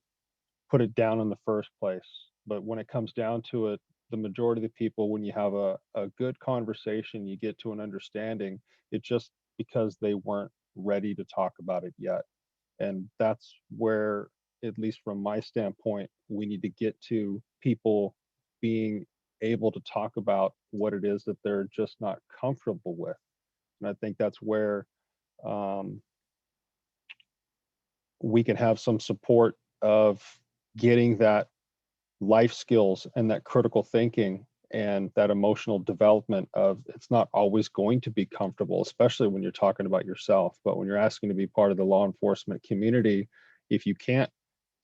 put it down in the first place. But when it comes down to it, the majority of the people, when you have a good conversation, you get to an understanding, it's just because they weren't ready to talk about it yet. And that's where, at least from my standpoint, we need to get to people being able to talk about what it is that they're just not comfortable with. And I think that's where we can have some support of getting that life skills and that critical thinking and that emotional development of, it's not always going to be comfortable, especially when you're talking about yourself. But when you're asking to be part of the law enforcement community, if you can't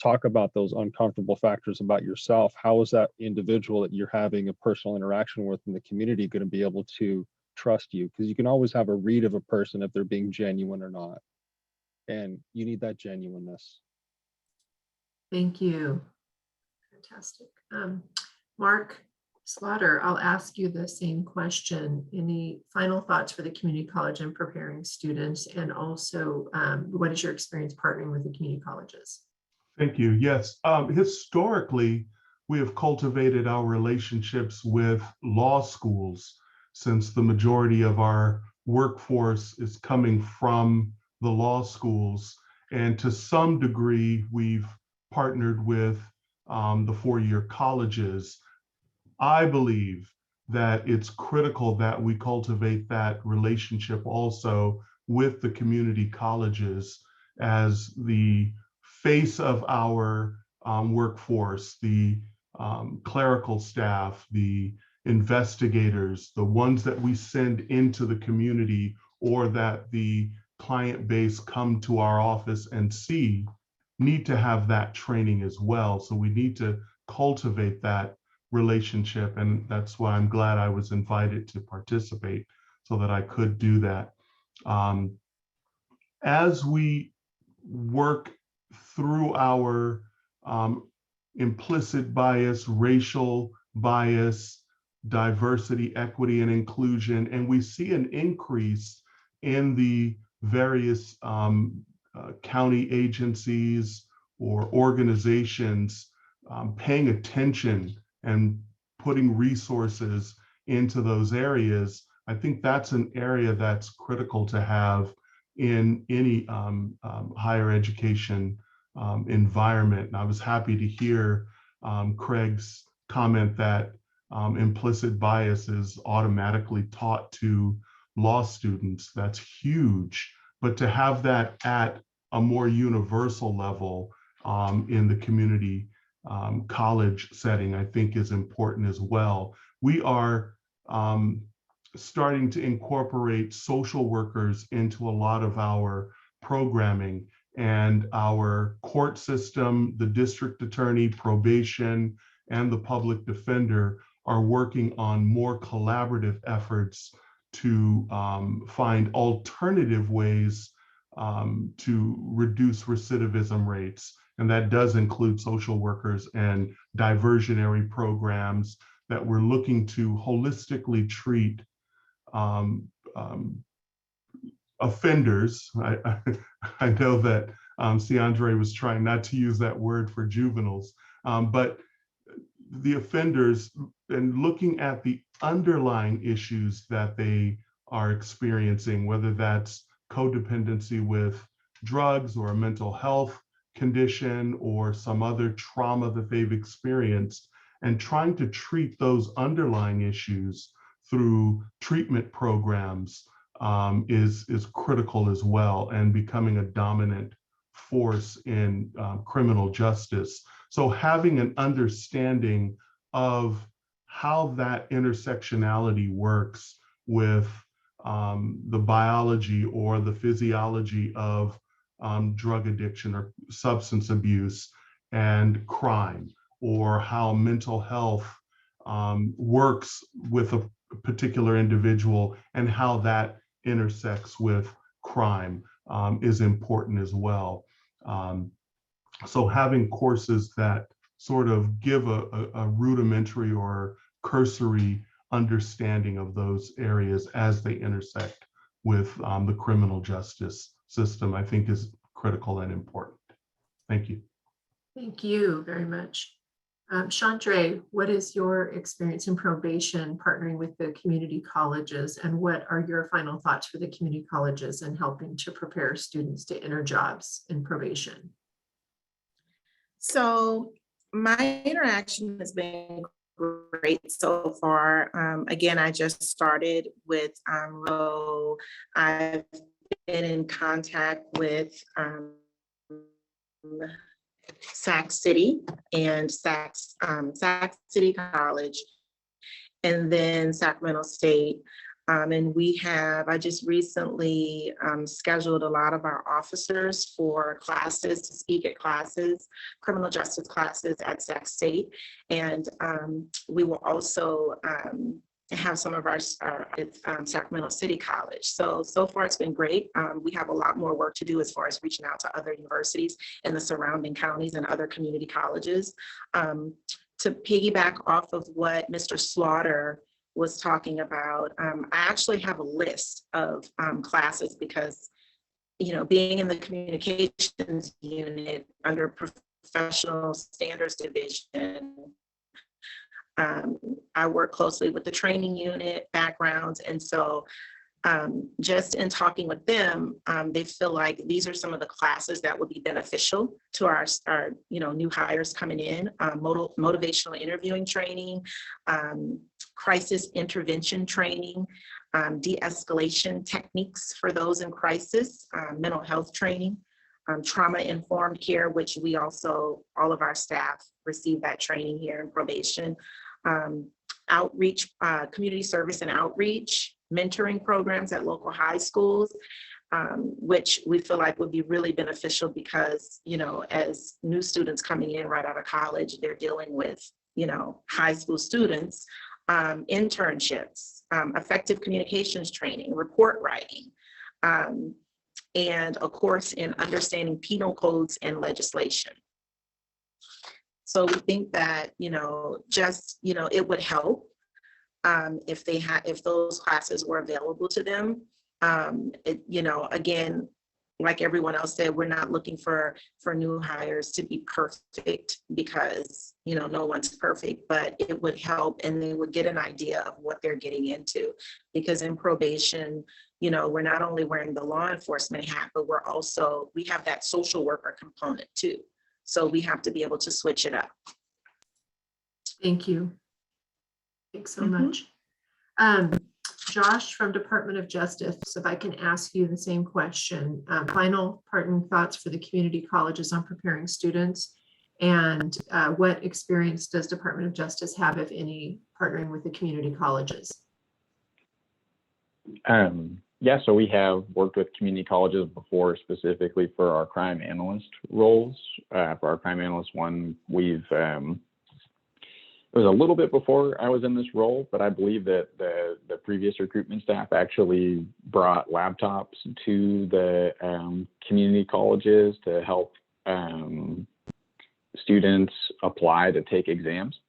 talk about those uncomfortable factors about yourself. How is that individual that you're having a personal interaction with in the community going to be able to trust you? Because you can always have a read of a person if they're being genuine or not. And you need that genuineness. Thank you. Fantastic. Mark Slaughter, I'll ask you the same question. Any final thoughts for the community college and preparing students? And also, what is your experience partnering with the community colleges? Thank you. Yes, historically, we have cultivated our relationships with law schools since the majority of our workforce is coming from the law schools. And to some degree, we've partnered with the four-year colleges. I believe that it's critical that we cultivate that relationship also with the community colleges as the face of our workforce, the clerical staff, the investigators, the ones that we send into the community or that the client base come to our office and see, need to have that training as well. So we need to cultivate that relationship. And that's why I'm glad I was invited to participate so that I could do that. As we work through our implicit bias, racial bias, diversity, equity, and inclusion, and we see an increase in the various county agencies or organizations paying attention and putting resources into those areas. I think that's an area that's critical to have in any higher education environment. And I was happy to hear Craig's comment that implicit bias is automatically taught to law students. That's huge. But to have that at a more universal level in the community college setting, I think is important as well. We are starting to incorporate social workers into a lot of our programming, and our court system, the district attorney, probation, and the public defender are working on more collaborative efforts to find alternative ways to reduce recidivism rates. And that does include social workers and diversionary programs that we're looking to holistically treat offenders. I know that Ciandre was trying not to use that word for juveniles, but the offenders, and looking at the underlying issues that they are experiencing, whether that's codependency with drugs or a mental health condition or some other trauma that they've experienced, and trying to treat those underlying issues through treatment programs is critical as well, and becoming a dominant force in criminal justice. So having an understanding of how that intersectionality works with the biology or the physiology of drug addiction or substance abuse and crime, or how mental health works with a particular individual and how that intersects with crime is important as well. So having courses that sort of give a rudimentary or cursory understanding of those areas as they intersect with the criminal justice system, I think is critical and important. Thank you. Thank you very much. Chandre, what is your experience in probation partnering with the community colleges, and what are your final thoughts for the community colleges and helping to prepare students to enter jobs in probation? So my interaction has been great so far. Again, I just started with I've been in contact with Sac City and Sac City College, and then Sacramento State. And I just recently scheduled a lot of our officers for classes, to speak at classes, criminal justice classes at Sac State. And we will also have some of our Sacramento City College. So far it's been great. We have a lot more work to do as far as reaching out to other universities in the surrounding counties and other community colleges. To piggyback off of what Mr. Slaughter was talking about, I actually have a list of classes because, being in the communications unit under professional standards division, I work closely with the training unit backgrounds. And so just in talking with them, they feel like these are some of the classes that would be beneficial to our new hires coming in. Motivational interviewing training, crisis intervention training, de-escalation techniques for those in crisis, mental health training, trauma-informed care, which we also, all of our staff receive that training here in probation, outreach, community service and outreach, mentoring programs at local high schools, which we feel like would be really beneficial because, as new students coming in right out of college, they're dealing with, high school students, internships, effective communications training, report writing, and a course in understanding penal codes and legislation. So we think that, it would help if those classes were available to them. Again, like everyone else said, we're not looking for new hires to be perfect because, no one's perfect, but it would help and they would get an idea of what they're getting into. Because in probation, we're not only wearing the law enforcement hat, but we have that social worker component too. So we have to be able to switch it up. Thank you. Thanks so much. Josh from Department of Justice, if I can ask you the same question. Final parting thoughts for the community colleges on preparing students, and what experience does Department of Justice have, if any, partnering with the community colleges? Yeah, so we have worked with community colleges before, specifically for our crime analyst roles. For our crime analyst one, it was a little bit before I was in this role, but I believe that the previous recruitment staff actually brought laptops to the community colleges to help students apply to take exams.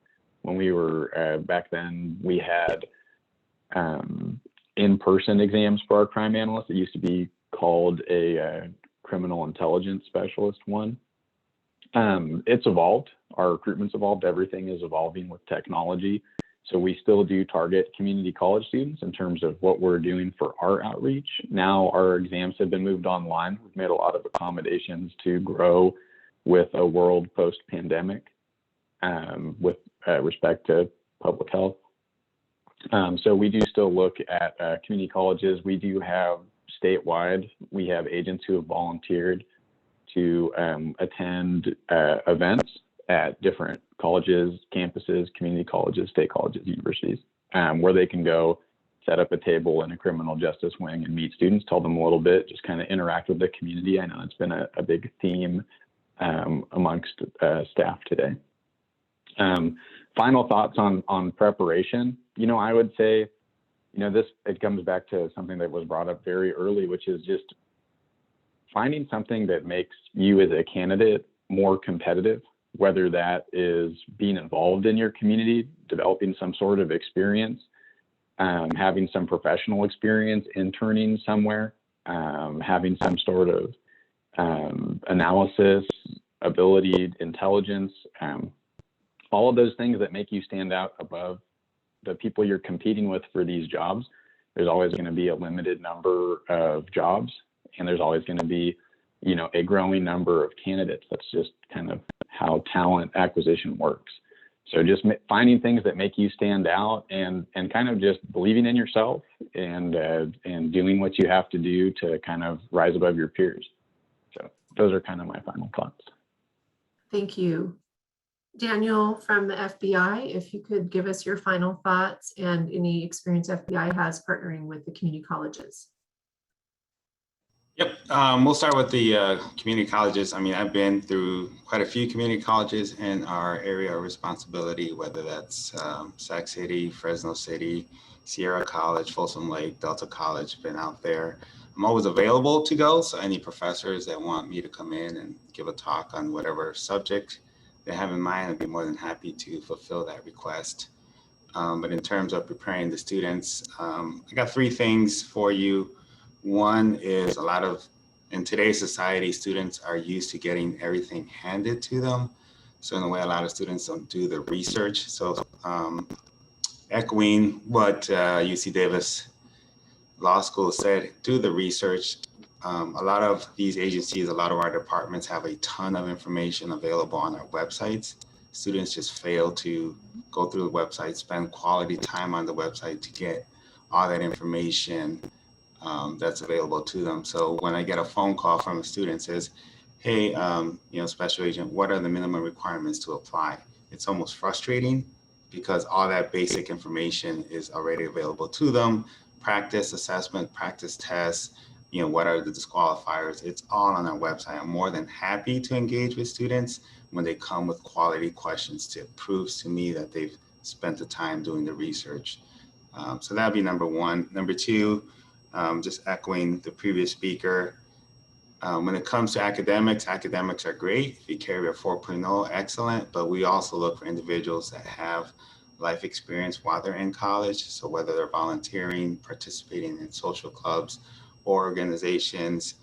When we were back then, we had in-person exams for our crime analysts. It used to be called a criminal intelligence specialist one. It's evolved. Our recruitment's evolved. Everything is evolving with technology. So we still do target community college students in terms of what we're doing for our outreach. Now our exams have been moved online. We've made a lot of accommodations to grow with a world post-pandemic with respect to public health. So we do still look at community colleges. We do have statewide, we have agents who have volunteered to attend events at different colleges, campuses, community colleges, state colleges, universities, where they can go set up a table in a criminal justice wing and meet students, tell them a little bit, just kind of interact with the community. I know it's been a big theme amongst staff today. Final thoughts on preparation. I would say, it comes back to something that was brought up very early, which is just finding something that makes you as a candidate more competitive, whether that is being involved in your community, developing some sort of experience, having some professional experience, interning somewhere, having some sort of analysis, ability, intelligence, all of those things that make you stand out above the people you're competing with for these jobs. There's always going to be a limited number of jobs, and there's always going to be, a growing number of candidates. That's just kind of how talent acquisition works. So just finding things that make you stand out and kind of just believing in yourself and doing what you have to do to kind of rise above your peers. So those are kind of my final thoughts. Thank you. Daniel from the FBI, if you could give us your final thoughts and any experience FBI has partnering with the community colleges. Yep, we'll start with the community colleges. I mean, I've been through quite a few community colleges in our area of responsibility, whether that's Sac City, Fresno City, Sierra College, Folsom Lake, Delta College, been out there. I'm always available to go, so any professors that want me to come in and give a talk on whatever subject they have in mind, I'd be more than happy to fulfill that request. But in terms of preparing the students, I got 3 things for you. One is in today's society, students are used to getting everything handed to them. So in a way, a lot of students don't do the research. So echoing what UC Davis Law School said, do the research. A lot of these agencies, a lot of our departments have a ton of information available on our websites. Students just fail to go through the website, spend quality time on the website to get all that information that's available to them. So when I get a phone call from a student says, hey, special agent, what are the minimum requirements to apply? It's almost frustrating because all that basic information is already available to them. Practice assessment, practice tests, what are the disqualifiers? It's all on our website. I'm more than happy to engage with students when they come with quality questions. It proves to me that they've spent the time doing the research. So that'd be number 1. Number 2, just echoing the previous speaker, when it comes to academics are great. If you carry a 4.0, excellent, but we also look for individuals that have life experience while they're in college. So whether they're volunteering, participating in social clubs or organizations,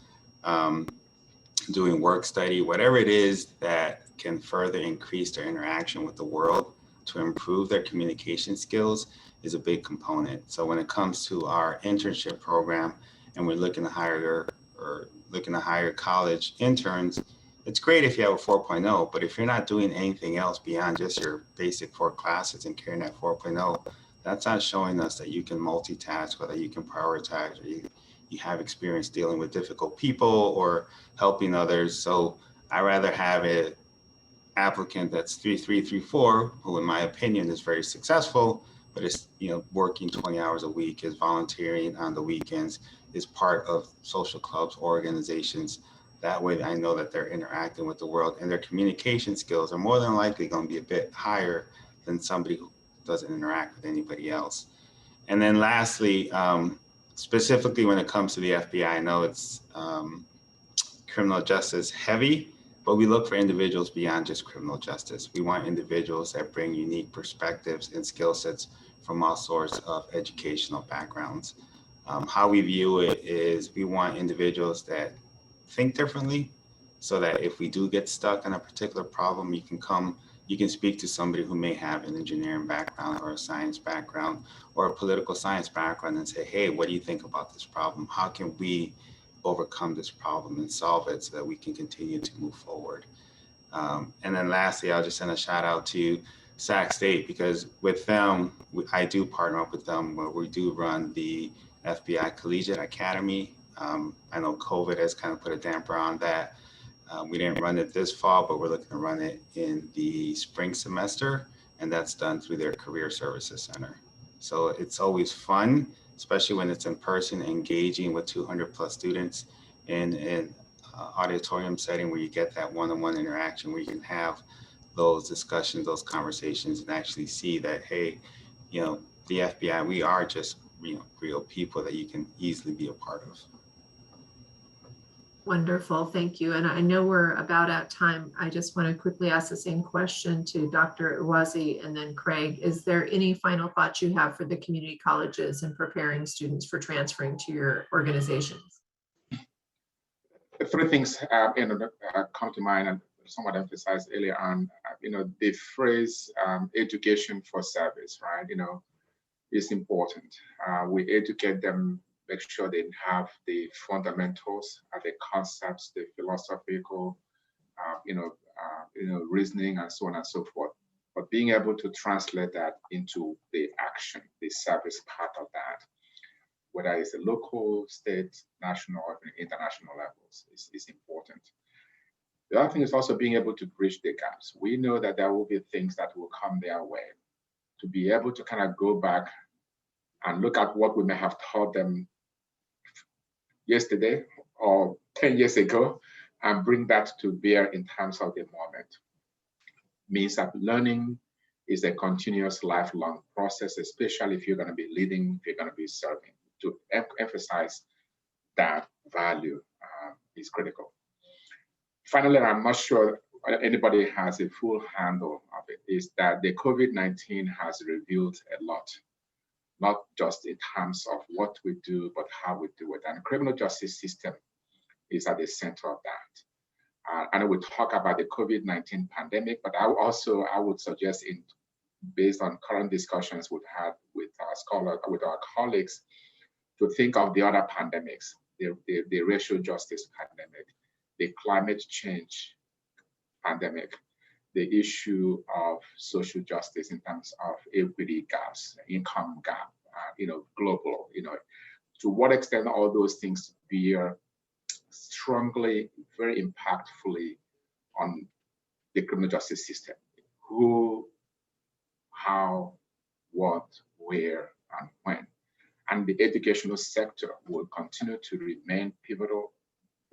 doing work study, whatever it is that can further increase their interaction with the world to improve their communication skills is a big component. So when it comes to our internship program and we're looking to hire college interns, it's great if you have a 4.0, but if you're not doing anything else beyond just your basic 4 classes and carrying that 4.0, that's not showing us that you can multitask or that you can prioritize or you have experience dealing with difficult people or helping others. So I rather have an applicant that's 3.3, 3.4, who in my opinion is very successful, but is working 20 hours a week, is volunteering on the weekends, is part of social clubs, organizations. That way I know that they're interacting with the world and their communication skills are more than likely going to be a bit higher than somebody who doesn't interact with anybody else. And then lastly, specifically when it comes to the FBI, I know it's criminal justice heavy, but we look for individuals beyond just criminal justice. We want individuals that bring unique perspectives and skill sets from all sorts of educational backgrounds. How we view it is we want individuals that think differently so that if we do get stuck on a particular problem, you can speak to somebody who may have an engineering background or a science background or a political science background and say, hey, what do you think about this problem? How can we overcome this problem and solve it so that we can continue to move forward? And then lastly, I'll just send a shout out to Sac State because with them, I do partner up with them where we do run the FBI Collegiate Academy. I know COVID has kind of put a damper on that. We didn't run it this fall, but we're looking to run it in the spring semester, and that's done through their Career Services Center. So it's always fun, especially when it's in person, engaging with 200 plus students in an auditorium setting where you get that one-on-one interaction where you can have those discussions, those conversations, and actually see that, hey, the FBI, we are just real people that you can easily be a part of. Wonderful, thank you. And I know we're about at time. I just want to quickly ask the same question to Dr. Iwazi and then Craig. Is there any final thoughts you have for the community colleges and preparing students for transferring to your organizations? 3 things come to mind and somewhat emphasized earlier on. The phrase education for service, right? Is important. We educate them, make sure they have the fundamentals, the concepts, the philosophical, reasoning, and so on and so forth. But being able to translate that into the action, the service part of that, whether it's a local, state, national, or international levels, is important. The other thing is also being able to bridge the gaps. We know that there will be things that will come their way. To be able to kind of go back and look at what we may have taught them yesterday or 10 years ago and bring that to bear in terms of the moment means that learning is a continuous lifelong process, especially if you're going to be leading, if you're going to be serving. To emphasize that value is critical. Finally, I'm not sure anybody has a full handle of it, is that the COVID-19 has revealed a lot, not just in terms of what we do, but how we do it. And the criminal justice system is at the center of that. And I will talk about the COVID-19 pandemic, but I would suggest, based on current discussions we've had with our scholars, with our colleagues, to think of the other pandemics, the racial justice pandemic, the climate change pandemic, the issue of social justice in terms of equity gaps, income gap, global, to what extent all those things bear strongly, very impactfully on the criminal justice system. Who, how, what, where, and when. And the educational sector will continue to remain pivotal,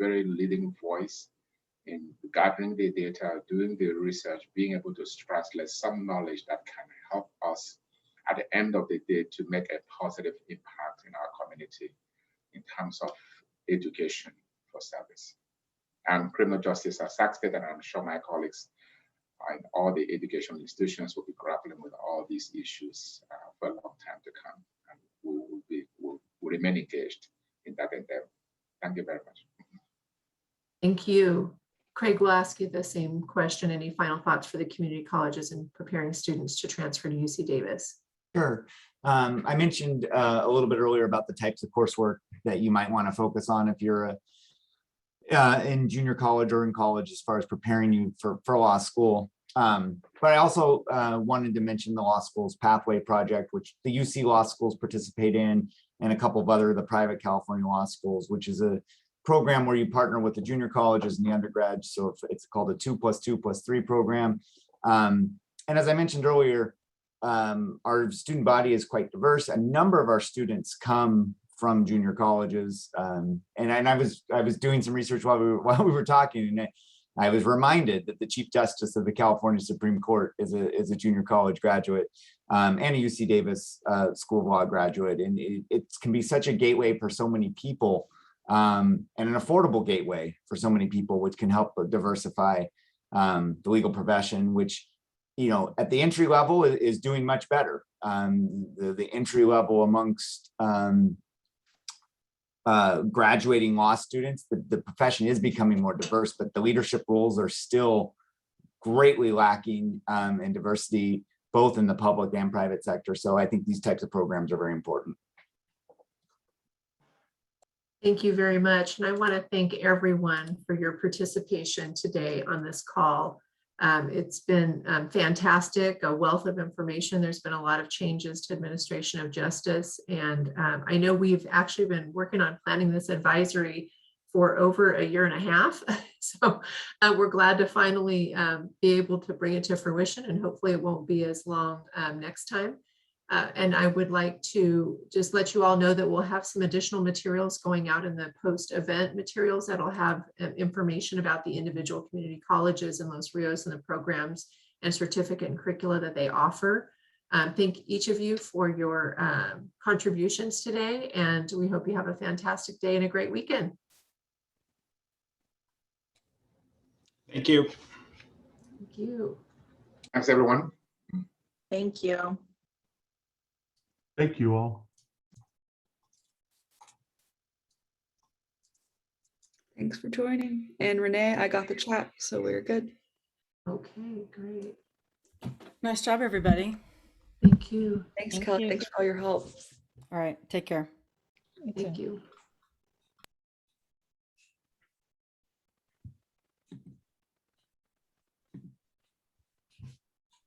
very leading voice in gathering the data, doing the research, being able to translate some knowledge that can help us at the end of the day to make a positive impact in our community in terms of education for service. And criminal justice, as Zach stated, and I'm sure my colleagues in all the educational institutions will be grappling with all these issues for a long time to come. And we'll remain engaged in that endeavor. Thank you very much. Thank you. Craig will ask you the same question. Any final thoughts for the community colleges in preparing students to transfer to UC Davis? Sure. I mentioned a little bit earlier about the types of coursework that you might want to focus on if you're in junior college or in college, as far as preparing you for law school. But I also wanted to mention the Law School's Pathway Project, which the UC Law Schools participate in, and a couple of other the private California law schools, which is a program where you partner with the junior colleges and the undergrads. So it's called a 2+2+3 program. And as I mentioned earlier, our student body is quite diverse. A number of our students come from junior colleges, and I was doing some research while we were talking, and I was reminded that the Chief Justice of the California Supreme Court is a junior college graduate, and a UC Davis School of Law graduate, and it can be such a gateway for so many people, and an affordable gateway for so many people, which can help diversify the legal profession, which, at the entry level is doing much better. The entry level amongst graduating law students, the profession is becoming more diverse, but the leadership roles are still greatly lacking in diversity, both in the public and private sector. So I think these types of programs are very important. Thank you very much. And I want to thank everyone for your participation today on this call. It's been fantastic, a wealth of information. There's been a lot of changes to administration of justice. And I know we've actually been working on planning this advisory for over a year and a half. So we're glad to finally be able to bring it to fruition, and hopefully it won't be as long next time. And I would like to just let you all know that we'll have some additional materials going out in the post-event materials that'll have information about the individual community colleges in Los Rios and the programs and certificate and curricula that they offer. Thank each of you for your contributions today, and we hope you have a fantastic day and a great weekend. Thank you. Thank you. Thanks, everyone. Thank you. Thank you all. Thanks for joining. And Renee, I got the chat, so we're good. Okay, great. Nice job, everybody. Thank you. Thanks, Kelly. Thanks for all your help. All right, take care. Thank you.